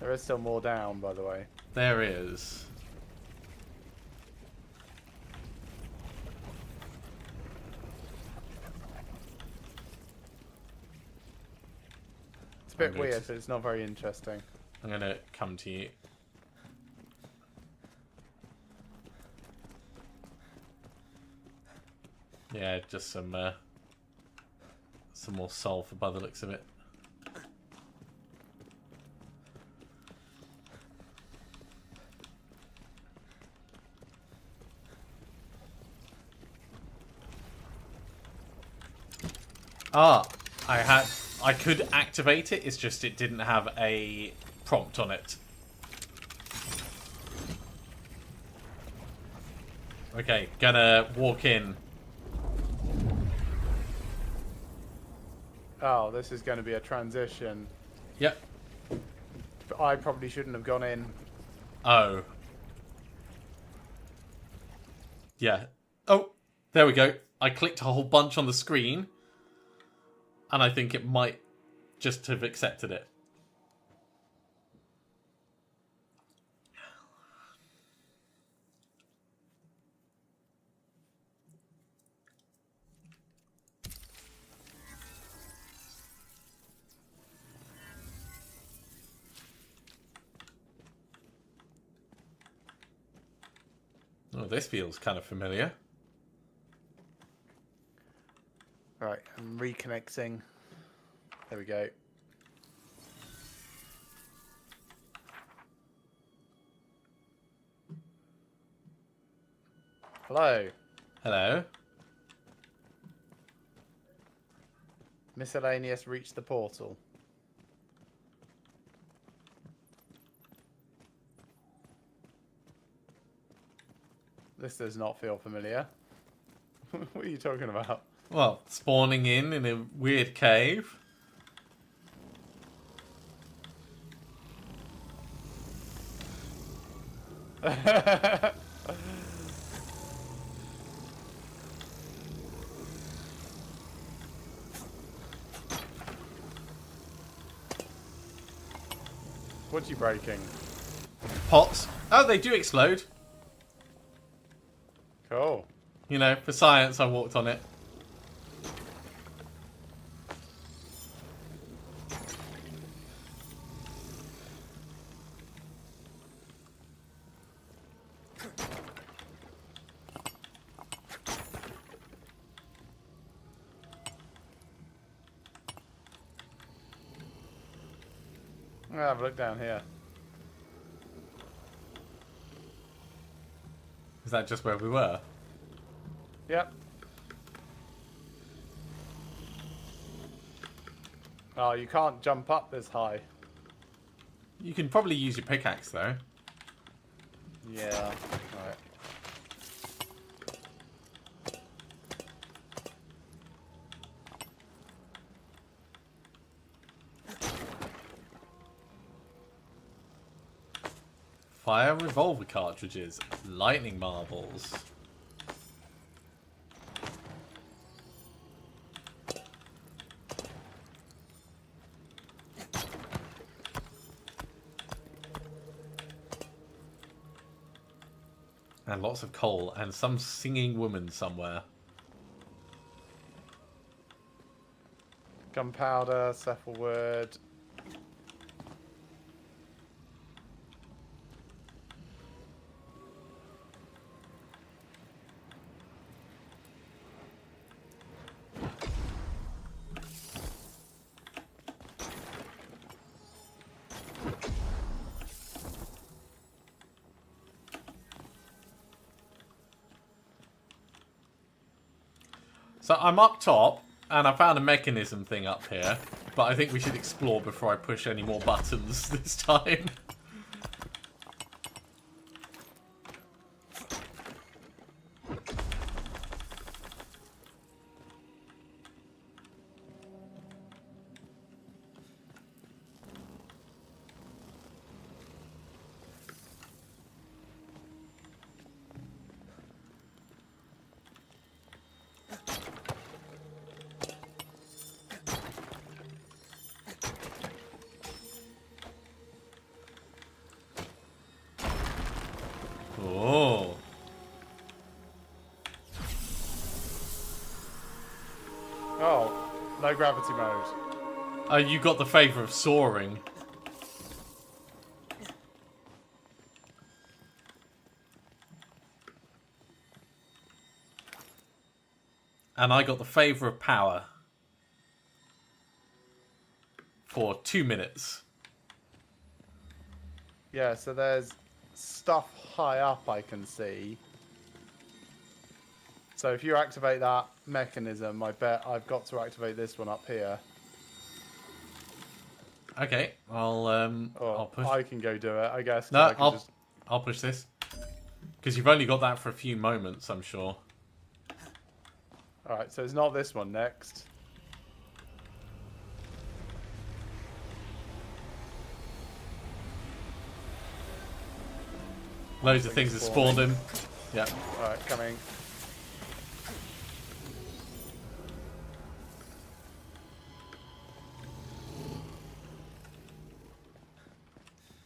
A: There is still more down, by the way.
B: There is.
A: bit weird, but it's not very interesting.
B: I'm going to come to you. Yeah, just some more sulfur by the looks of it. Ah, I could activate it, it's just it didn't have a prompt on it. Okay, gonna walk in.
A: Oh, this is going to be a transition.
B: Yep.
A: But I probably shouldn't have gone in.
B: Oh. Yeah. Oh, there we go. I clicked a whole bunch on the screen. And I think it might just have accepted it. Oh, this feels kind of familiar.
A: Right, I'm reconnecting. There we go. Hello.
B: Hello.
A: Miscellaneous reached the portal. This does not feel familiar. What are you talking about?
B: Well, spawning in a weird cave.
A: What are you breaking?
B: Pots. Oh, they do explode.
A: Cool.
B: You know, for science, I walked on it.
A: I'm gonna have a look down here.
B: Is that just where we were?
A: Yep. Oh, you can't jump up this high.
B: You can probably use your pickaxe, though.
A: Yeah. Alright.
B: Fire revolver cartridges. Lightning marbles. And lots of coal. And some singing woman somewhere.
A: Gunpowder, cephalowood.
B: So I'm up top, and I found a mechanism thing up here, but I think we should explore before I push any more buttons this time. Oh.
A: Oh, no gravity mode.
B: You got the favour of soaring. And I got the favour of power. For 2 minutes.
A: Yeah, so there's stuff high up I can see. So if you activate that mechanism, I bet I've got to activate this one up here.
B: Okay, I'll push.
A: I can go do it, I guess.
B: No, I'll push this. Because you've only got that for a few moments, I'm sure.
A: Alright, so it's not this one next.
B: Loads of things have spawned him. Yeah.
A: Alright, coming.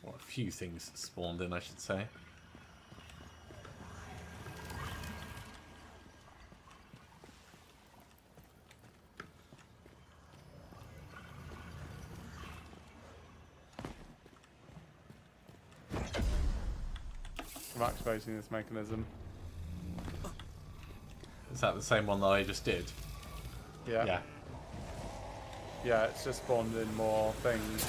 B: Well, a few things spawned in, I should say.
A: I'm activating this mechanism.
B: Is that the same one that I just did?
A: Yeah.
B: Yeah.
A: Yeah, it's just spawned in more things.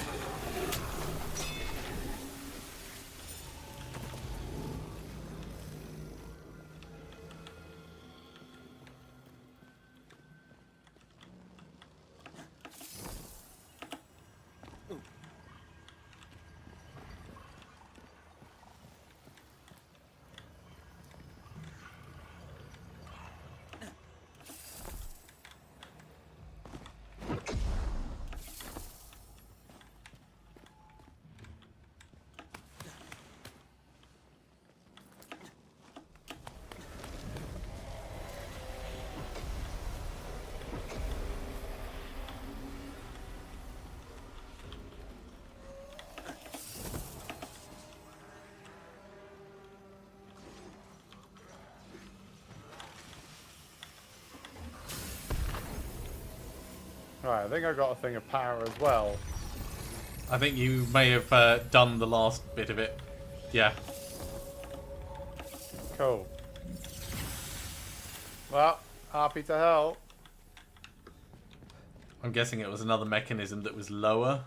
A: Right, I think I got a thing of power as well.
B: I think you may have done the last bit of it. Yeah.
A: Cool. Well, happy to help.
B: I'm guessing it was another mechanism that was lower.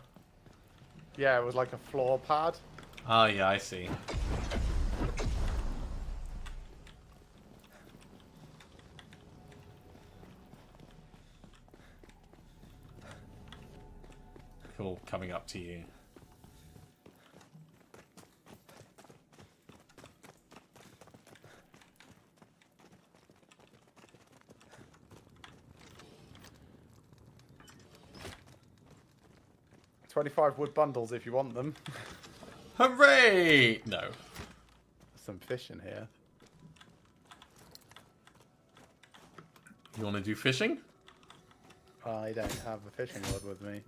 A: Yeah, it was like a floor pad.
B: Ah, yeah, I see. Cool, coming up to you.
A: $25 wood bundles if you want them.
B: Hooray! No.
A: Some fish in here.
B: You want to do fishing?
A: I don't have a fishing rod with me.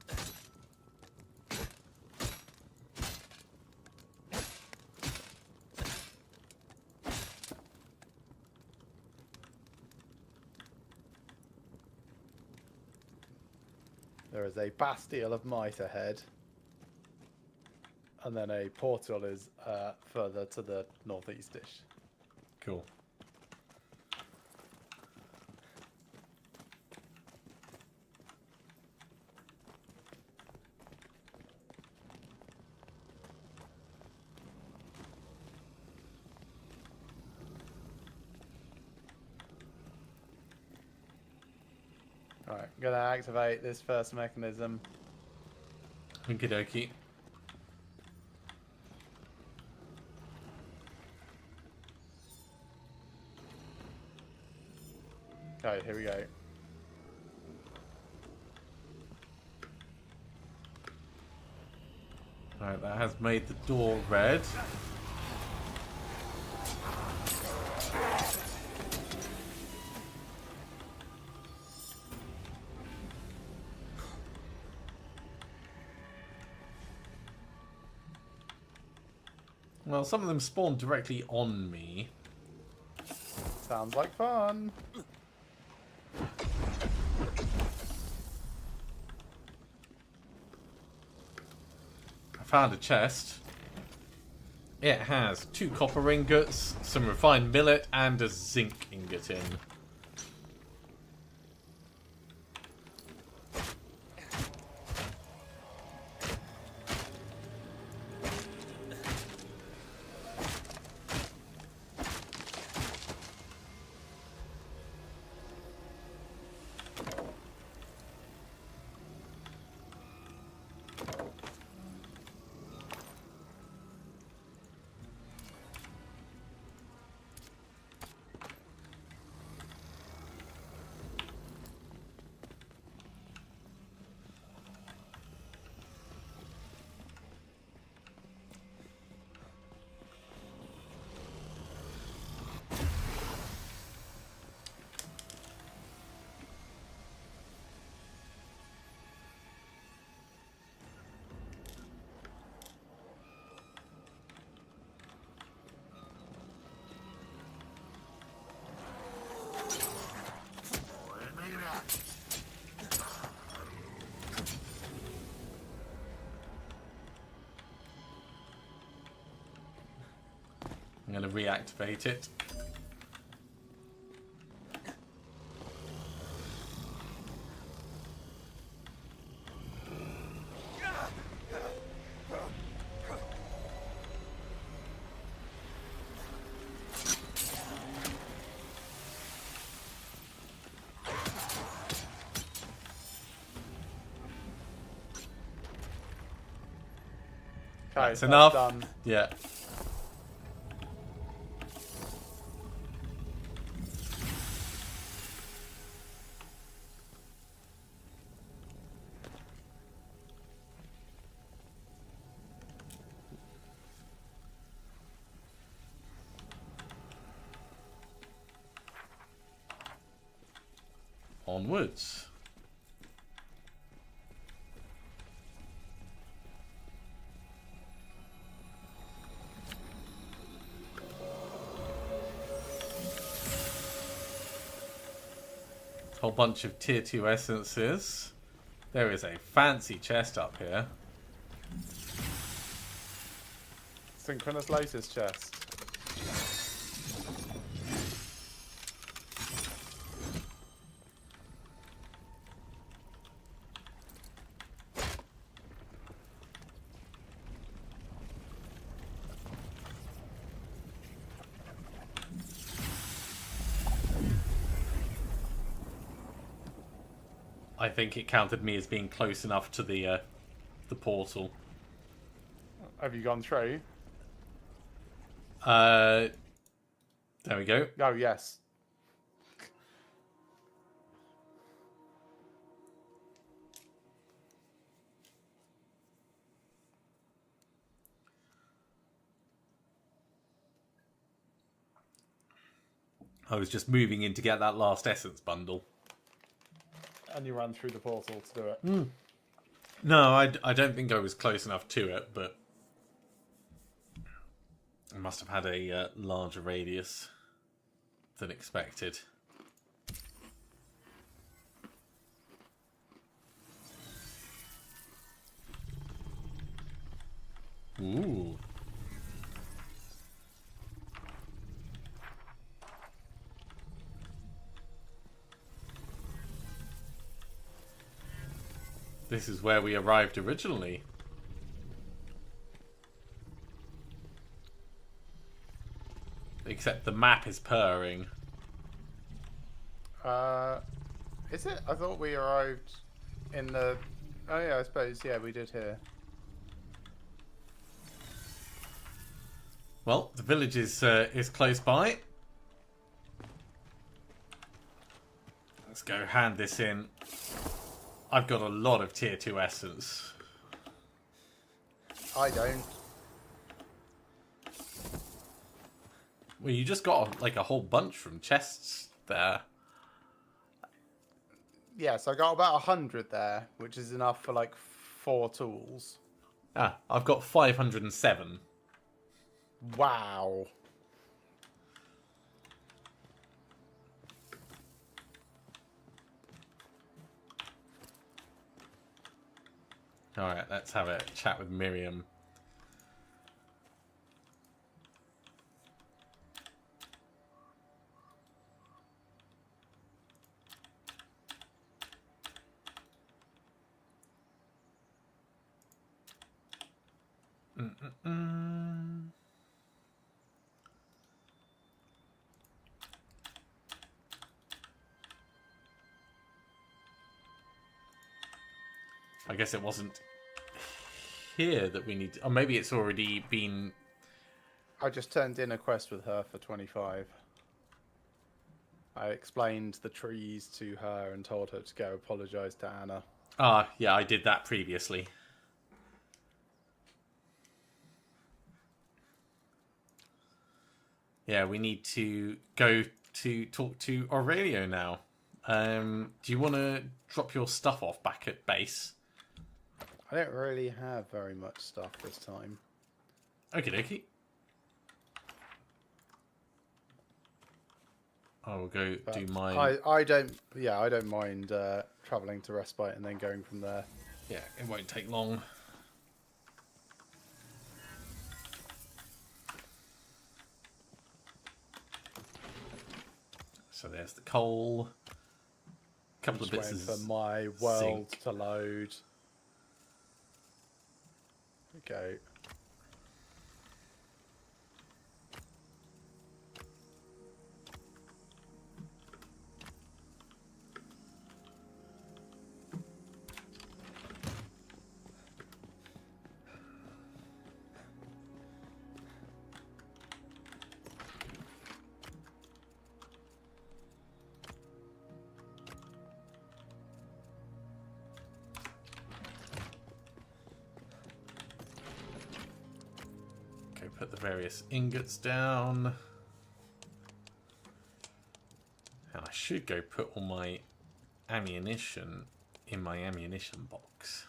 A: There is a bastille of might ahead. And then a portal is further to the northeast-ish.
B: Cool.
A: Alright, I'm gonna activate this first mechanism.
B: Okie dokie.
A: Okay, here we go.
B: Alright, that has made the door red. Well, some of them spawned directly on me.
A: Sounds like fun.
B: found a chest. It has 2 copper ingots, some refined millet, and a zinc ingot in. I'm going to reactivate it. That's enough.
A: Done.
B: Yeah. Onwards. Whole bunch of tier 2 essences. There is a fancy chest up here.
A: Synchronous Lotus chest.
B: I think it counted me as being close enough to the portal.
A: Have you gone through?
B: There we go.
A: Oh, yes.
B: I was just moving in to get that last essence bundle.
A: And you ran through the portal to do it.
B: No, I don't think I was close enough to it, but I must have had a larger radius than expected. Ooh. This is where we arrived originally. Except the map is purring.
A: Is it? I thought we arrived in the... Oh yeah, I suppose, yeah, we did here.
B: Well, the village is close by. Let's go hand this in. I've got a lot of tier 2 essence.
A: I don't.
B: Well, you just got like a whole bunch from chests there.
A: Yes, I got about 100 there, which is enough for like 4 tools.
B: Ah, I've got 507.
A: Wow.
B: Alright, let's have a chat with Miriam. I guess it wasn't here that we need... Or maybe it's already been...
A: I just turned in a quest with her for 25. I explained the trees to her and told her to go apologise to Anna.
B: Ah, yeah, I did that previously. Yeah, we need to go to talk to Aurelio now. Do you want to drop your stuff off back at base?
A: I don't really have very much stuff this time.
B: Okie dokie. I will go do mine.
A: I don't mind travelling to Respite and then going from there.
B: Yeah, it won't take long. So there's the coal. A couple of bits
A: for my world to load. Okay.
B: Put the various ingots down. And I should go put all my ammunition in my ammunition box.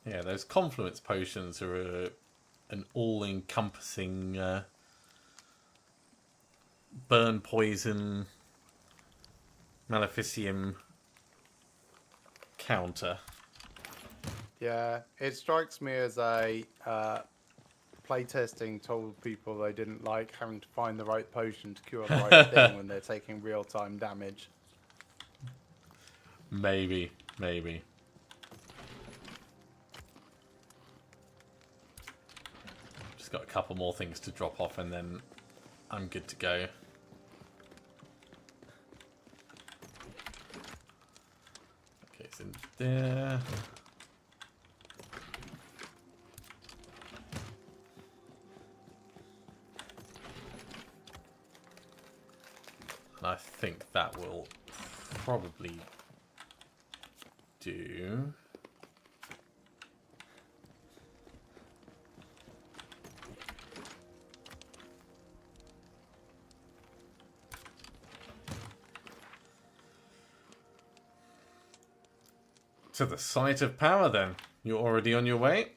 B: Yeah, those confluence potions are an all-encompassing burn, poison, maleficium counter.
A: Yeah, it strikes me as a playtesting told people they didn't like having to find the right potion to cure the right thing when they're taking real-time damage.
B: Maybe. Just got a couple more things to drop off and then I'm good to go. Okay, it's in there. And I think that will probably do. To the site of power then. You're already on your way.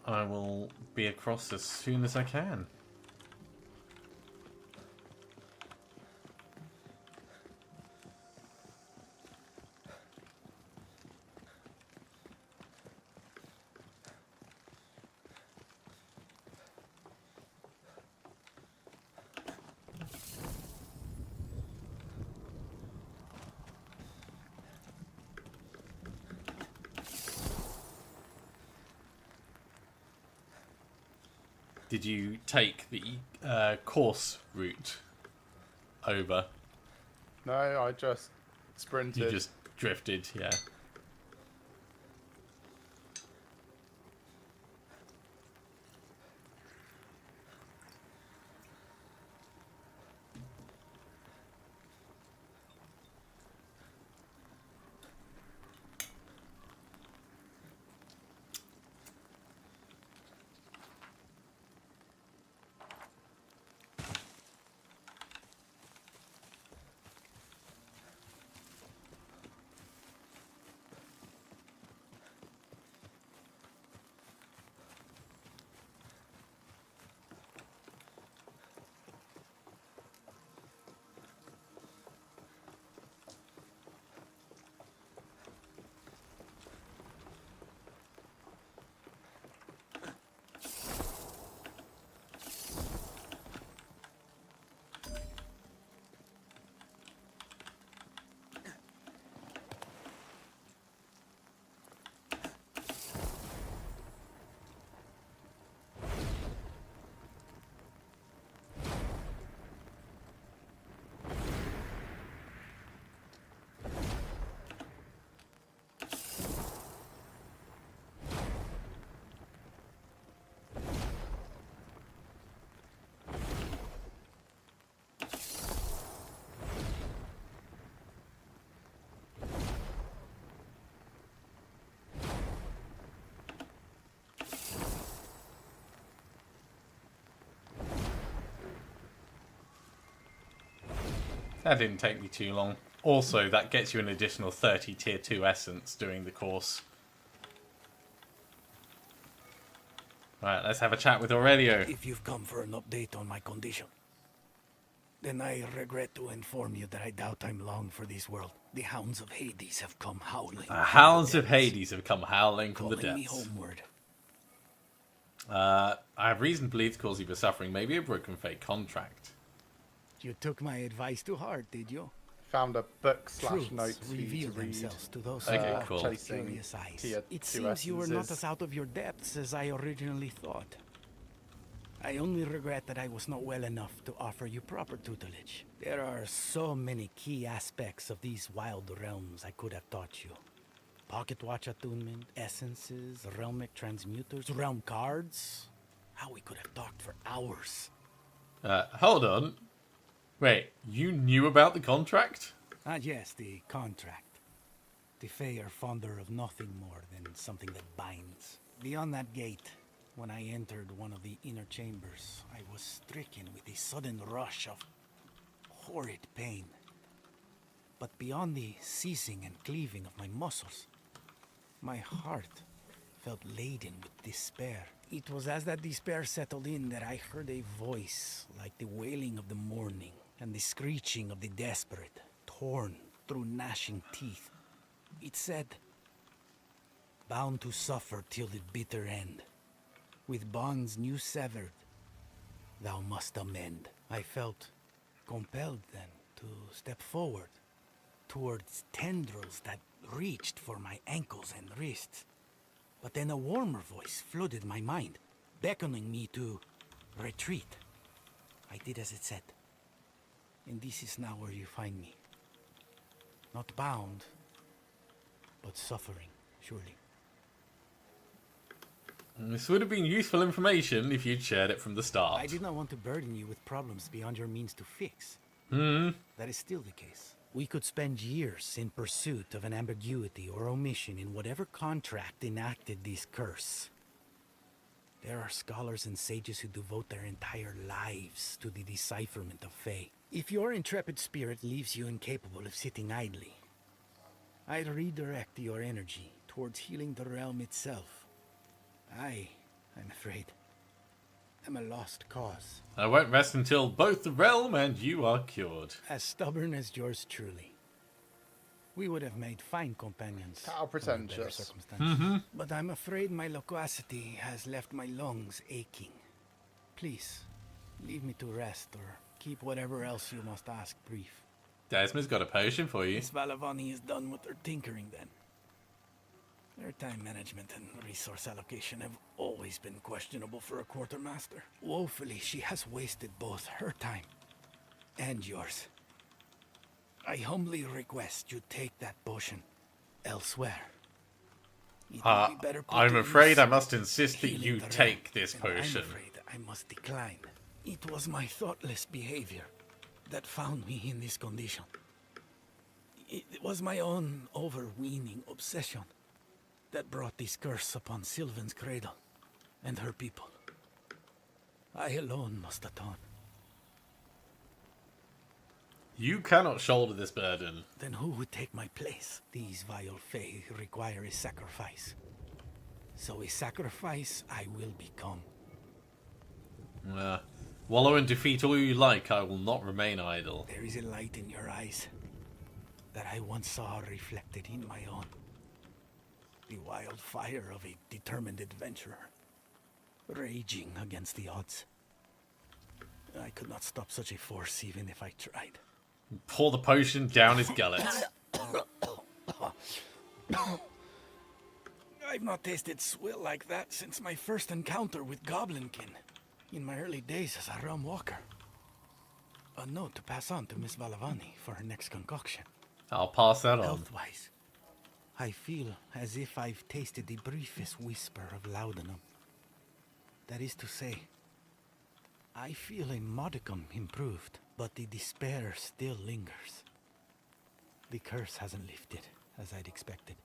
B: I will be across as soon as I can. did you take the course route over?
A: No, I just sprinted.
B: You just drifted, yeah. That didn't take me too long. Also, that gets you an additional 30 tier 2 essence doing the course. Right, let's have a chat with Aurelio.
D: If you've come for an update on my condition, then I regret to inform you that I doubt I'm long for this world. The hounds of Hades have come howling.
B: The hounds of Hades have come howling from the
D: calling me
B: depths.
D: homeward.
B: I have reason to believe the cause you were suffering may be a broken fate contract.
D: You took my advice to heart, did you?
A: Found a book /
D: Truths
A: notes for you
D: reveal
A: to read.
D: themselves to those
B: Okay,
D: who have
B: cool.
A: Chasing
D: curious eyes.
A: tier
D: It
A: 2
D: seems you were not
A: essences.
D: as out of your depths as I originally thought. I only regret that I was not well enough to offer you proper tutelage. There are so many key aspects of these wild realms I could have taught you. Pocket watch attunement, essences, realmic transmuters, realm cards. How we could have talked for hours.
B: Hold on. Wait, you knew about the contract?
D: Ah, yes, the contract. The Fae are fonder of nothing more than something that binds. Beyond that gate, when I entered one of the inner chambers, I was stricken with a sudden rush of horrid pain. But beyond the seizing and cleaving of my muscles, my heart felt laden with despair. It was as that despair settled in that I heard a voice like the wailing of the morning and the screeching of the desperate, torn through gnashing teeth. It said, "Bound to suffer till the bitter end. With bonds new severed, thou must amend." I felt compelled then to step forward towards tendrils that reached for my ankles and wrists. But then a warmer voice flooded my mind, beckoning me to retreat. I did as it said. And this is now where you find me. Not bound, but suffering, surely.
B: This would have been useful information if you'd shared it from the start.
D: I did not want to burden you with problems beyond your means to fix. That is still the case. We could spend years in pursuit of an ambiguity or omission in whatever contract enacted this curse. There are scholars and sages who devote their entire lives to the decipherment of Fae. If your intrepid spirit leaves you incapable of sitting idly, I'd redirect your energy towards healing the realm itself. I'm afraid, am a lost cause.
B: I won't rest until both the realm and you are cured.
D: As stubborn as yours truly. We would have made fine companions.
A: How
D: under better
A: pretentious.
D: circumstances. But I'm afraid my loquacity has left my lungs aching. Please, leave me to rest or keep whatever else you must ask brief.
B: Desmond's got a potion for you.
D: Miss Valavani is done with her tinkering then. Their time management and resource allocation have always been questionable for a quartermaster. Woefully, she has wasted both her time and yours. I humbly request you take that potion elsewhere. It will be better put
B: I'm
D: to
B: afraid
D: use
B: I must insist that
D: healing
B: you
D: the
B: take
D: realm,
B: this
D: and
B: potion.
D: I'm afraid I must decline. It was my thoughtless behavior that found me in this condition. It was my own overweening obsession that brought this curse upon Sylvan's cradle and her people. I alone must atone.
B: You cannot shoulder this burden.
D: Then who would take my place? These vile fae require a sacrifice. So a sacrifice I will become.
B: Wallow in defeat all you like, I will not remain idle.
D: There is a light in your eyes that I once saw reflected in my own. The wild fire of a determined adventurer, raging against the odds. I could not stop such a force even if I tried.
B: Pour the potion down his gullet.
D: I've not tasted swill like that since my first encounter with Goblinkin in my early days as a realm walker. A note to pass on to Miss Valavani for her next concoction.
B: I'll pass that on.
D: Health-wise, I feel as if I've tasted the briefest whisper of laudanum. That is to say, I feel a modicum improved, but the despair still lingers. The curse hasn't lifted, as I'd expected.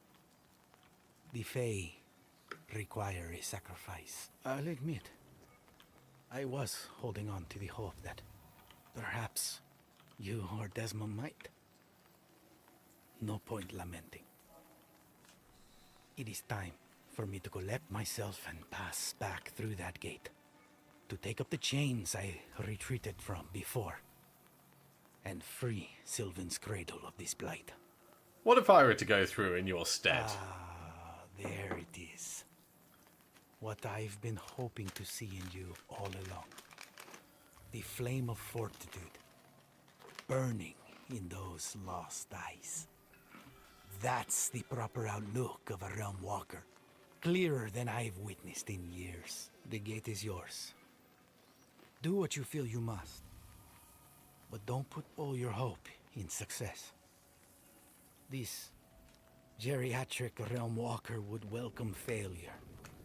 D: The Fae require a sacrifice. I'll admit, I was holding on to the hope that perhaps you or Desmond might. No point lamenting. It is time for me to collect myself and pass back through that gate. To take up the chains I retreated from before. And free Sylvan's cradle of this blight.
B: What if I were to go through in your stead?
D: Ah, there it is. What I've been hoping to see in you all along. The flame of fortitude. Burning in those lost eyes. That's the proper outlook of a realm walker. Clearer than I've witnessed in years. The gate is yours. Do what you feel you must. But don't put all your hope in success. This geriatric realm walker would welcome failure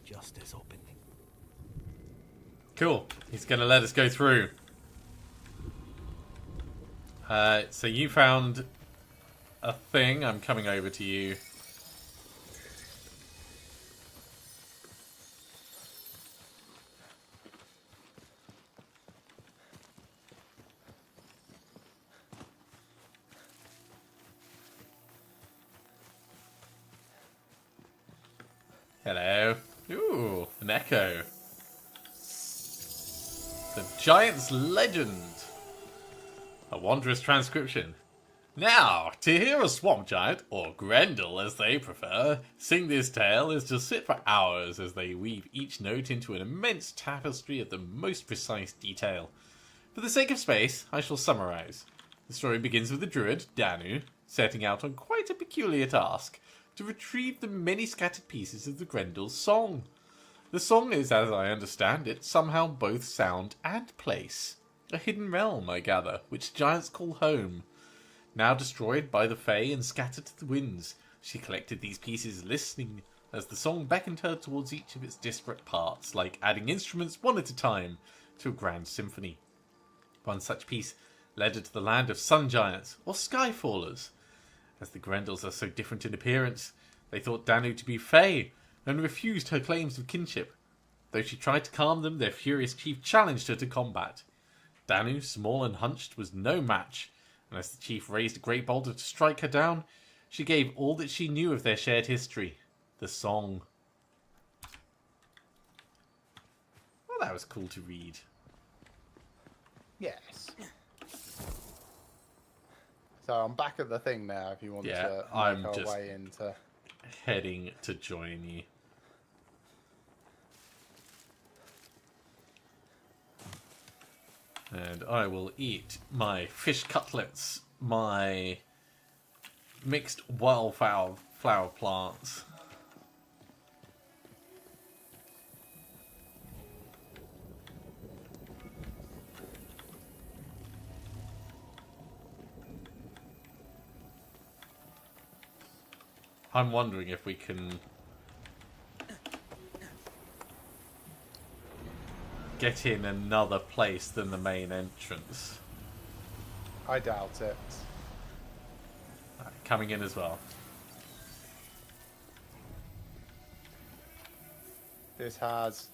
D: just as openly.
B: Cool. He's going to let us go through. So you found a thing. I'm coming over to you. Hello. Ooh, an echo. The Giant's Legend. A wondrous transcription. Now, to hear a swamp giant, or Grendel as they prefer, sing this tale is to sit for hours as they weave each note into an immense tapestry of the most precise detail. For the sake of space, I shall summarise. The story begins with the druid, Danu, setting out on quite a peculiar task, to retrieve the many scattered pieces of the Grendel's song. The song is, as I understand it, somehow both sound and place. A hidden realm, I gather, which giants call home. Now destroyed by the Fae and scattered to the winds, she collected these pieces, listening as the song beckoned her towards each of its disparate parts, like adding instruments one at a time to a grand symphony. One such piece led her to the land of sun giants, or skyfallers. As the Grendels are so different in appearance, they thought Danu to be Fae, and refused her claims of kinship. Though she tried to calm them, their furious chief challenged her to combat. Danu, small and hunched, was no match, and as the chief raised a great boulder to strike her down, she gave all that she knew of their shared history, the song. Well, that was cool to read.
A: Yes. So I'm back at the thing now if you want to make
B: I'm
A: our
B: just
A: way into...
B: heading to join you. And I will eat my fish cutlets, my mixed wildflower plants. I'm wondering if we can get in another place than the main entrance.
A: I doubt it.
B: Right, coming in as well.
A: This has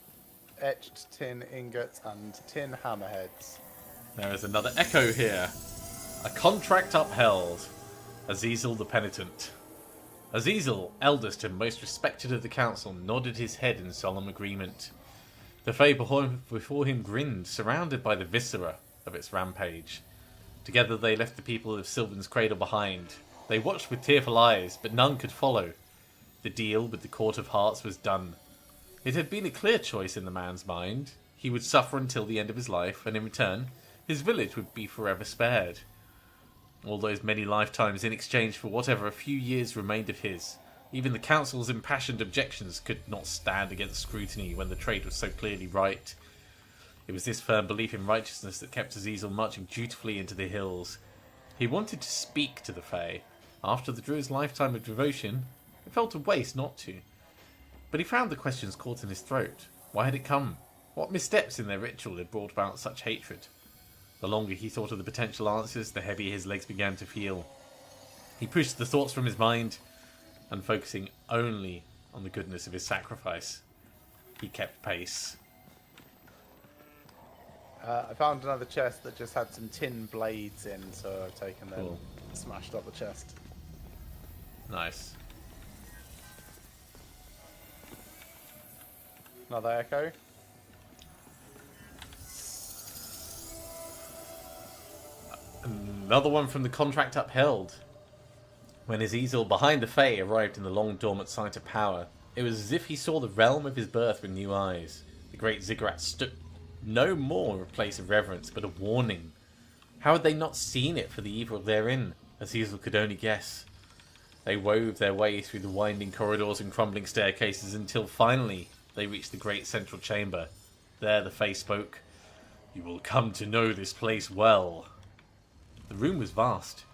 A: etched tin ingots and tin hammerheads.
B: There is another echo here. A contract upheld. Azazel the Penitent. Azazel, eldest and most respected of the council, nodded his head in solemn agreement. The Fae before him grinned, surrounded by the viscera of its rampage. Together they left the people of Sylvan's Cradle behind. They watched with tearful eyes, but none could follow. The deal with the Court of Hearts was done. It had been a clear choice in the man's mind. He would suffer until the end of his life, and in return, his village would be forever spared. All those many lifetimes in exchange for whatever a few years remained of his. Even the council's impassioned objections could not stand against scrutiny when the trade was so clearly right. It was this firm belief in righteousness that kept Azazel marching dutifully into the hills. He wanted to speak to the Fae. After the Druid's lifetime of devotion, it felt a waste not to. But he found the questions caught in his throat. Why had it come? What missteps in their ritual had brought about such hatred? The longer he thought of the potential answers, the heavier his legs began to feel. He pushed the thoughts from his mind, and focusing only on the goodness of his sacrifice, he kept pace.
A: I found another chest that just had some tin blades in, so I've taken them,
B: Cool.
A: smashed up the chest.
B: Nice.
A: Another echo.
B: Another one from the contract upheld. When his easel behind the Fae arrived in the long dormant site of power, it was as if he saw the realm of his birth with new eyes. The great ziggurat stood no more a place of reverence, but a warning. How had they not seen it for the evil therein? Azazel could only guess. They wove their way through the winding corridors and crumbling staircases until finally they reached the great central chamber. There the Fae spoke. "You will come to know this place well." The room was vast.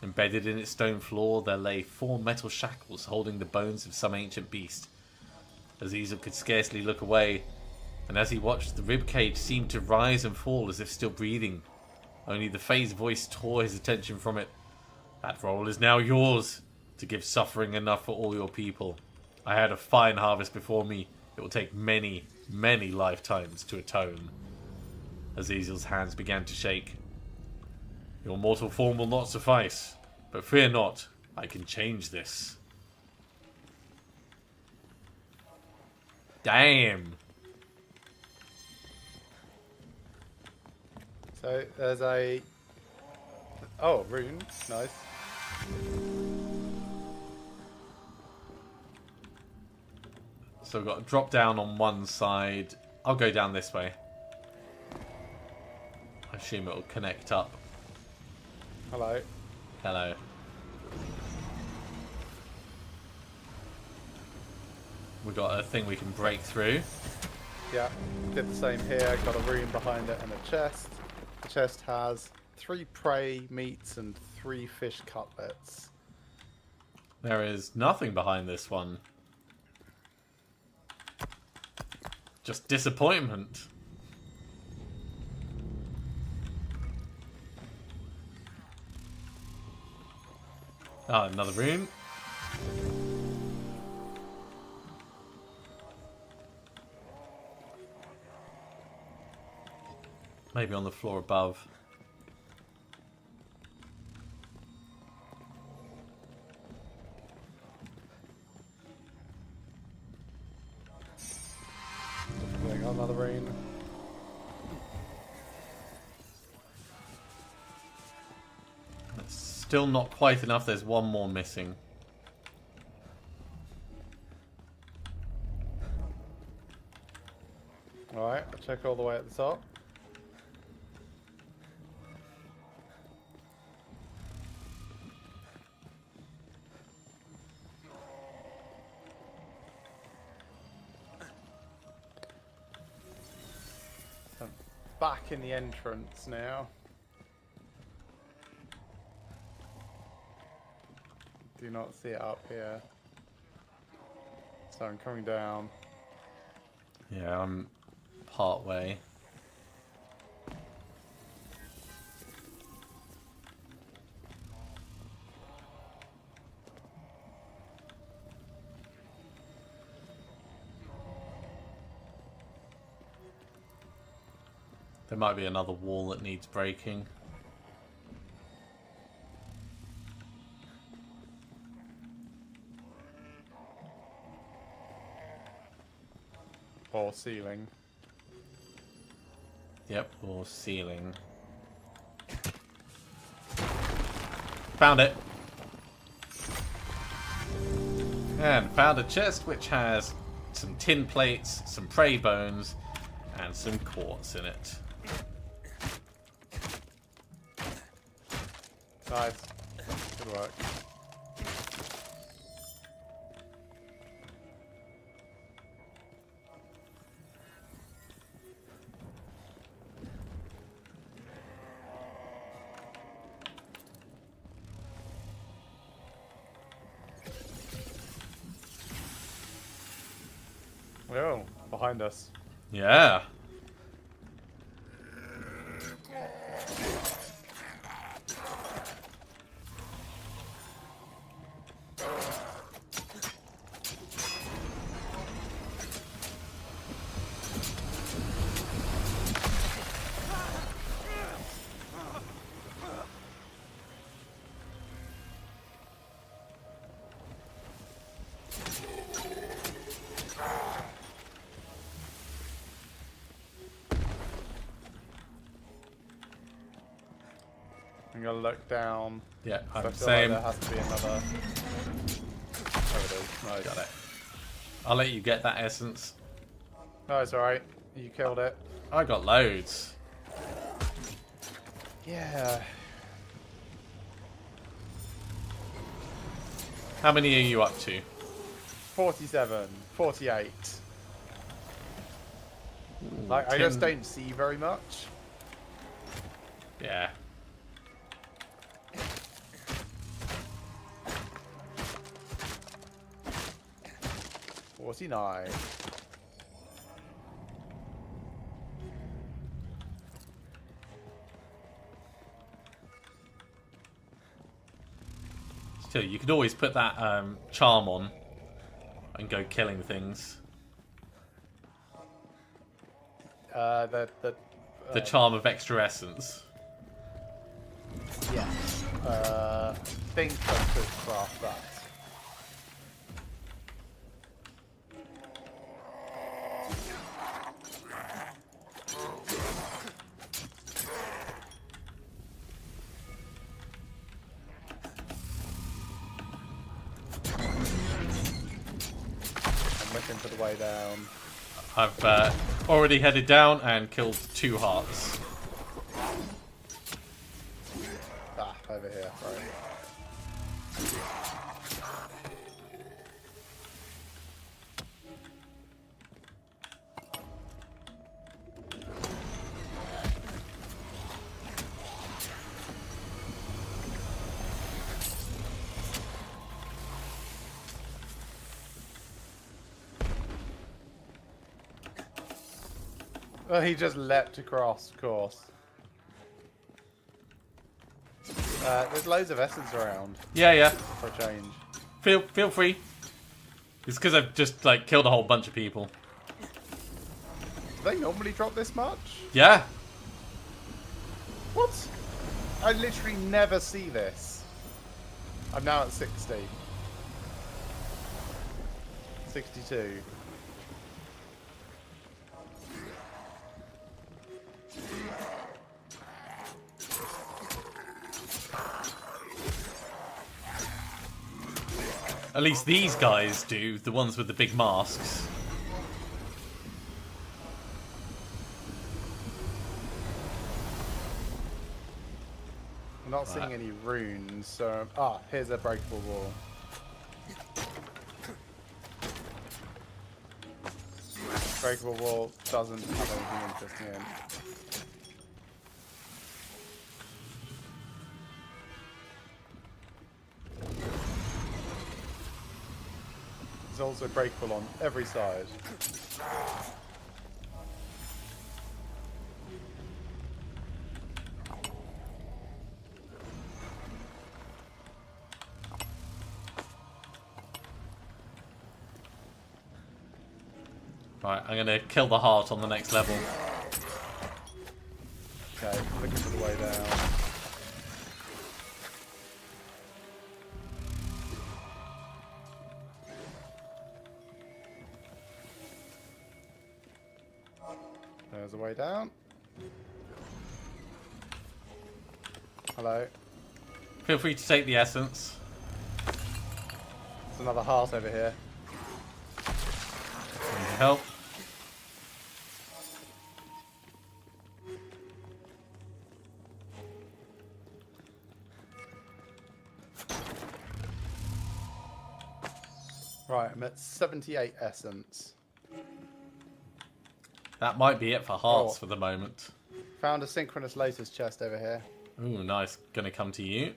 B: Embedded in its stone floor there lay 4 metal shackles holding the bones of some ancient beast. Azazel could scarcely look away, and as he watched, the ribcage seemed to rise and fall as if still breathing. Only the Fae's voice tore his attention from it. "That role is now yours, to give suffering enough for all your people. I had a fine harvest before me. It will take many, many lifetimes to atone." Azazel's hands began to shake. "Your mortal form will not suffice, but fear not, I can change this." Damn.
A: So there's a... Oh, rune. Nice.
B: So we've got a drop down on one side. I'll go down this way. I assume it will connect up.
A: Hello.
B: Hello. We've got a thing we can break through.
A: Yeah, did the same here. Got a rune behind it and a chest. The chest has 3 prey meats and 3 fish cutlets.
B: There is nothing behind this one. Just disappointment. Ah, another rune. Maybe on the floor above.
A: There got another rune.
B: That's still not quite enough. There's one more missing.
A: Alright, I'll check all the way at the top. So I'm back in the entrance now. Do not see it up here. So I'm coming down.
B: Yeah, I'm part way. There might be another wall that needs breaking.
A: Or ceiling.
B: Yep, or ceiling. Found it! And found a chest which has some tin plates, some prey bones, and some quartz in it.
A: Nice. Good work. Oh, behind us.
B: Yeah.
A: I'm gonna look down.
B: Yeah,
A: I
B: I'm
A: feel
B: same.
A: like there has to be another. There it is. Nice.
B: Got it. I'll let you get that essence.
A: No, it's alright. You killed it.
B: I got loads.
A: Yeah.
B: How many are you up to?
A: 47, 48. Like, I
B: 10.
A: just don't see very much.
B: Yeah.
A: $49.
B: Still, you could always put that charm on and go killing things. The charm of extra essence.
A: Yeah. I think I could craft that. I'm looking for the way down.
B: I've already headed down and killed 2 hearts.
A: Ah, over here. Right. Well, he just leapt across, of course. There's loads of essence around
B: Yeah, yeah.
A: for a change.
B: Feel free. It's because I've just like killed a whole bunch of people.
A: Do they normally drop this much?
B: Yeah.
A: What? I literally never see this. I'm now at 60. 62.
B: At least these guys do, the ones with the big masks.
A: I'm not seeing any runes, so... Ah, here's a breakable wall. Breakable wall doesn't have anything interesting in. is also breakable on every side.
B: Right, I'm gonna kill the heart on the next level.
A: Okay, looking for the way down. There's a way down. Hello.
B: Feel free to take the essence.
A: There's another heart over here.
B: Need help.
A: Right, I'm at 78 essence.
B: That might be it for hearts
A: Oh.
B: for the moment.
A: Found a synchronous lotus chest over here.
B: Ooh, nice. Gonna come to you.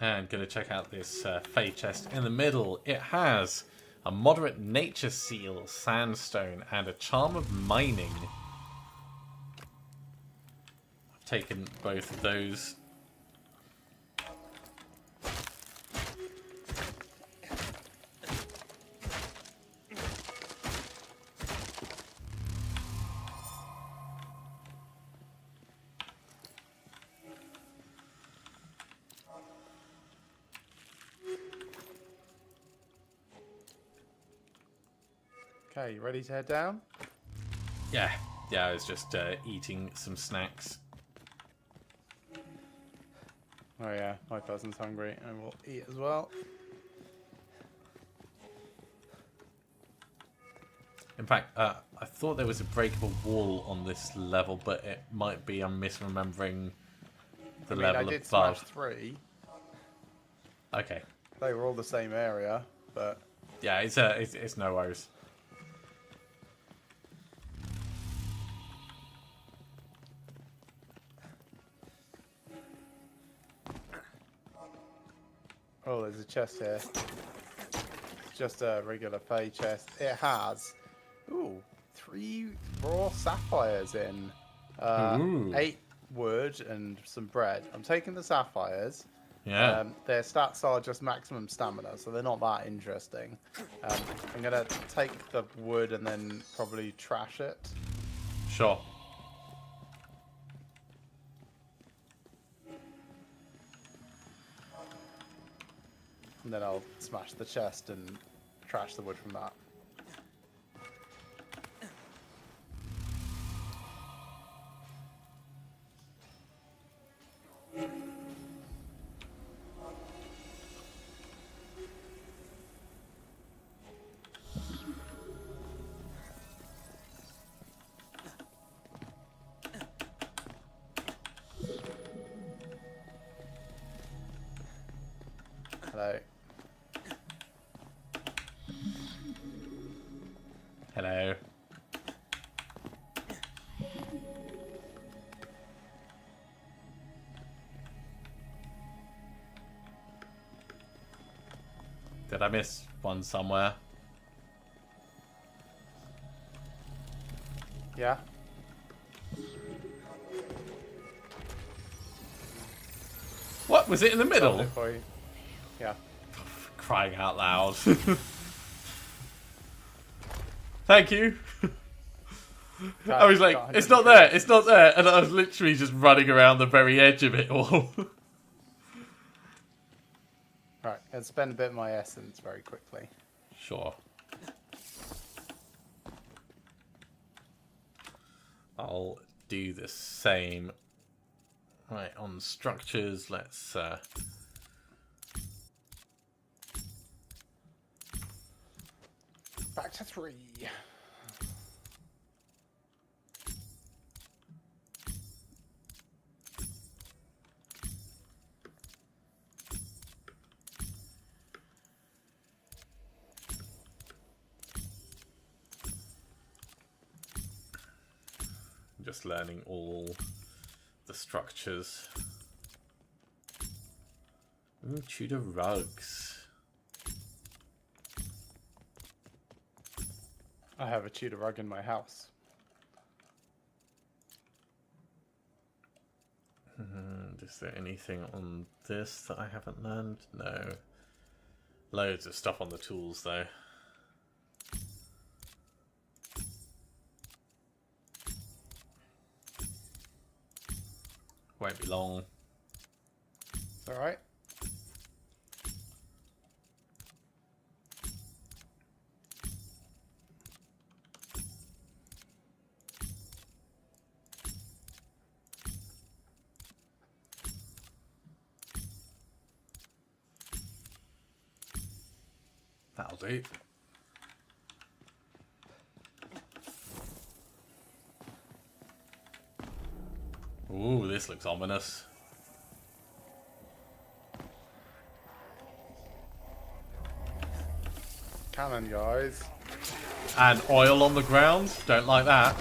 B: And gonna check out this Fey chest in the middle. It has a moderate nature seal, sandstone, and a charm of mining. I've taken both of those.
A: Okay, you ready to head down?
B: Yeah, I was just eating some snacks.
A: Oh yeah, my person's hungry and will eat as well.
B: In fact, I thought there was a breakable wall on this level, but it might be I'm misremembering the level
A: I did
B: above.
A: smash 3.
B: Okay,
A: They were all the same area, but
B: yeah, it's no worries.
A: oh, there's a chest here. It's just a regular Fey chest. It has, 3 raw sapphires in,
B: Ooh.
A: 8 wood and some bread. I'm taking the sapphires.
B: Yeah,
A: Their stats are just maximum stamina, so they're not that interesting. I'm gonna take the wood and then probably trash it.
B: sure.
A: And then I'll smash the chest and trash the wood from that. Hello.
B: Hello. Did I miss one somewhere?
A: Yeah.
B: What? Was it in the middle?
A: Solved it for you. Yeah.
B: Crying out loud. Thank you. I was like, it's not there, it's not there. And I was literally just running around the very edge of it all.
A: Right, let's spend a bit of my essence very quickly.
B: Sure. I'll do the same. Right, on structures, let's...
A: Back to 3.
B: just learning all the structures. Ooh, Tudor rugs.
A: I have a Tudor rug in my house.
B: Is there anything on this that I haven't learned? No. Loads of stuff on the tools, though. Won't be long.
A: It's alright.
B: That'll do. Ooh, this looks ominous.
A: Cannon, guys.
B: And oil on the ground. Don't like that.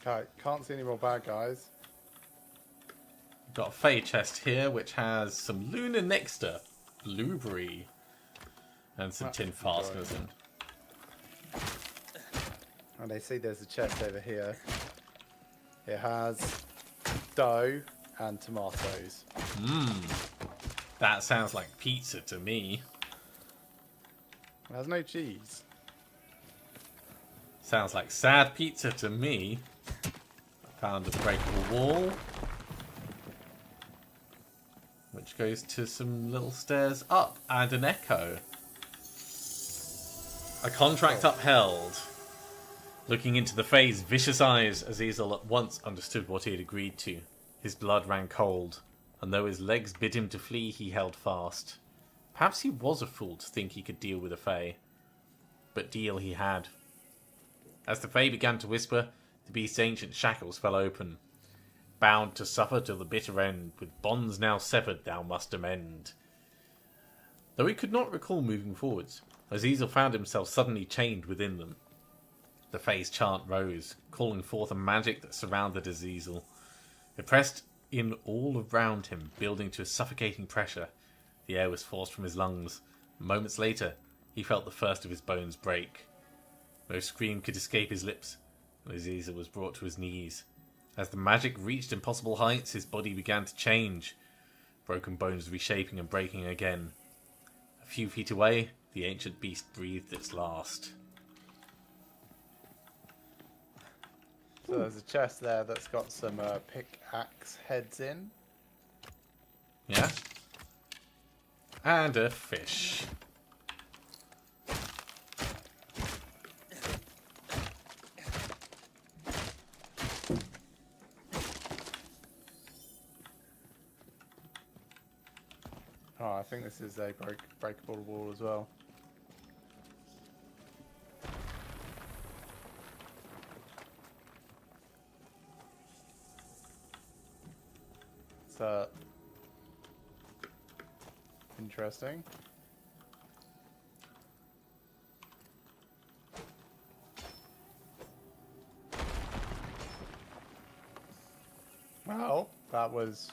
A: Okay, can't see any more bad guys.
B: Got a Fey chest here, which has some Lunar Nectar, blueberry, and some tin fasteners in.
A: And they see there's a chest over here. It has dough and tomatoes.
B: That sounds like pizza to me.
A: It has no cheese.
B: Sounds like sad pizza to me. Found a breakable wall, which goes to some little stairs up, and an echo. A contract upheld. Looking into the Fae's vicious eyes, Azazel at once understood what he had agreed to. His blood ran cold, and though his legs bid him to flee, he held fast. Perhaps he was a fool to think he could deal with a Fae, but deal he had. As the Fae began to whisper, the beast's ancient shackles fell open. Bound to suffer till the bitter end, with bonds now severed thou must amend. Though he could not recall moving forwards, Azazel found himself suddenly chained within them. The Fae's chant rose, calling forth a magic that surrounded Azazel. It pressed in all around him, building to a suffocating pressure. The air was forced from his lungs. Moments later, he felt the first of his bones break. No scream could escape his lips. Azazel was brought to his knees. As the magic reached impossible heights, his body began to change, broken bones reshaping and breaking again. A few feet away, the ancient beast breathed its last.
A: So there's a chest there that's got some pickaxe heads in.
B: Yeah? And a fish.
A: Oh, I think this is a breakable wall as well. It's interesting. Well, that was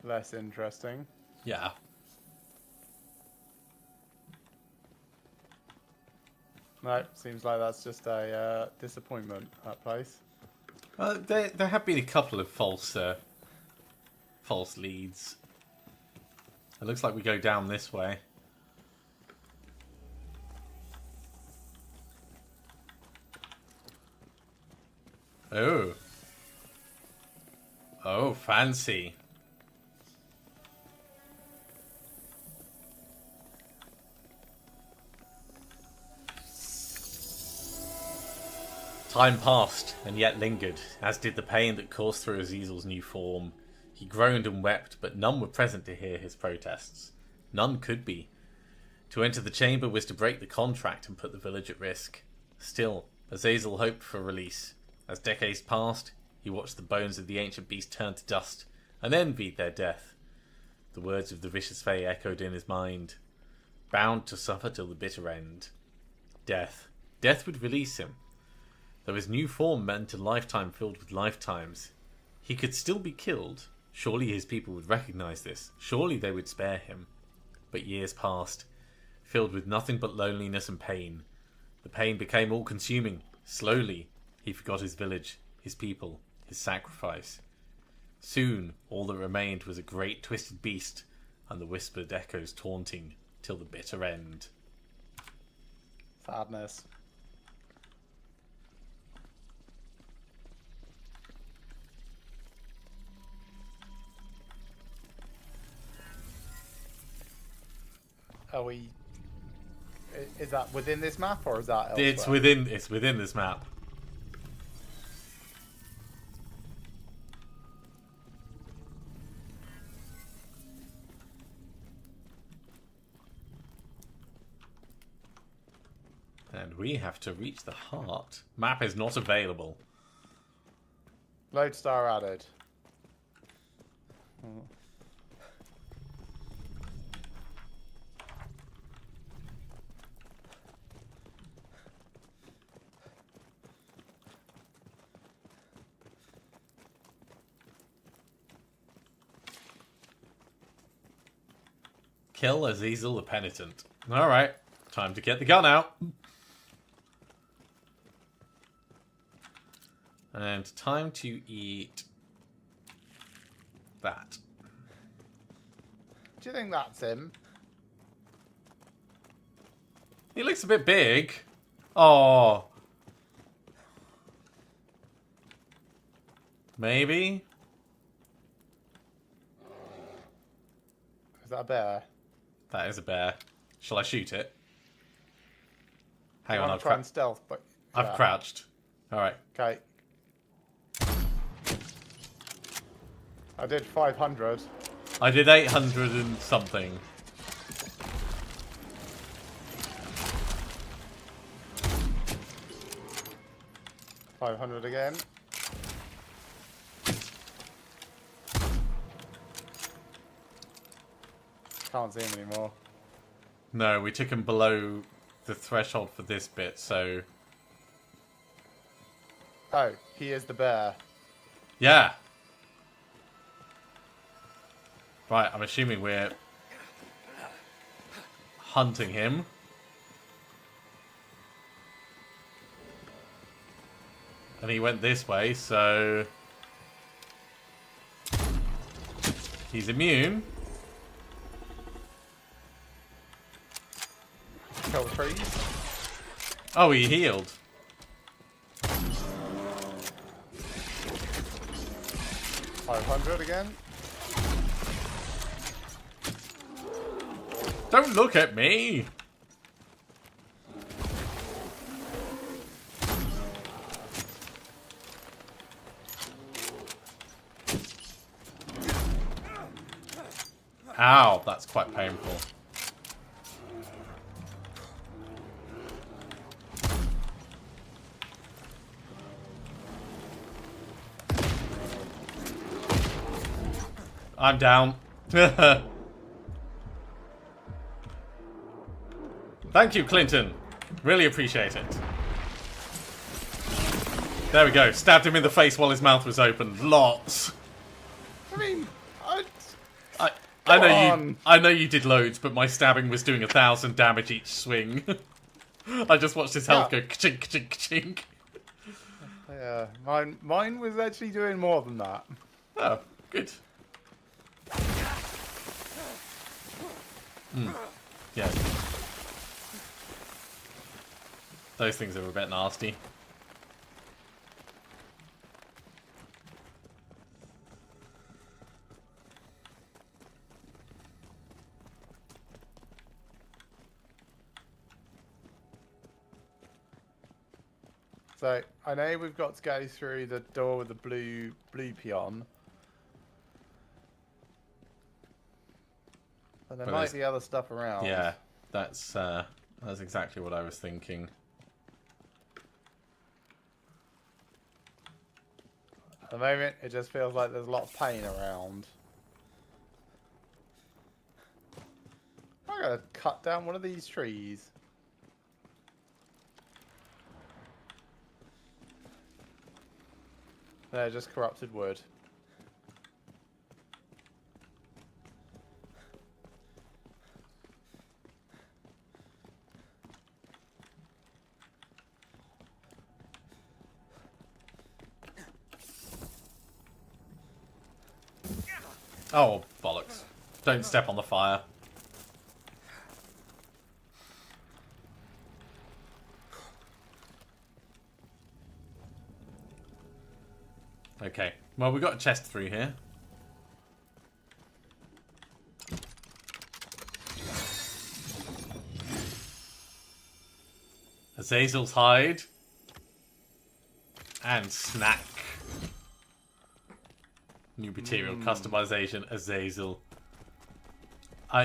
A: less interesting.
B: Yeah.
A: No, seems like that's just a disappointment, that place.
B: There have been a couple of false leads. It looks like we go down this way. Oh. Oh, fancy. Time passed, and yet lingered, as did the pain that coursed through Azazel's new form. He groaned and wept, but none were present to hear his protests. None could be. To enter the chamber was to break the contract and put the village at risk. Still, Azazel hoped for release. As decades passed, he watched the bones of the ancient beast turn to dust and envied their death. The words of the vicious Fae echoed in his mind. Bound to suffer till the bitter end. Death. Death would release him. Though his new form meant a lifetime filled with lifetimes. He could still be killed. Surely his people would recognize this. Surely they would spare him. But years passed, filled with nothing but loneliness and pain. The pain became all-consuming. Slowly, he forgot his village, his people, his sacrifice. Soon, all that remained was a great twisted beast, and the whispered echoes taunting till the bitter end.
A: Sadness. Are we... Is that within this map, or is that elsewhere?
B: It's within this map. And we have to reach the heart. Map is not available.
A: Lodestar added.
B: Kill Azazel the Penitent. Alright, time to get the gun out. And time to eat that.
A: Do you think that's him?
B: He looks a bit big. Oh. Maybe?
A: Is that a bear?
B: That is a bear. Shall I shoot it? Hang
A: I
B: on,
A: want
B: I've
A: to try and stealth, but
B: I've crouched. Alright.
A: Okay. I did 500.
B: I did 800 and something.
A: $500 again. Can't see him anymore.
B: No, we took him below the threshold for this bit, so...
A: Oh, he is the bear.
B: Yeah. Right, I'm assuming we're hunting him. And he went this way, so... he's immune.
A: Kill the trees.
B: Oh, he healed. $500 again. Don't look at me! Ow, that's quite painful. I'm down. Thank you, Clinton. Really appreciate it. There we go. Stabbed him in the face while his mouth was open. Lots.
A: I mean,
B: I know you did loads, but my stabbing was doing 1,000 damage each swing. I just watched his health go ka-chink, ka-chink, ka-chink.
A: Yeah, mine was actually doing more than that.
B: Oh, good. Yeah. Those things are a bit nasty.
A: So I know we've got to go through the door with the blue peon. But there might be other stuff around.
B: Yeah, that's exactly what I was thinking.
A: At the moment, it just feels like there's a lot of pain around. I gotta cut down one of these trees. They're just corrupted wood.
B: Oh, bollocks. Don't step on the fire. Okay. Well, we've got a chest through here. Azazel's hide. And snack. New material customization, Azazel.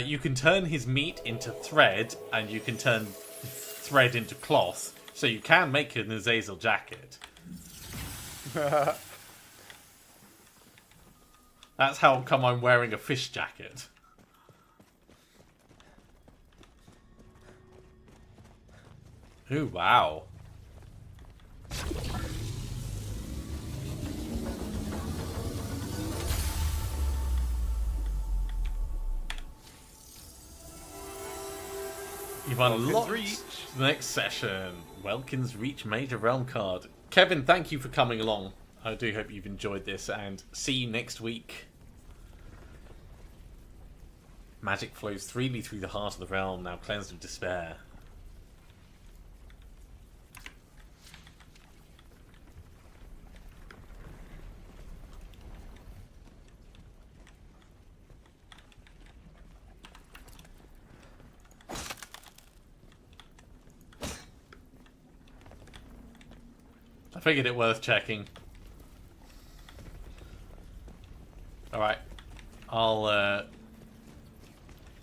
B: You can turn his meat into thread, and you can turn thread into cloth. So you can make an Azazel jacket. That's how come I'm wearing a fish jacket. Ooh, wow. You've unlocked the next session. Welkin's Reach Major Realm card. Kevin, thank you for coming along. I do hope you've enjoyed this, and see you next week. Magic flows freely through the heart of the realm, now cleansed of despair. I figured it worth checking. Alright. I'll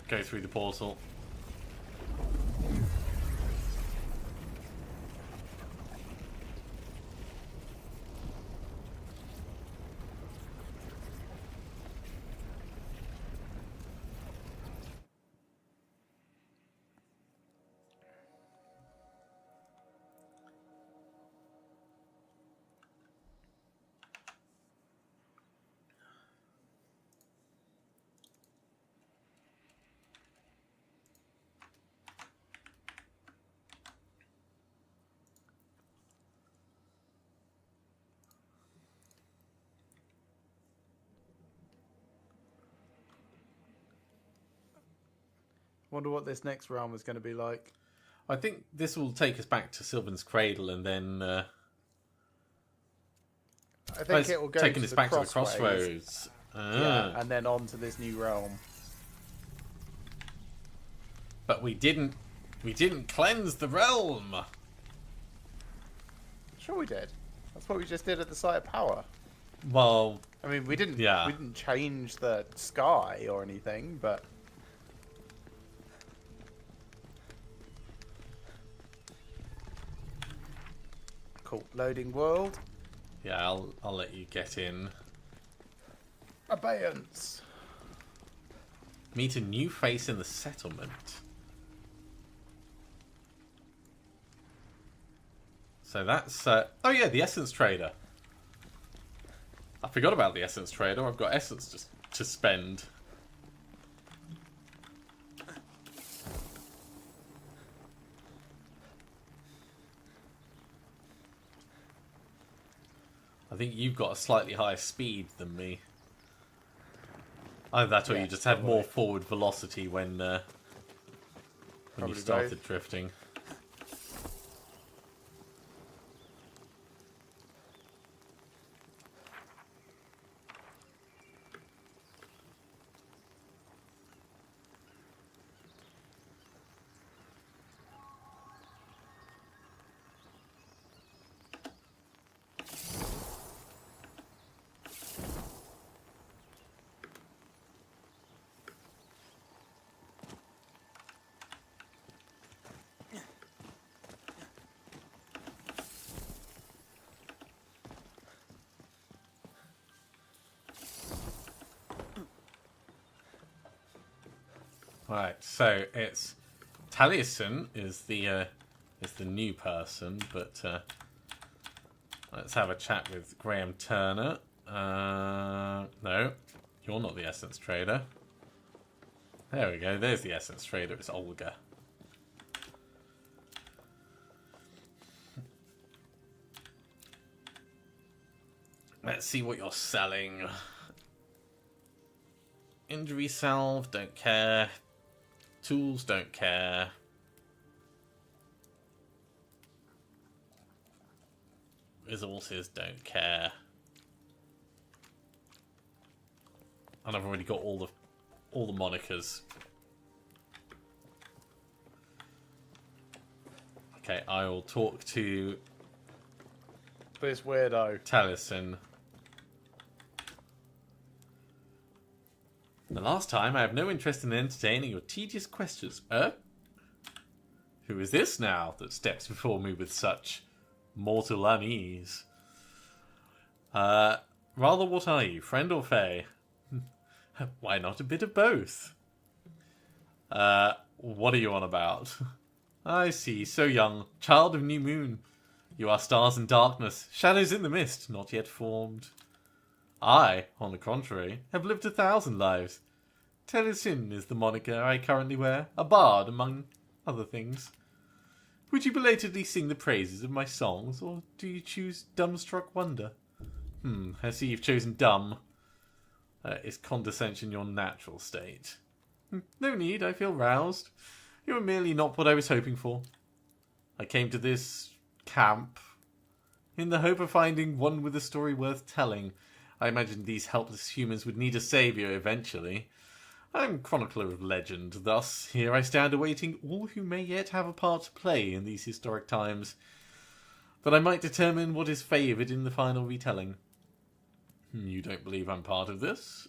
B: go through the portal.
A: Wonder what this next realm is going to be like.
B: I think this will take us back to Sylvan's Cradle, and then
A: I think it will go
B: taking
A: to
B: us
A: the
B: back to the
A: Crossroads.
B: Crossroads.
A: Yeah, and then on to this new realm.
B: But we didn't cleanse the realm.
A: Sure we did. That's what we just did at the site of power.
B: Well,
A: I mean, we didn't change the sky or anything, but cool. Loading world.
B: yeah, I'll let you get in.
A: Abeyance.
B: Meet a new face in the settlement. So that's oh yeah, the Essence Trader. I forgot about the Essence Trader. I've got essence just to spend. I think you've got a slightly higher speed than me. Either that or you just had more forward velocity when you started drifting. Right, so it's Taliesin is the new person, but let's have a chat with Graham Turner. No, you're not the essence trader. There we go. There's the essence trader. It's Olga. Let's see what you're selling. Injury salve, don't care. Tools, don't care. Resources, don't care. And I've already got all the monikers. Okay, I will talk to
A: This weirdo.
B: Taliesin. The last time, I have no interest in entertaining your tedious questions. Who is this now that steps before me with such mortal unease? Rather, what are you, friend or fae? Why not a bit of both? What are you on about? I see, so young, child of new moon. You are stars in darkness, shadows in the mist, not yet formed. I, on the contrary, have lived 1,000 lives. Taliesin is the moniker I currently wear, a bard among other things. Would you belatedly sing the praises of my songs, or do you choose dumbstruck wonder? I see you've chosen dumb. Is condescension your natural state? No need, I feel roused. You are merely not what I was hoping for. I came to this camp in the hope of finding one with a story worth telling. I imagined these helpless humans would need a saviour eventually. I am chronicler of legend, thus here I stand awaiting all who may yet have a part to play in these historic times, that I might determine what is favoured in the final retelling. You don't believe I'm part of this?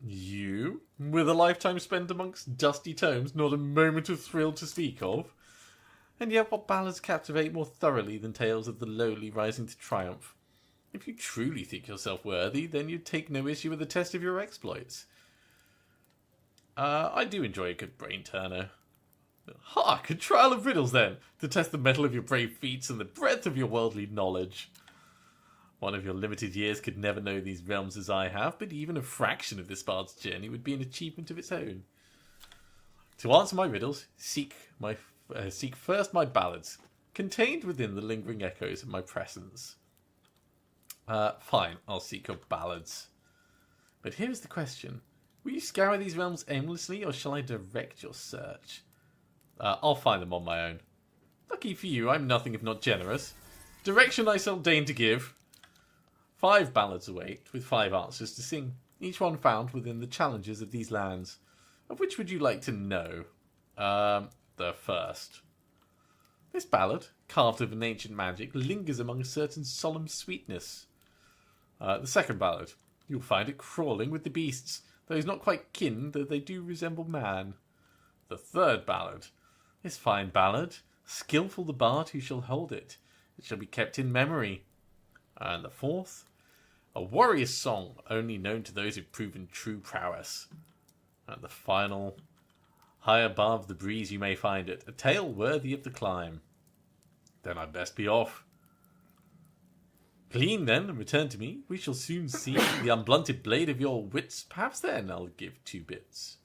B: You? With a lifetime spent amongst dusty tomes, not a moment of thrill to speak of? And yet what ballads captivate more thoroughly than tales of the lowly rising to triumph? If you truly think yourself worthy, then you'd take no issue with the test of your exploits. I do enjoy a good brain turner. Hark, a trial of riddles then, to test the mettle of your brave feats and the breadth of your worldly knowledge. One of your limited years could never know these realms as I have, but even a fraction of this bard's journey would be an achievement of its own. To answer my riddles, seek first my ballads, contained within the lingering echoes of my presence. Fine, I'll seek your ballads. But here's the question. Will you scour these realms aimlessly, or shall I direct your search? I'll find them on my own. Lucky for you, I'm nothing if not generous. Direction I shall deign to give. 5 ballads await, with 5 answers to sing, each one found within the challenges of these lands. Of which would you like to know? The first. This ballad, carved of an ancient magic, lingers among a certain solemn sweetness. The second ballad. You'll find it crawling with the beasts, though he's not quite kin, though they do resemble man. The third ballad. This fine ballad, skilful the bard who shall hold it. It shall be kept in memory. And the fourth. A warrior's song, only known to those who've proven true prowess. And the final. High above the breeze you may find it, a tale worthy of the climb. Then I'd best be off. Clean then, and return to me. We shall soon see the unblunted blade of your wits. Perhaps then I'll give 2 bits.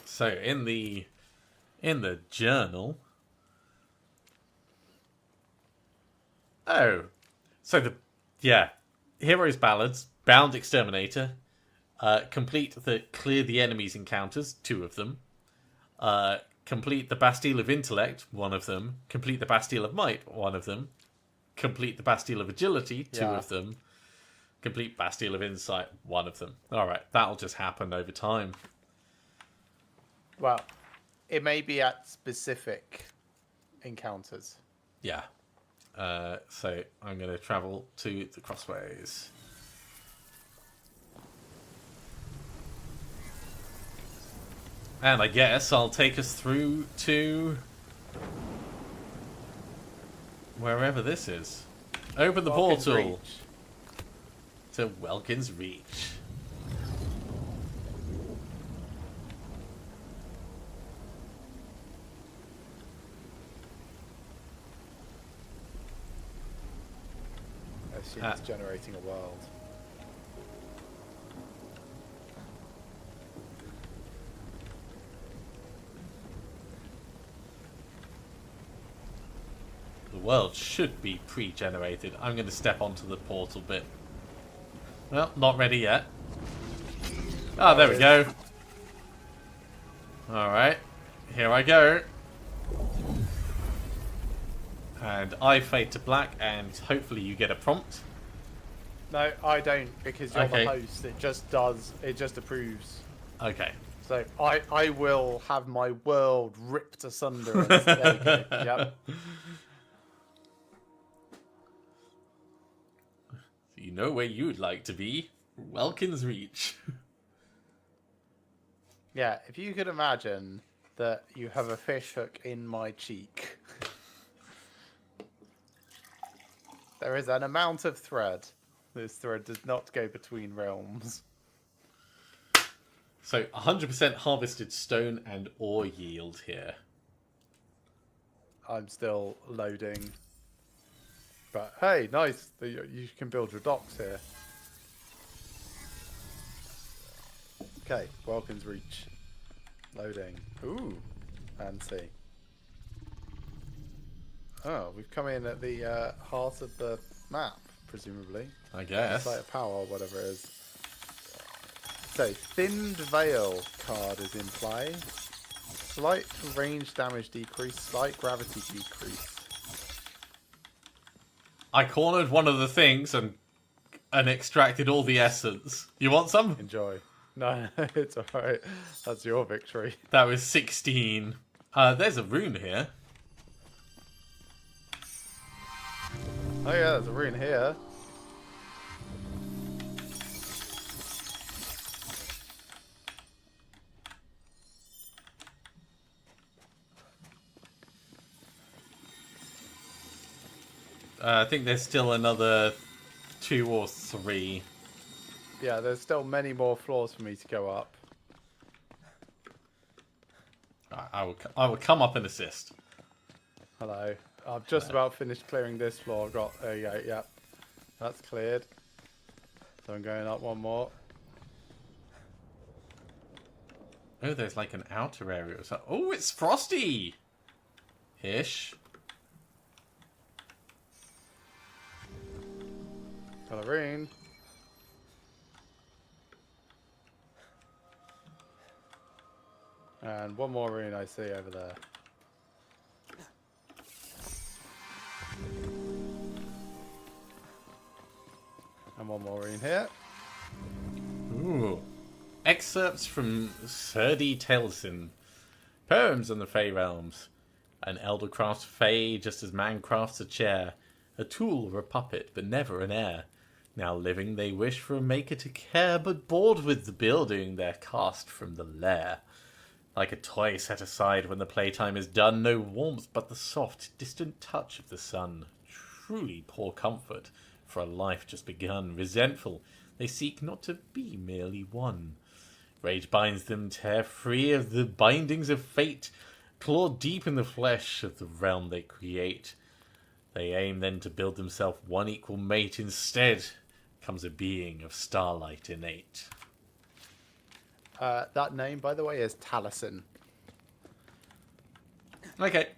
B: So in the journal. Oh. So Heroes Ballads, Bound Exterminator, clear the enemies encounters, 2 of them. Complete the Bastille of Intellect, 1 of them. Complete the Bastille of Might, 1 of them. Complete the Bastille of Agility, 2 of them. Complete Bastille of Insight, 1 of them. Alright, that'll just happen over time.
A: Well, it may be at specific encounters.
B: Yeah. So I'm going to travel to the Crossroads. And I guess I'll take us through to wherever this is. Open the
A: Welkin's
B: portal
A: Reach.
B: to Welkin's Reach.
A: I assume it's generating a world.
B: The world should be pre-generated. I'm going to step onto the portal bit. Well, not ready yet. Ah, there we go. Alright, here I go. And I fade to black, and hopefully you get a prompt.
A: No, I don't, because you're
B: Okay.
A: the host. It just does. It just approves.
B: Okay.
A: So I will have my world ripped asunder. And there you go. Yep.
B: You know where you'd like to be. Welkin's Reach.
A: Yeah, if you could imagine that you have a fish hook in my cheek. There is an amount of thread. This thread does not go between realms.
B: So 100% harvested stone and ore yield here.
A: I'm still loading. But hey, nice. You can build your docks here. Okay, Welkin's Reach. Loading. Ooh, fancy. Oh, we've come in at the heart of the map, presumably.
B: I guess.
A: Site of power, or whatever it is. So, Thinned Veil card is in play. Slight range damage decrease, slight gravity decrease.
B: I cornered one of the things and extracted all the essence. You want some?
A: Enjoy. No, it's alright. That's your victory.
B: That was 16. There's a rune here.
A: Oh yeah, there's a rune here.
B: I think there's still another 2 or 3.
A: Yeah, there's still many more floors for me to go up.
B: I will come up and assist.
A: Hello. I've just about finished clearing this floor. I've got, there you go, yep. That's cleared. So I'm going up one more.
B: Oh, there's like an outer area. Oh, it's frosty! Ish.
A: Got a rune. And one more rune I see over there. And one more rune here.
B: Ooh. Excerpts from Serdi Taliesin. Poems on the Fey Realms. An elder crafts Fey just as man crafts a chair. A tool or a puppet, but never an heir. Now living they wish for a maker to care, but bored with the building they're cast from the lair. Like a toy set aside when the playtime is done, no warmth but the soft, distant touch of the sun. Truly poor comfort for a life just begun. Resentful, they seek not to be merely one. Rage binds them, tear free of the bindings of fate, claw deep in the flesh of the realm they create. They aim then to build themselves one equal mate. Instead comes a being of starlight innate.
A: That name, by the way, is Taliesin.
B: Okay.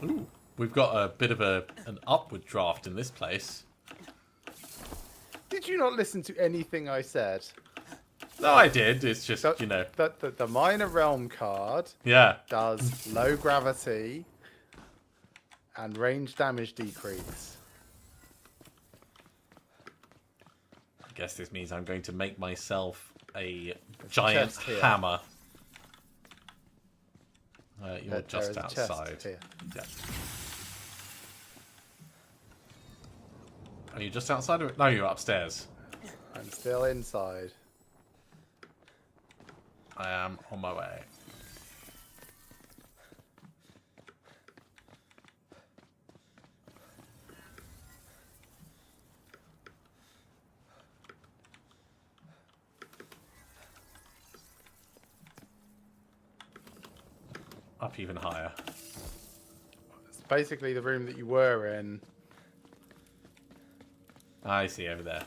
B: Ooh, we've got a bit of an upward draft in this place.
A: Did you not listen to anything I said?
B: No, I did. It's just, you know.
A: The Minor Realm card
B: Yeah.
A: does low gravity and range damage decrease.
B: I guess this means I'm going to make myself a giant
A: chest here.
B: hammer. You're
A: There
B: just
A: is a chest
B: outside.
A: here.
B: Yeah. Are you just outside? No, you're upstairs.
A: I'm still inside.
B: I am on my way. up even higher.
A: It's basically the room that you were in.
B: I see over there.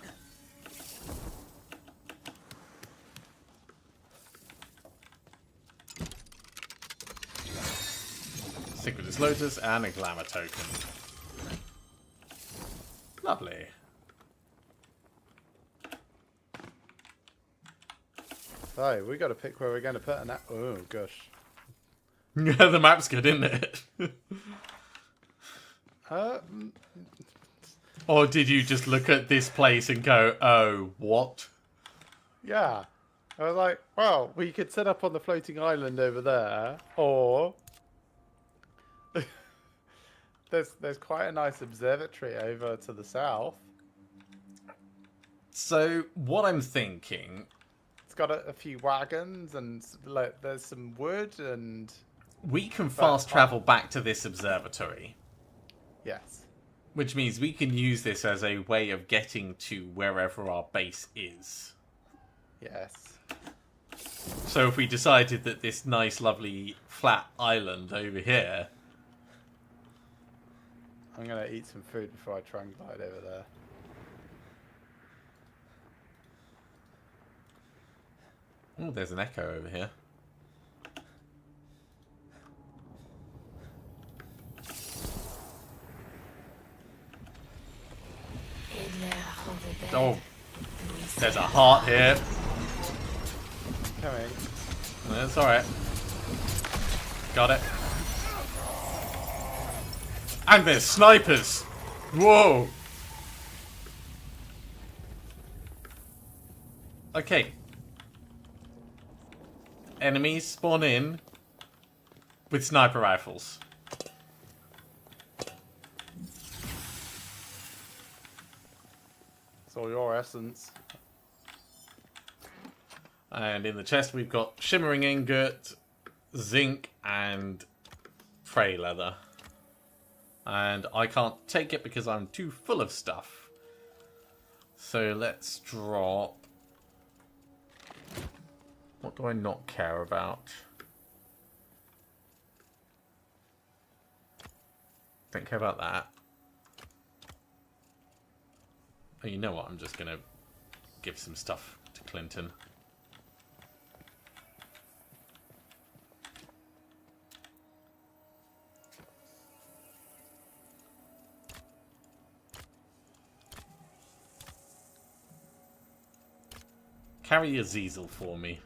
B: Synchronous Lotus and a glamour token. Lovely.
A: So, we got to pick where we're going to put an... Oh, gosh.
B: The map's good, isn't it? Or did you just look at this place and go, oh, what?
A: Yeah. I was like, well, we could set up on the floating island over there, or... there's quite a nice observatory over to the south.
B: So, what I'm thinking...
A: It's got a few wagons, and like, there's some wood, and...
B: We can fast travel back to this observatory.
A: Yes.
B: Which means we can use this as a way of getting to wherever our base is.
A: Yes.
B: So if we decided that this nice, lovely, flat island over here...
A: I'm going to eat some food before I try and glide over there.
B: Oh, there's an echo over here. Oh, there's a heart here.
A: Coming.
B: That's alright. Got it. And there's snipers! Whoa! Okay. Enemies spawn in with sniper rifles.
A: It's all your essence.
B: And in the chest we've got shimmering ingot, zinc, and prey leather. And I can't take it because I'm too full of stuff. So let's drop... What do I not care about? Don't care about that. Oh, you know what? I'm just going to give some stuff to Clinton. Carry a Ziesel for me.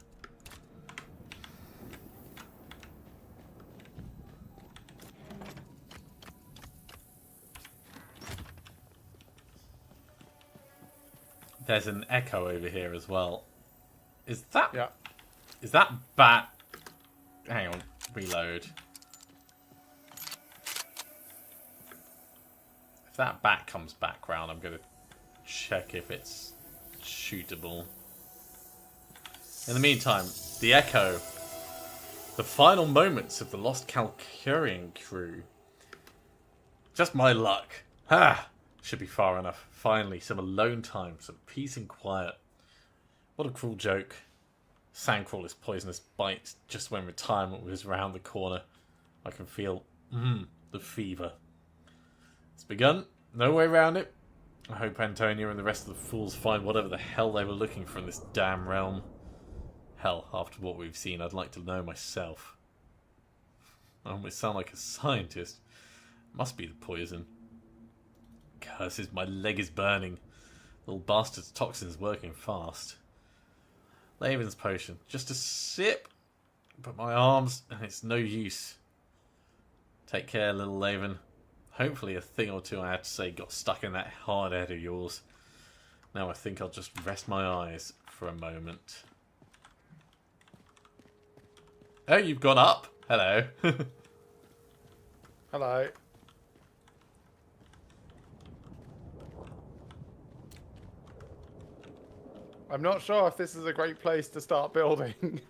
B: There's an echo over here as well. Is that...
A: Yeah.
B: Is that bat... Hang on. Reload. If that bat comes back round, I'm going to check if it's shootable. In the meantime, the echo. The final moments of the lost Calcurian crew. Just my luck. Ha! Should be far enough. Finally, some alone time, some peace and quiet. What a cruel joke. Sandcrawler's poisonous bites just when retirement was round the corner. I can feel the fever. It's begun. No way around it. I hope Antonia and the rest of the fools find whatever the hell they were looking for in this damn realm. Hell, after what we've seen, I'd like to know myself. I almost sound like a scientist. Must be the poison. Curses, my leg is burning. Little bastard's toxin's working fast. Laven's potion. Just a sip. But my arms, and it's no use. Take care, little Laven. Hopefully a thing or two I had to say got stuck in that hard head of yours. Now I think I'll just rest my eyes for a moment. Oh, you've gone up. Hello.
A: Hello. I'm not sure if this is a great place to start building.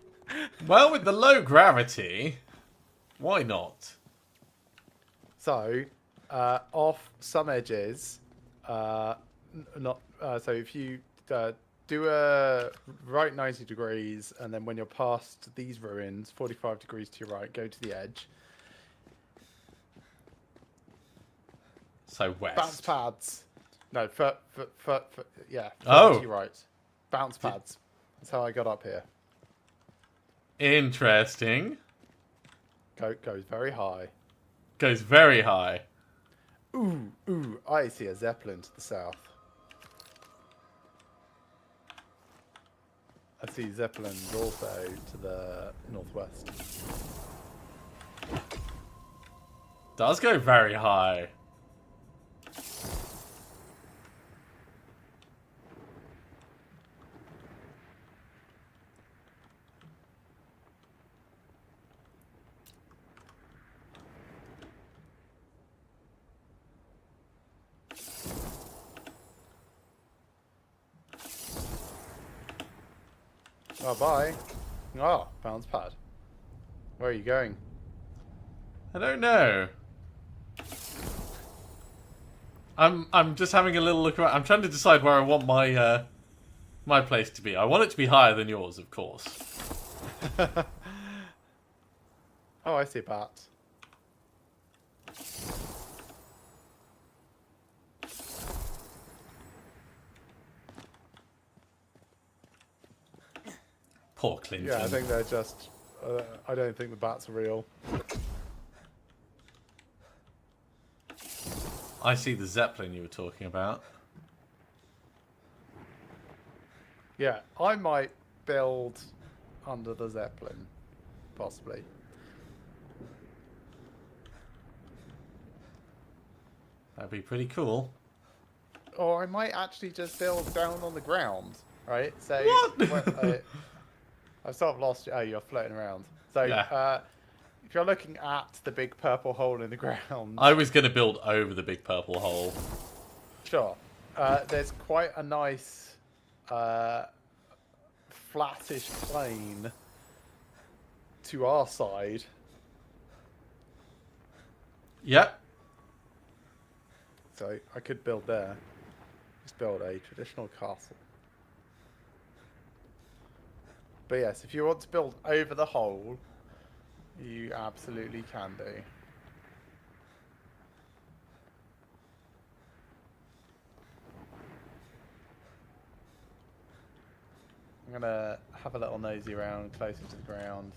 B: Well, with the low gravity, why not?
A: So, off some edges, so if you do a right 90 degrees, and then when you're past these ruins, 45 degrees to your right, go to the edge.
B: So west.
A: Bounce pads. No, yeah.
B: Oh.
A: To your right. Bounce pads. That's how I got up here.
B: Interesting.
A: Goes very high.
B: Goes very high.
A: Ooh, I see a zeppelin to the south. I see zeppelins also to the northwest.
B: Does go very high.
A: Oh, bye. Oh, bounce pad. Where are you going?
B: I don't know. I'm just having a little look around. I'm trying to decide where I want my my place to be. I want it to be higher than yours, of course.
A: Oh, I see a bat.
B: Poor Clinton.
A: Yeah, I think they're just... I don't think the bats are real.
B: I see the Zeppelin you were talking about.
A: Yeah, I might build under the zeppelin, possibly.
B: That'd be pretty cool.
A: Or I might actually just build down on the ground, right? So
B: What?
A: I've sort of lost you. Oh, you're floating around. So
B: Yeah.
A: if you're looking at the big purple hole in the ground...
B: I was going to build over the big purple hole.
A: Sure. There's quite a nice flattish plain to our side.
B: Yep.
A: So I could build there. Just build a traditional castle. But yes, if you want to build over the hole, you absolutely can do. I'm going to have a little nosy around closer to the ground.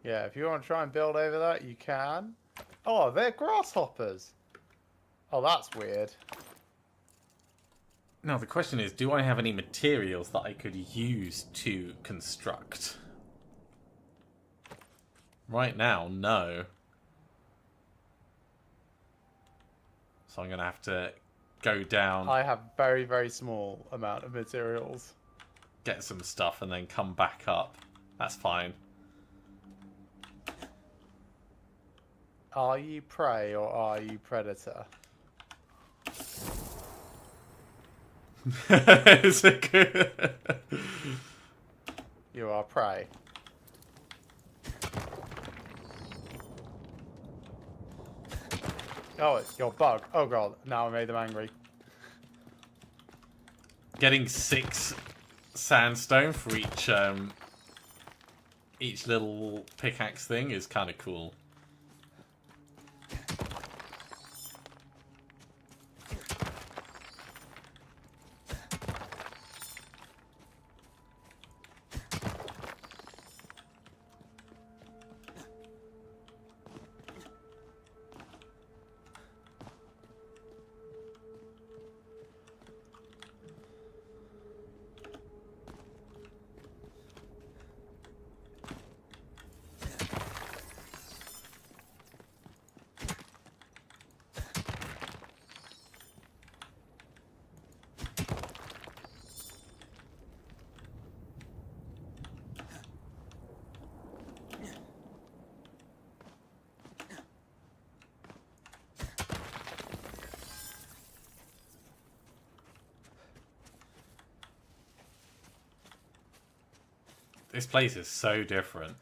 A: Yeah, if you want to try and build over that, you can. Oh, they're grasshoppers. Oh, that's weird.
B: Now the question is, do I have any materials that I could use to construct? Right now, no. So I'm going to have to go down,
A: I have very, very small amount of materials.
B: get some stuff, and then come back up. That's fine.
A: Are you prey or are you predator?
B: Is it good?
A: You are prey. Oh, it's your bug. Oh god, now I made them angry.
B: Getting 6 sandstone for each little pickaxe thing is kind of cool. This place is so different.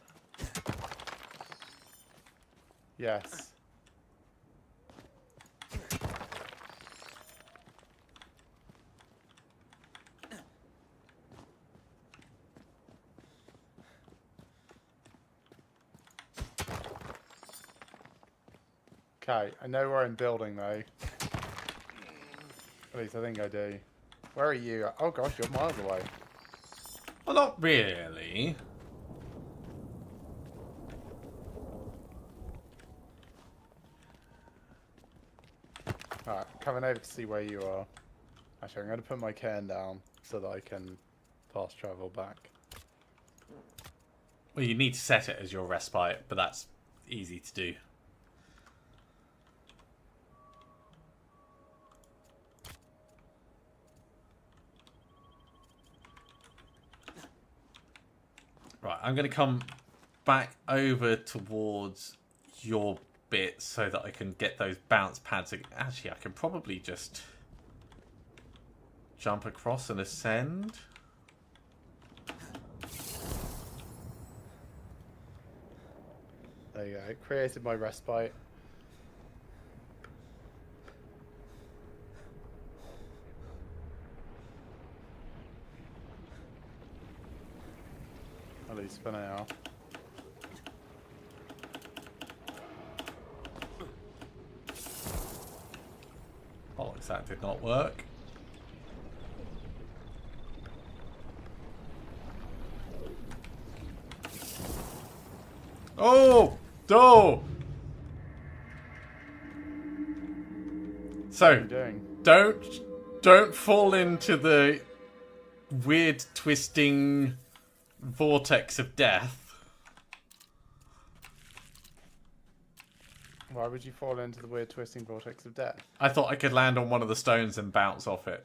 A: Yes. Okay, I know where I'm building though. At least I think I do. Where are you? Oh gosh, you're miles away.
B: Well, not really.
A: Alright, coming over to see where you are. Actually, I'm going to put my cairn down so that I can fast travel back.
B: Well, you need to set it as your respite, but that's easy to do. Right, I'm going to come back over towards your bit so that I can get those bounce pads. Actually, I can probably just jump across and ascend.
A: There you go. It created my respite. At least for now.
B: Bollocks, that did not work. Oh! No! So,
A: What are you doing?
B: don't fall into the weird twisting vortex of death.
A: Why would you fall into the weird twisting vortex of death?
B: I thought I could land on one of the stones and bounce off it.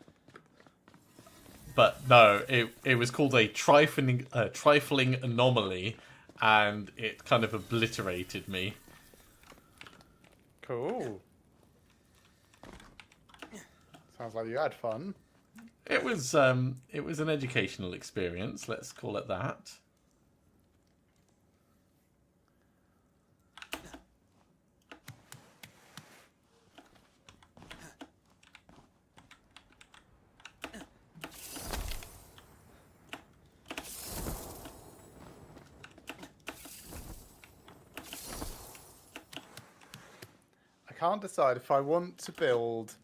B: But no, it was called a trifling anomaly, and it kind of obliterated me.
A: Cool. Sounds like you had fun.
B: It was an educational experience, let's call it that.
A: I can't decide if I want to build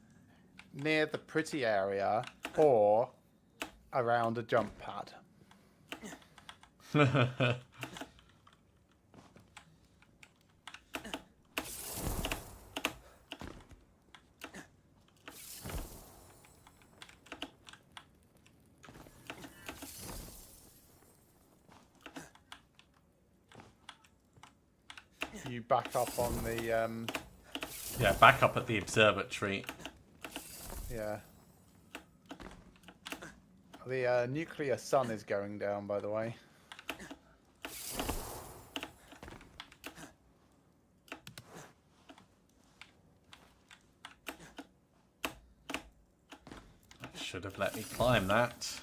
A: near the pretty area or around a jump pad. You back up on the
B: Yeah, back up at the observatory.
A: yeah. The nuclear sun is going down, by the way.
B: Should have let me climb that.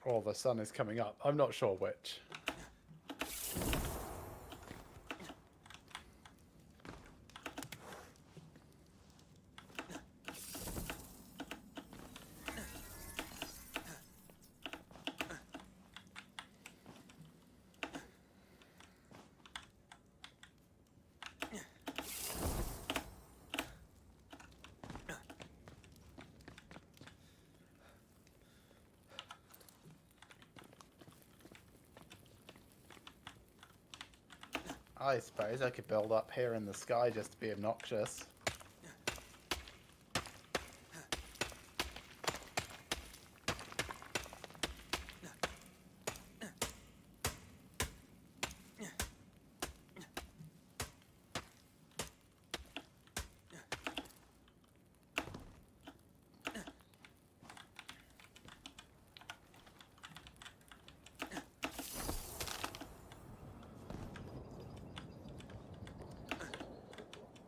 A: Or the sun is coming up. I'm not sure which. I suppose I could build up here in the sky just to be obnoxious.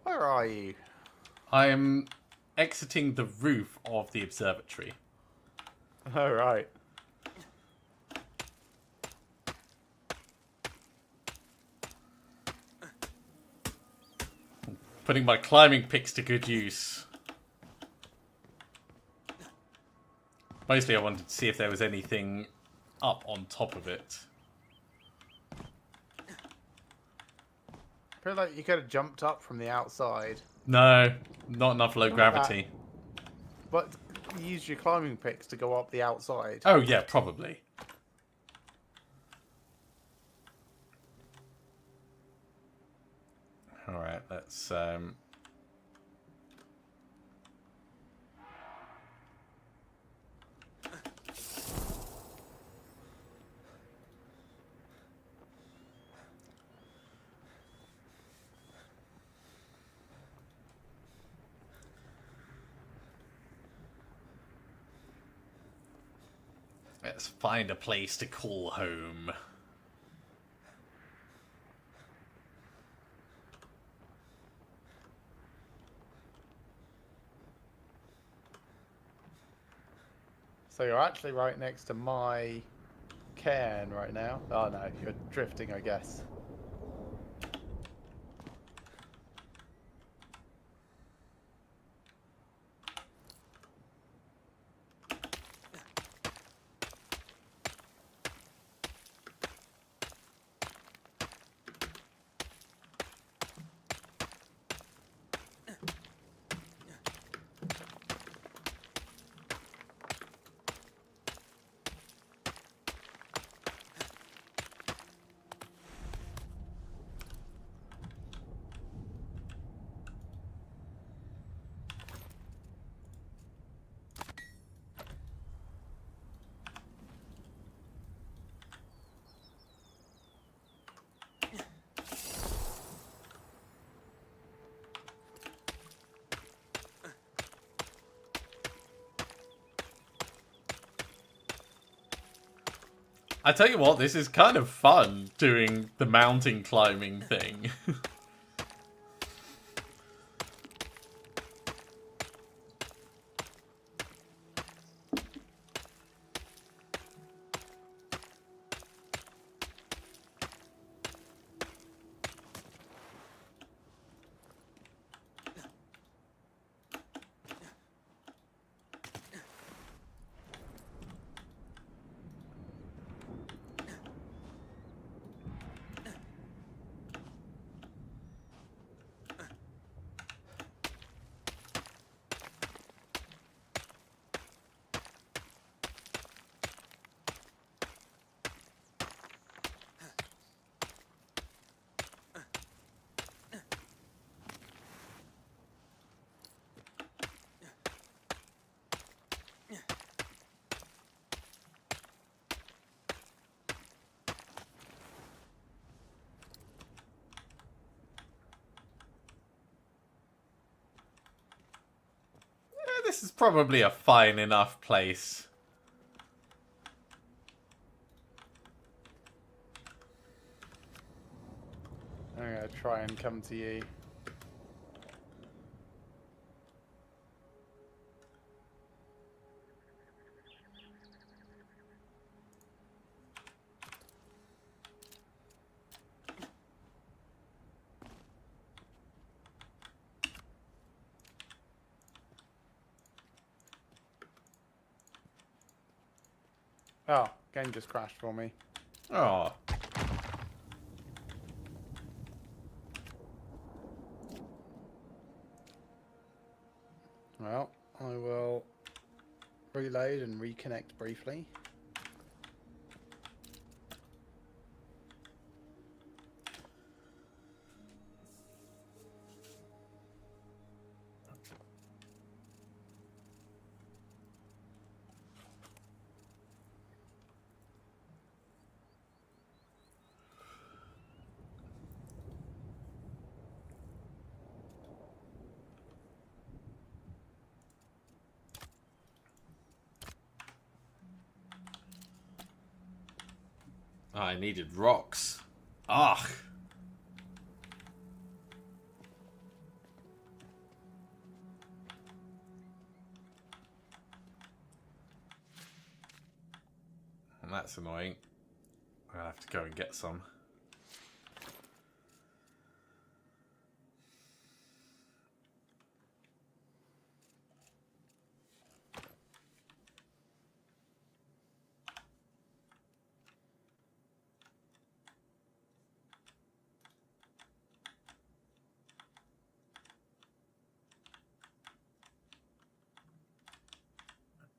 A: Where are you?
B: I am exiting the roof of the observatory.
A: All right.
B: Putting my climbing picks to good use. Mostly I wanted to see if there was anything up on top of it.
A: I feel like you could have jumped up from the outside.
B: No, not enough low gravity.
A: But use your climbing picks to go up the outside.
B: Oh yeah, probably. Alright, let's let's find a place to call home.
A: So you're actually right next to my cairn right now. Oh no, you're drifting, I guess.
B: I tell you what, this is kind of fun doing the mountain climbing thing. This is probably a fine enough place.
A: I'm gonna try and come to you. Oh, game just crashed for me.
B: Oh.
A: Well, I will reload and reconnect briefly.
B: I needed rocks. Ugh. That's annoying. I'll have to go and get some.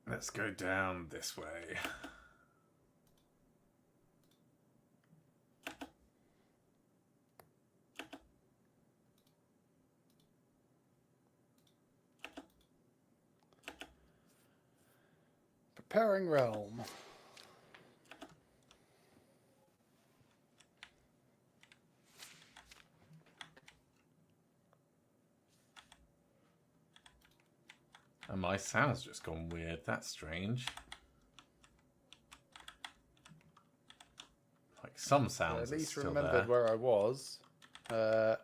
B: Let's go down this way.
A: Preparing realm.
B: And my sound's just gone weird. That's strange. Like some sounds
A: At least
B: are still
A: remembered
B: there.
A: where I was. So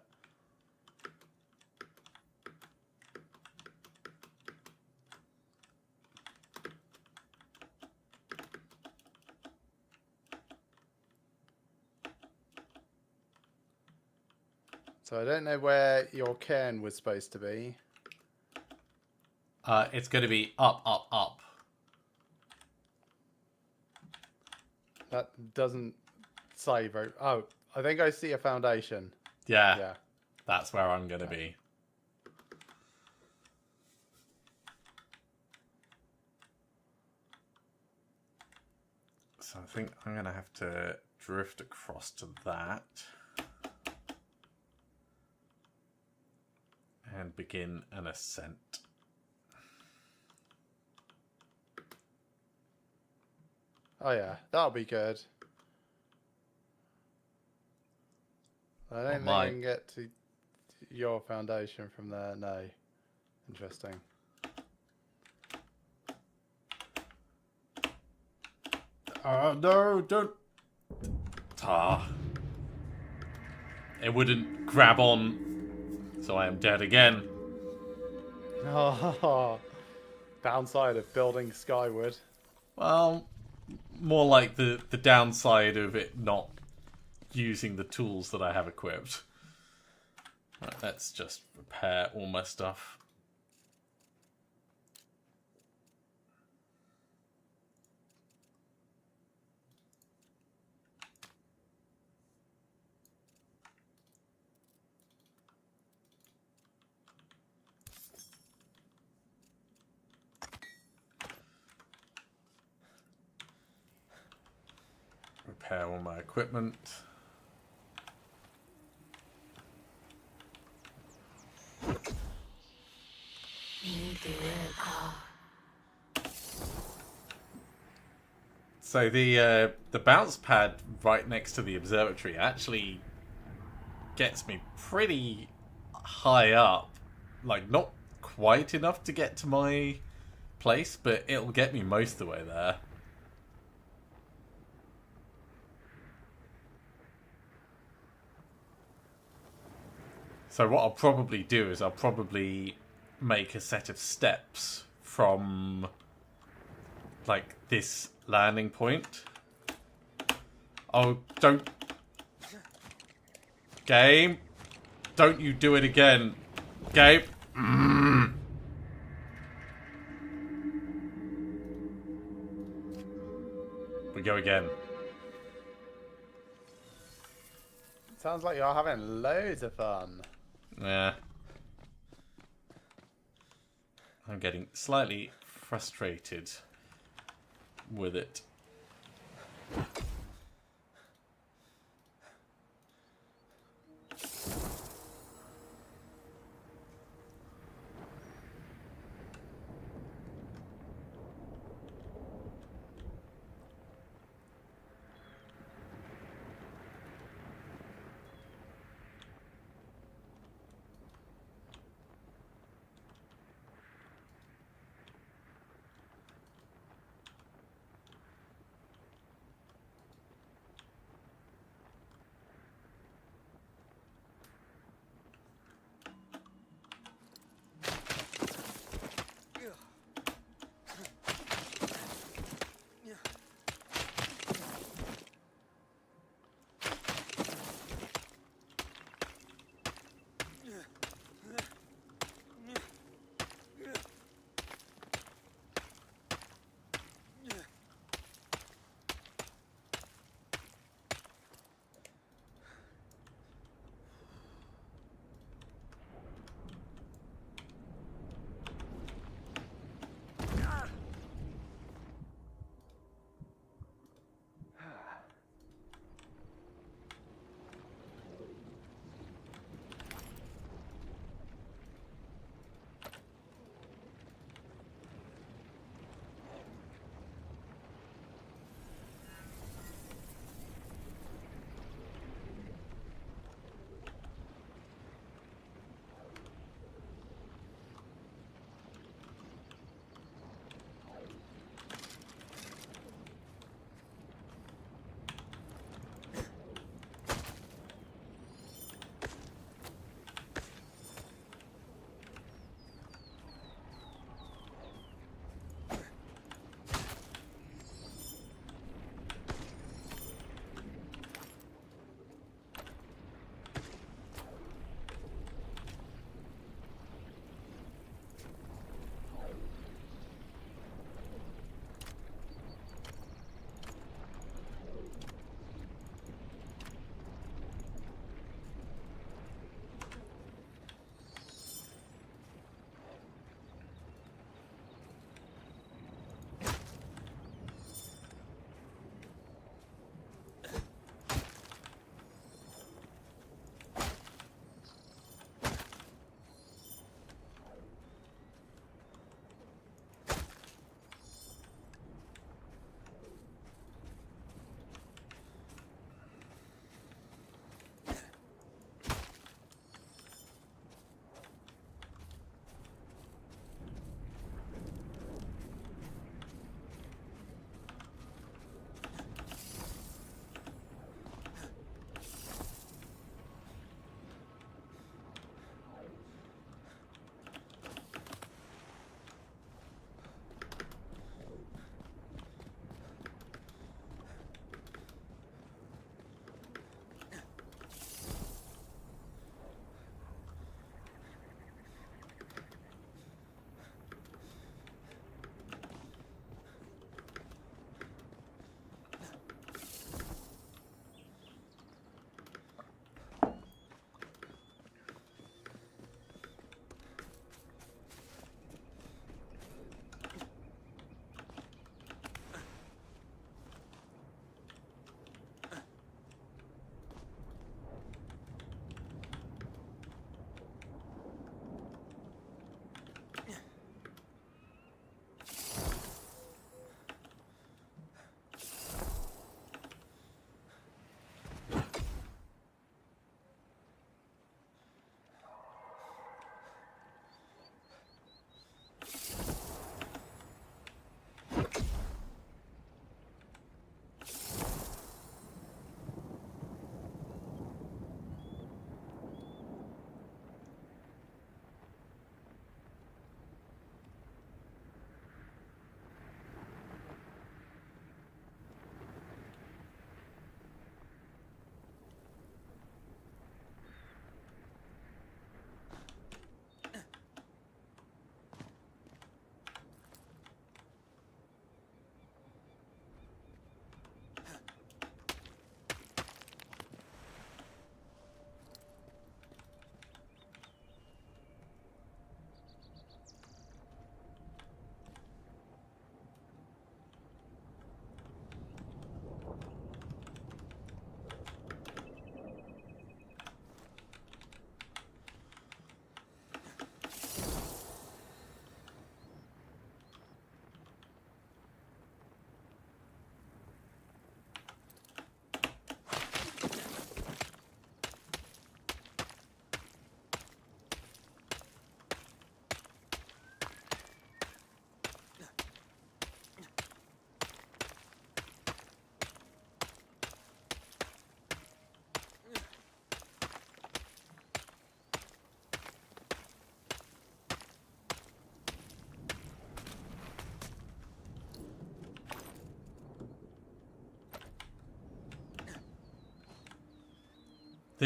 A: I don't know where your cairn was supposed to be.
B: It's going to be up, up, up.
A: That doesn't say very... Oh, I think I see a foundation.
B: Yeah,
A: Yeah.
B: that's where I'm going to be. So I think I'm going to have to drift across to that. And begin an ascent.
A: Oh yeah, that'll be good. I don't think I can get to your foundation from there. No. Interesting.
B: No, don't. Ah. It wouldn't grab on, so I am dead again.
A: Oh, downside of building skyward.
B: Well, more like the downside of it not using the tools that I have equipped. Right, let's just repair all my stuff. Repair all my equipment. So the bounce pad right next to the observatory actually gets me pretty high up. Like, not quite enough to get to my place, but it'll get me most of the way there. So what I'll probably do is I'll probably make a set of steps from, like, this landing point. Oh, don't... Game. Don't you do it again. Game. We go again.
A: Sounds like you're having loads of fun.
B: Yeah. I'm getting slightly frustrated with it.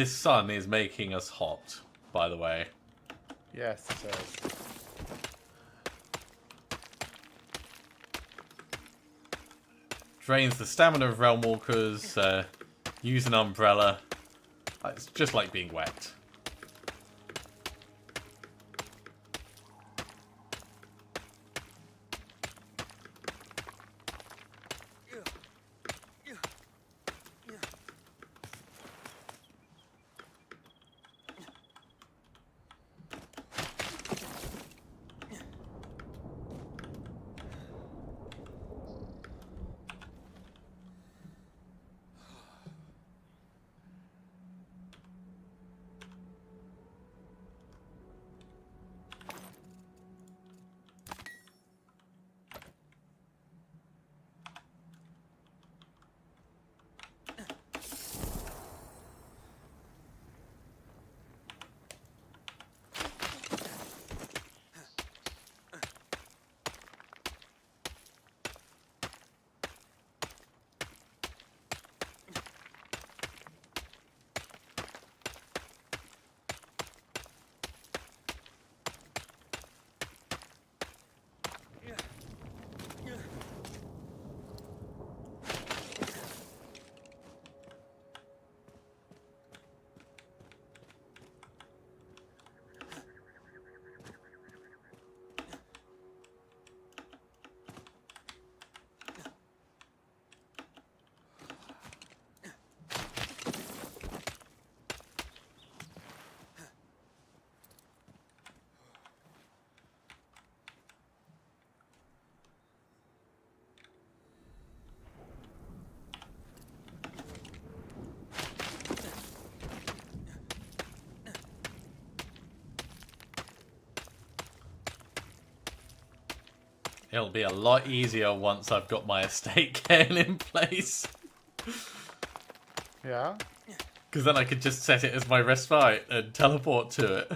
B: This sun is making us hot, by the way.
A: Yes, it is.
B: Drains the stamina of realm walkers. Use an umbrella. It's just like being wet. It'll be a lot easier once I've got my estate cairn in place.
A: Yeah?
B: Because then I could just set it as my respite and teleport to it.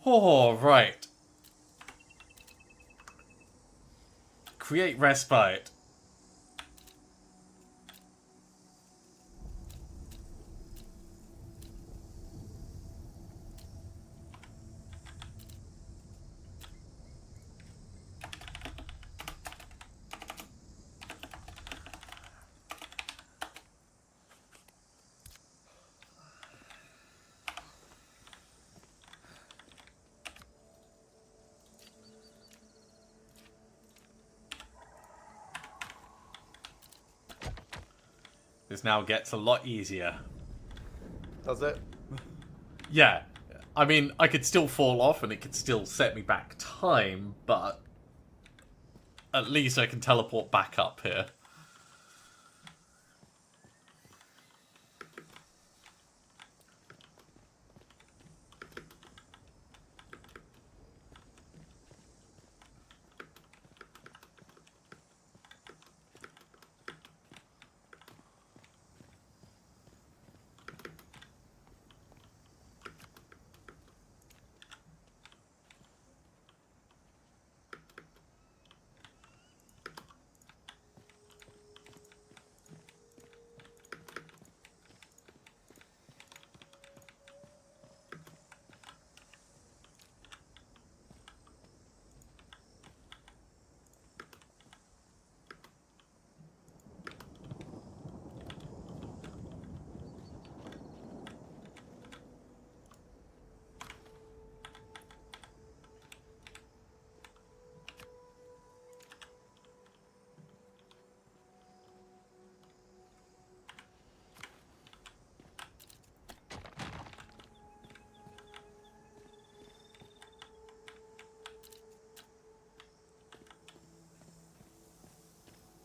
B: Oh, right. Create respite. This now gets a lot easier.
A: Does it?
B: Yeah. I mean, I could still fall off and it could still set me back time, but at least I can teleport back up here.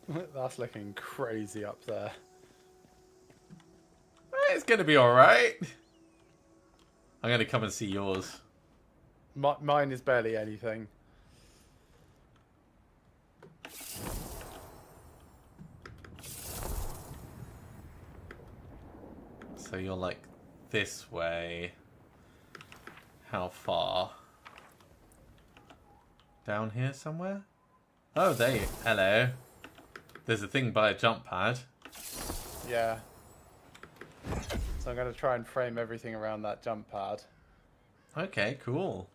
A: That's looking crazy up there.
B: It's going to be alright. I'm going to come and see yours.
A: Mine is barely anything.
B: So you're like this way. How far? Down here somewhere? Oh, there you... Hello. There's a thing by a jump pad.
A: Yeah. So I'm going to try and frame everything around that jump pad.
B: Okay, cool.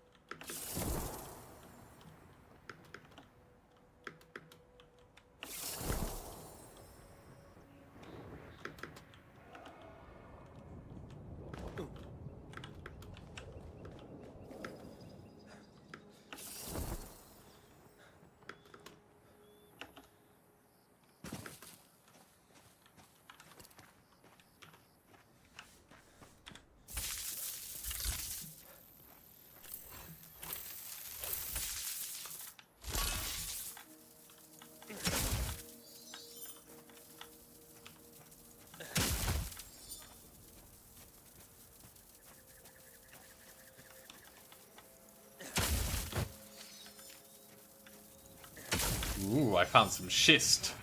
B: Ooh, I found some schist.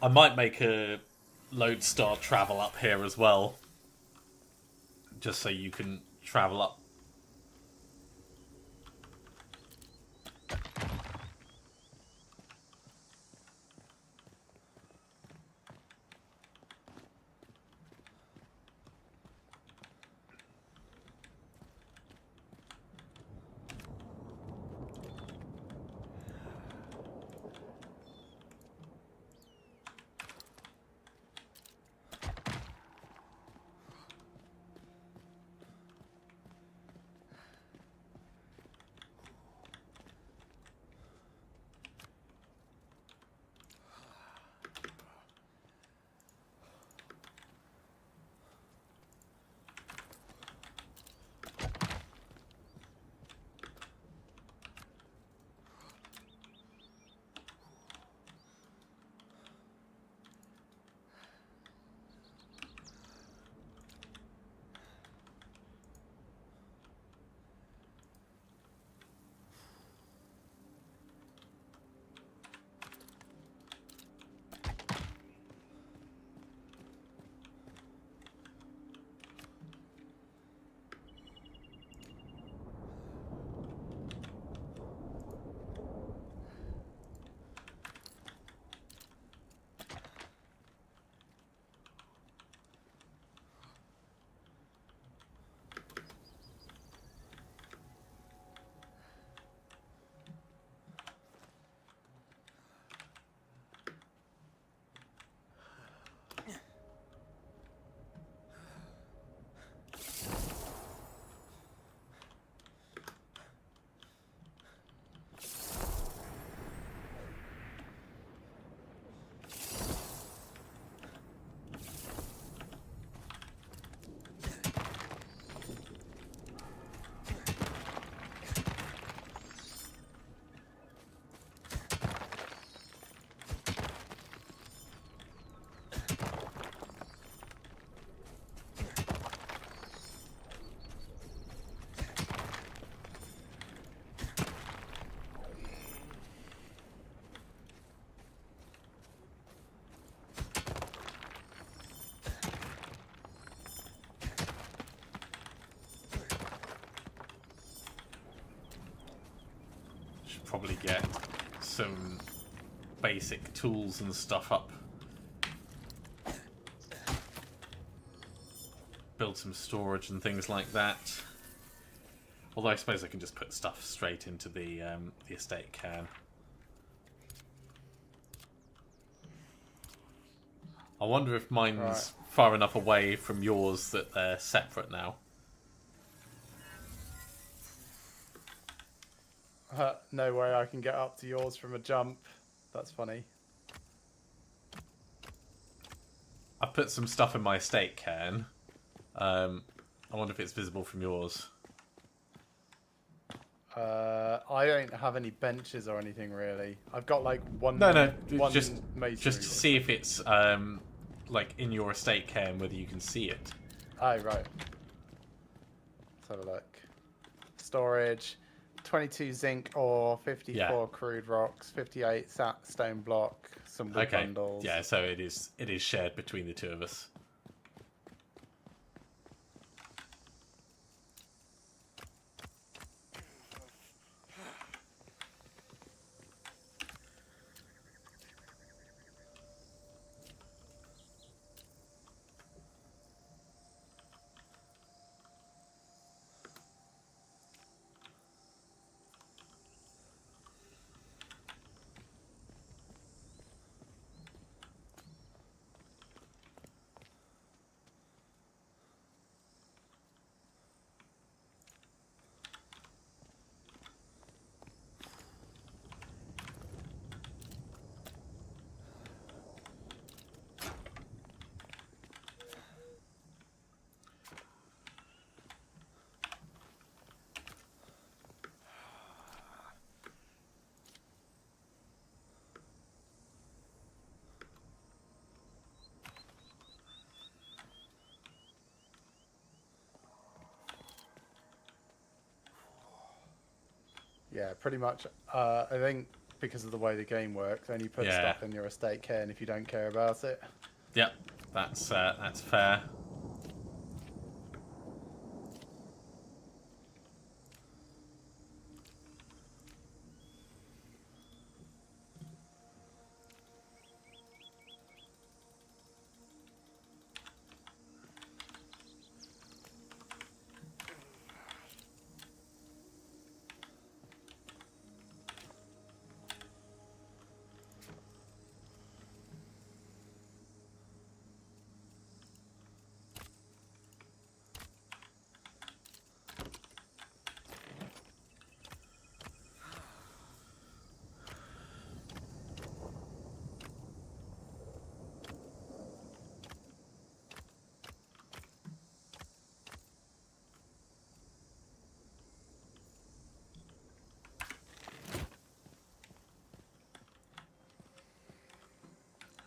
B: I might make a lodestar travel up here as well. Just so you can travel up. Should probably get some basic tools and stuff up. Build some storage and things like that. Although I suppose I can just put stuff straight into the estate can. I wonder if mine's far enough away from yours that they're separate now.
A: No way I can get up to yours from a jump. That's funny.
B: I put some stuff in my estate cairn. I wonder if it's visible from yours.
A: I don't have any benches or anything really. I've got like one.
B: No,
A: one
B: just
A: masonry
B: to see if it's like in your estate cairn, whether you can see it.
A: Oh right. Let's have a look. Storage. 22 zinc ore, 54 crude rocks, 58 stone block, some wood bundles.
B: Yeah, so it is shared between the two of us.
A: Yeah, pretty much. I think because of the way the game works, only put stuff in your estate cairn if you don't care about it.
B: Yep, that's fair.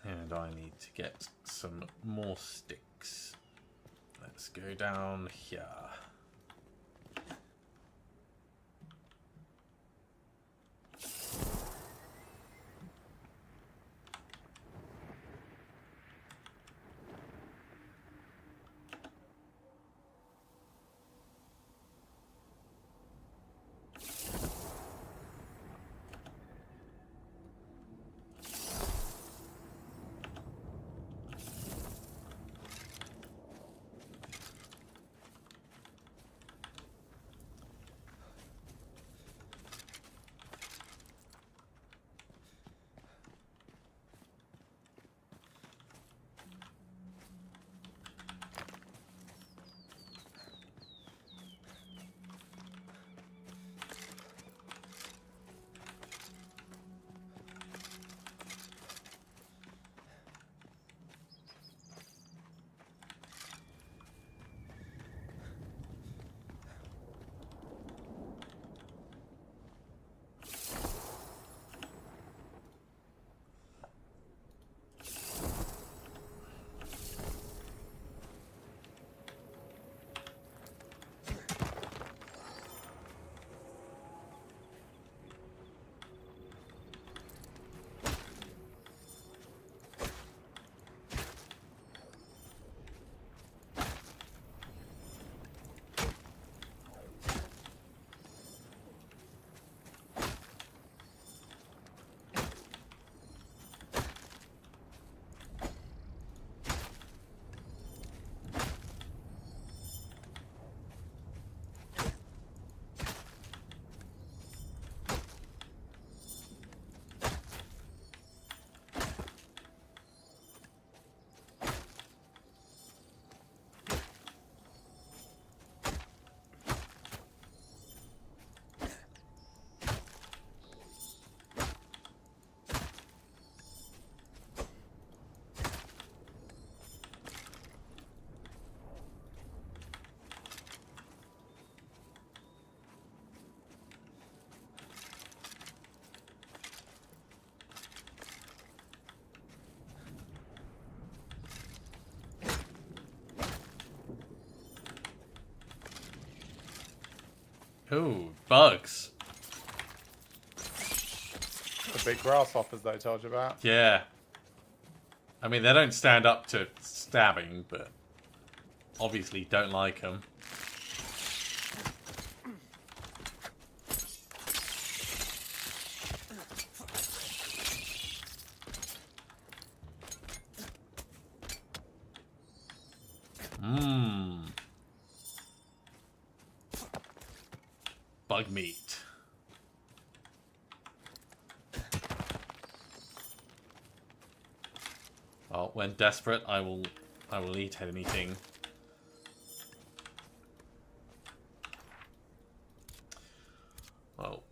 B: And I need to get some more sticks. Let's go down here. Ooh, bugs.
A: The big grasshoppers that I told you about.
B: Yeah. I mean, they don't stand up to stabbing, but obviously don't like them. Mmm. Bug meat. Well, when desperate, I will eat anything. Well,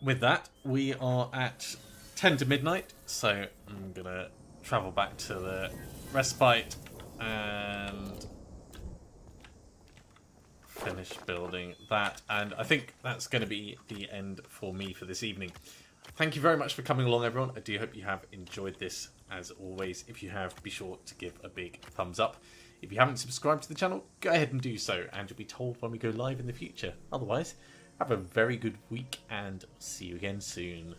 B: with that, we are at 10 to midnight, so I'm gonna travel back to the respite and finish building that, and I think that's going to be the end for me for this evening. Thank you very much for coming along, everyone. I do hope you have enjoyed this. As always, if you have, be sure to give a big thumbs up. If you haven't subscribed to the channel, go ahead and do so, and you'll be told when we go live in the future. Otherwise, have a very good week, and see you again soon.